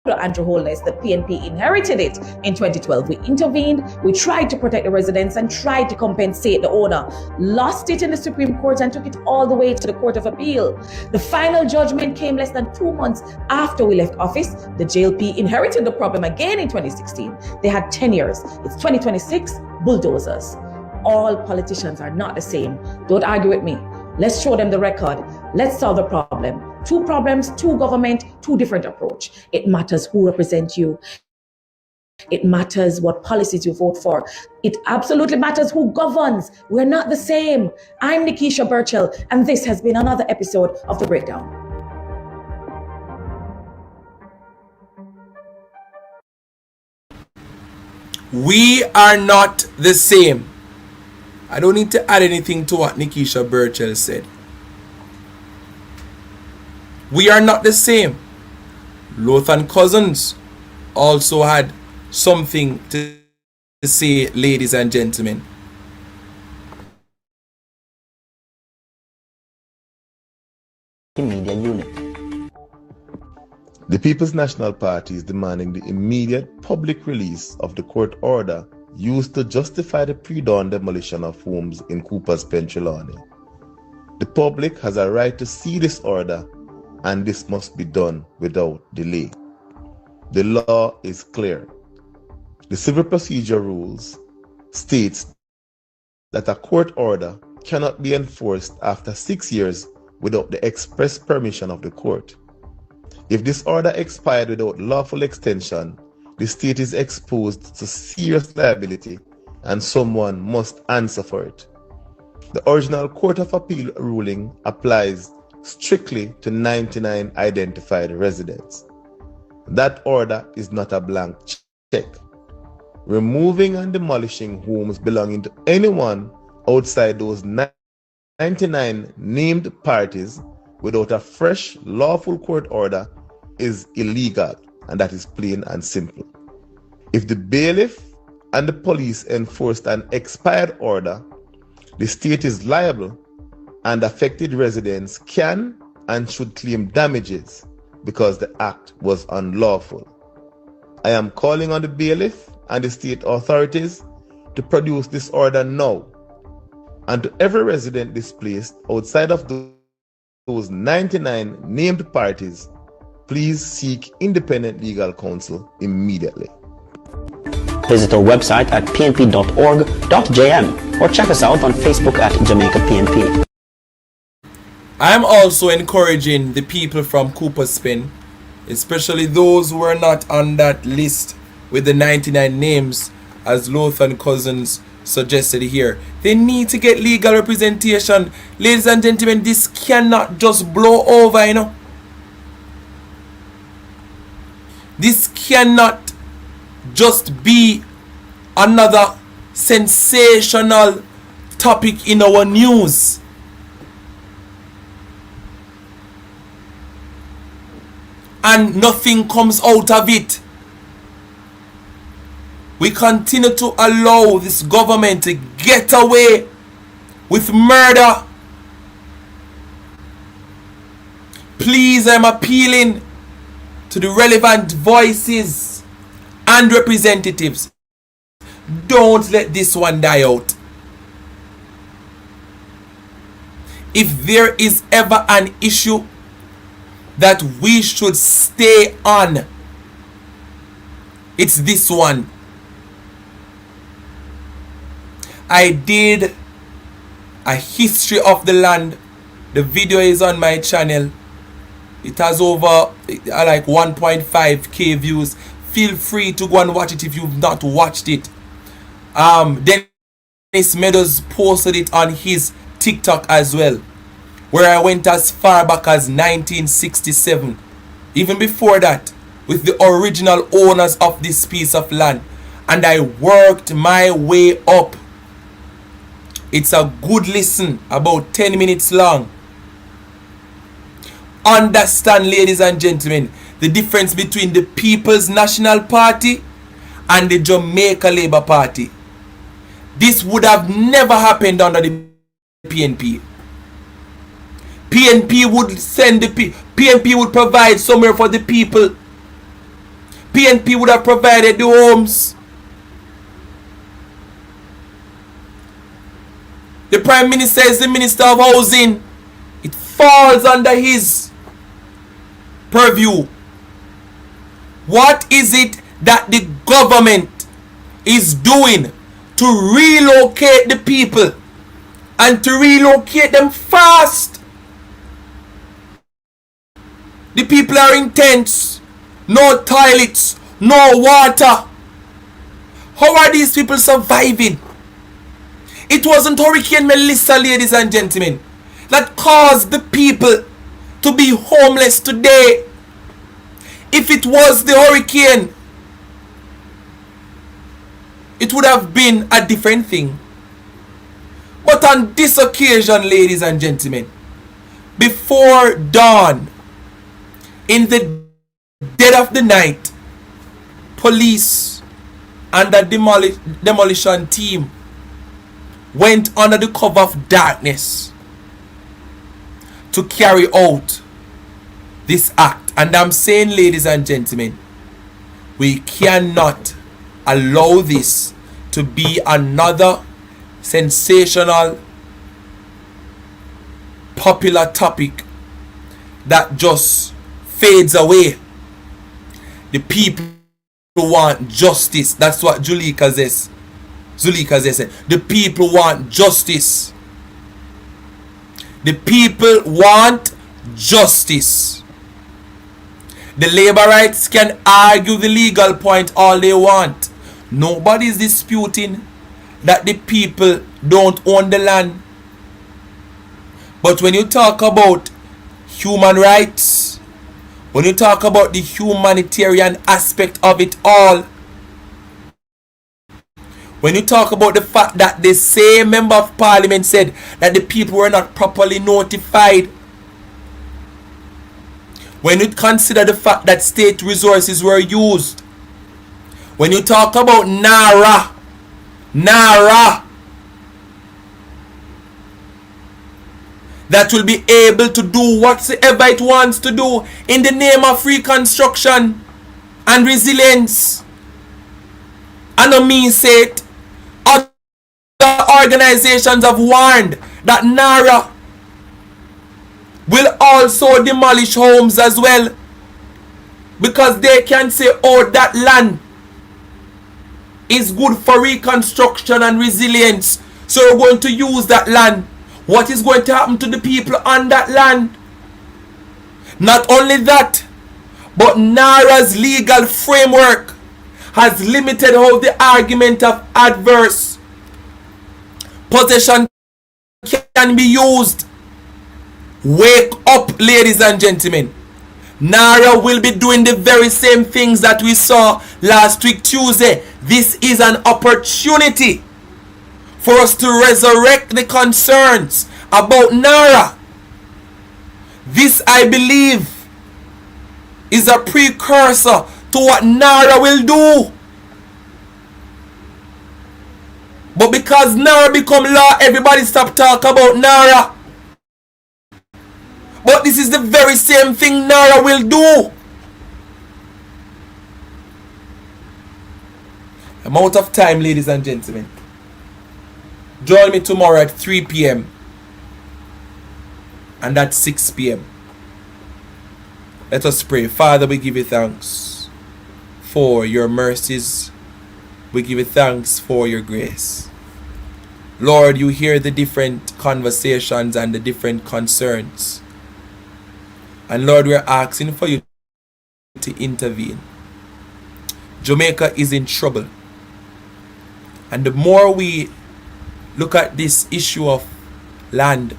Andrew Holness, the PNP inherited it in 2012. We intervened, we tried to protect the residents and tried to compensate the owner. Lost it in the Supreme Court and took it all the way to the Court of Appeal. The final judgment came less than 2 months after we left office. The JLP inherited the problem again in 2016. They had 10 years. It's 2026, bulldozers. All politicians are not the same. Don't argue with me. Let's show them the record. Let's solve the problem. 2 problems, 2 government, 2 different approach. It matters who represents you. It matters what policies you vote for. It absolutely matters who governs. We're not the same. I'm Nikisha Burchell, and this has been another episode of The Breakdown. We are not the same. I don't need to add anything to what Nikisha Burchell said. We are not the same. Lothan Cousins also had something to say, ladies and gentlemen. Media unit. The People's National Party is demanding the immediate public release of the court order used to justify the pre-dawn demolition of homes in Cooper's Pen, Trelawney. The public has a right to see this order, and this must be done without delay. The law is clear. The Civil Procedure Rules states that a court order cannot be enforced after 6 years without the express permission of the court. If this order expired without lawful extension, the state is exposed to serious liability and someone must answer for it. The original Court of Appeal ruling applies strictly to 99 identified residents. That order is not a blank check. Removing and demolishing homes belonging to anyone outside those 99 named parties without a fresh lawful court order is illegal, and that is plain and simple. If the bailiff and the police enforced an expired order, the state is liable and affected residents can and should claim damages because the act was unlawful. I am calling on the bailiff and the state authorities to produce this order now, and to every resident displaced outside of those 99 named parties, please seek independent legal counsel immediately. Visit our website at pnp.org.jm or check us out on Facebook at Jamaica PNP. I am also encouraging the people from Cooper's Pen, especially those who are not on that list with the 99 names, as Lothan Cousins suggested here. They need to get legal representation. Ladies and gentlemen, this cannot just blow over, you know. This cannot just be another sensational topic in our news. And nothing comes out of it. We continue to allow this government to get away with murder. Please, I'm appealing to the relevant voices and representatives. Don't let this one die out. If there is ever an issue that we should stay on, it's this one. I did a history of the land. The video is on my channel. It has over like 1.5k views. Feel free to go and watch it if you've not watched it. Dennis Meadows posted it on his TikTok as well, where I went as far back as 1967, even before that, with the original owners of this piece of land, and I worked my way up. It's a good listen, about 10 minutes long. Understand, ladies and gentlemen, the difference between the People's National Party and the Jamaica Labour Party. This would have never happened under the PNP. PNP would send the PNP would provide somewhere for the people. PNP would have provided the homes. The Prime Minister is the Minister of Housing. It falls under his purview. What is it that the government is doing to relocate the people, and to relocate them fast? The people are in tents, no toilets, no water. How are these people surviving? It wasn't Hurricane Melissa, ladies and gentlemen, that caused the people to be homeless today. If it was the hurricane, it would have been a different thing. But on this occasion, ladies and gentlemen, before dawn, in the dead of the night, police and the demolition team went under the cover of darkness to carry out this act. And I'm saying, ladies and gentlemen, we cannot allow this to be another sensational, popular topic that just fades away. The people want justice. That's what Zulika says. The people want justice. The people want justice. The Labourites can argue the legal point all they want. Nobody is disputing that the people don't own the land. But when you talk about human rights, when you talk about the humanitarian aspect of it all, when you talk about the fact that the same member of parliament said that the people were not properly notified, when you consider the fact that state resources were used, when you talk about Nara, that will be able to do whatsoever it wants to do in the name of reconstruction and resilience. And I mean say it, other organizations have warned that NARA will also demolish homes as well, because they can say, oh, that land is good for reconstruction and resilience, so we're going to use that land. What is going to happen to the people on that land? Not only that, but NARA's legal framework has limited how the argument of adverse possession can be used. Wake up, ladies and gentlemen. NARA will be doing the very same things that we saw last week Tuesday. This is an opportunity for us to resurrect the concerns about NARA. This, I believe, is a precursor to what NARA will do. But because NARA become law, everybody stop talking about NARA. But this is the very same thing NARA will do. I'm out of time, ladies and gentlemen. Join me tomorrow at 3 p.m. and at 6 p.m. Let us pray. Father, we give you thanks for your mercies. We give you thanks for your grace. Lord, you hear the different conversations and the different concerns. And Lord, we're asking for you to intervene. Jamaica is in trouble. And the more we look at this issue of land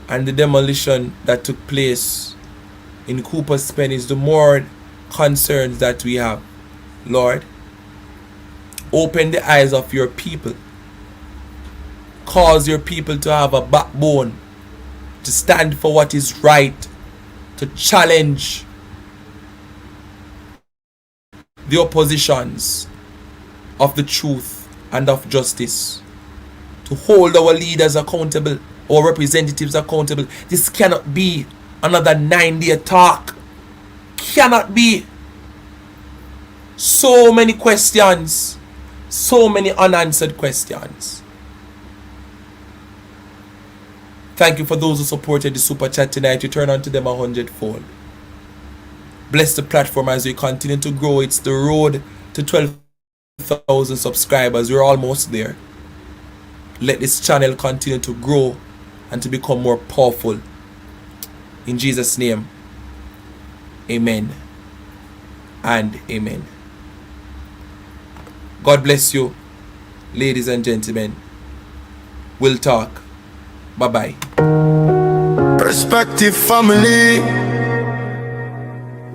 and the demolition that took place in Cooper's Pen, is the more concerns that we have. Lord, open the eyes of your people. Cause your people to have a backbone, to stand for what is right, to challenge the oppositions of the truth and of justice, to hold our leaders accountable, our representatives accountable. This cannot be another 9-day talk. Cannot be. So many questions, so many unanswered questions. Thank you for those who supported the super chat tonight. You turn on to them 100-fold. Bless the platform as we continue to grow. It's the road to 12,000 subscribers. We're almost there. Let this channel continue to grow and to become more powerful. In Jesus' name, amen and amen. God bless you, ladies and gentlemen. We'll talk. Bye-bye. Perspective family.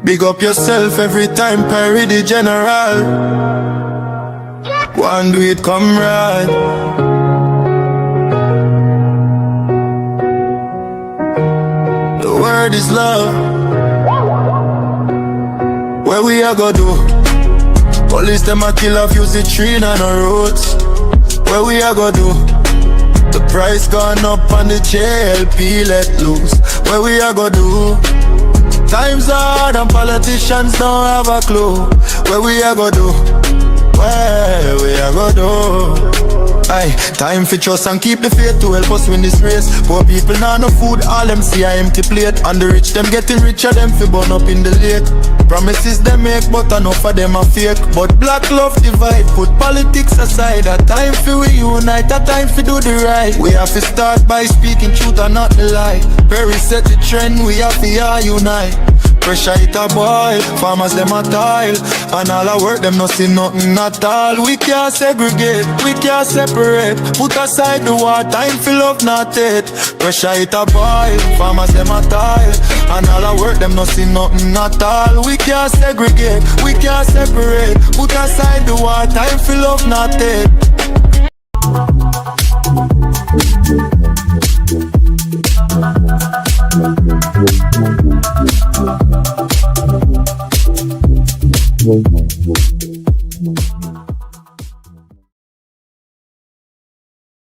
Big up yourself every time Perry the General. Go and do it, comrade. The word is love. Where we are go do? Police them a kill off, use the tree on the roads. Where we are go do? The price gone up on the JLP let loose. Where we are go do? Times hard and politicians don't have a clue. Where we are go do? Where we are go do? Aye, time for trust and keep the faith to help us win this race. Poor people now no food, all them see a empty plate. And the rich them getting richer, them fi burn up in the lake. Promises they make, but enough of them are fake. But black love divide, put politics aside. A time for we unite, a time for do the right. We have to start by speaking truth and not the lie. Perry set the trend, we have to unite. Pressure it a boil, farmers them a toil. And all our work them no see nothing at all. We can't segregate, we can't separate. Put aside the war, time for love not it. Pressure it a boil, farmers them a toil. And all our work them no see nothing at all. We can't segregate, we can't separate. Put aside the war, time for love not it.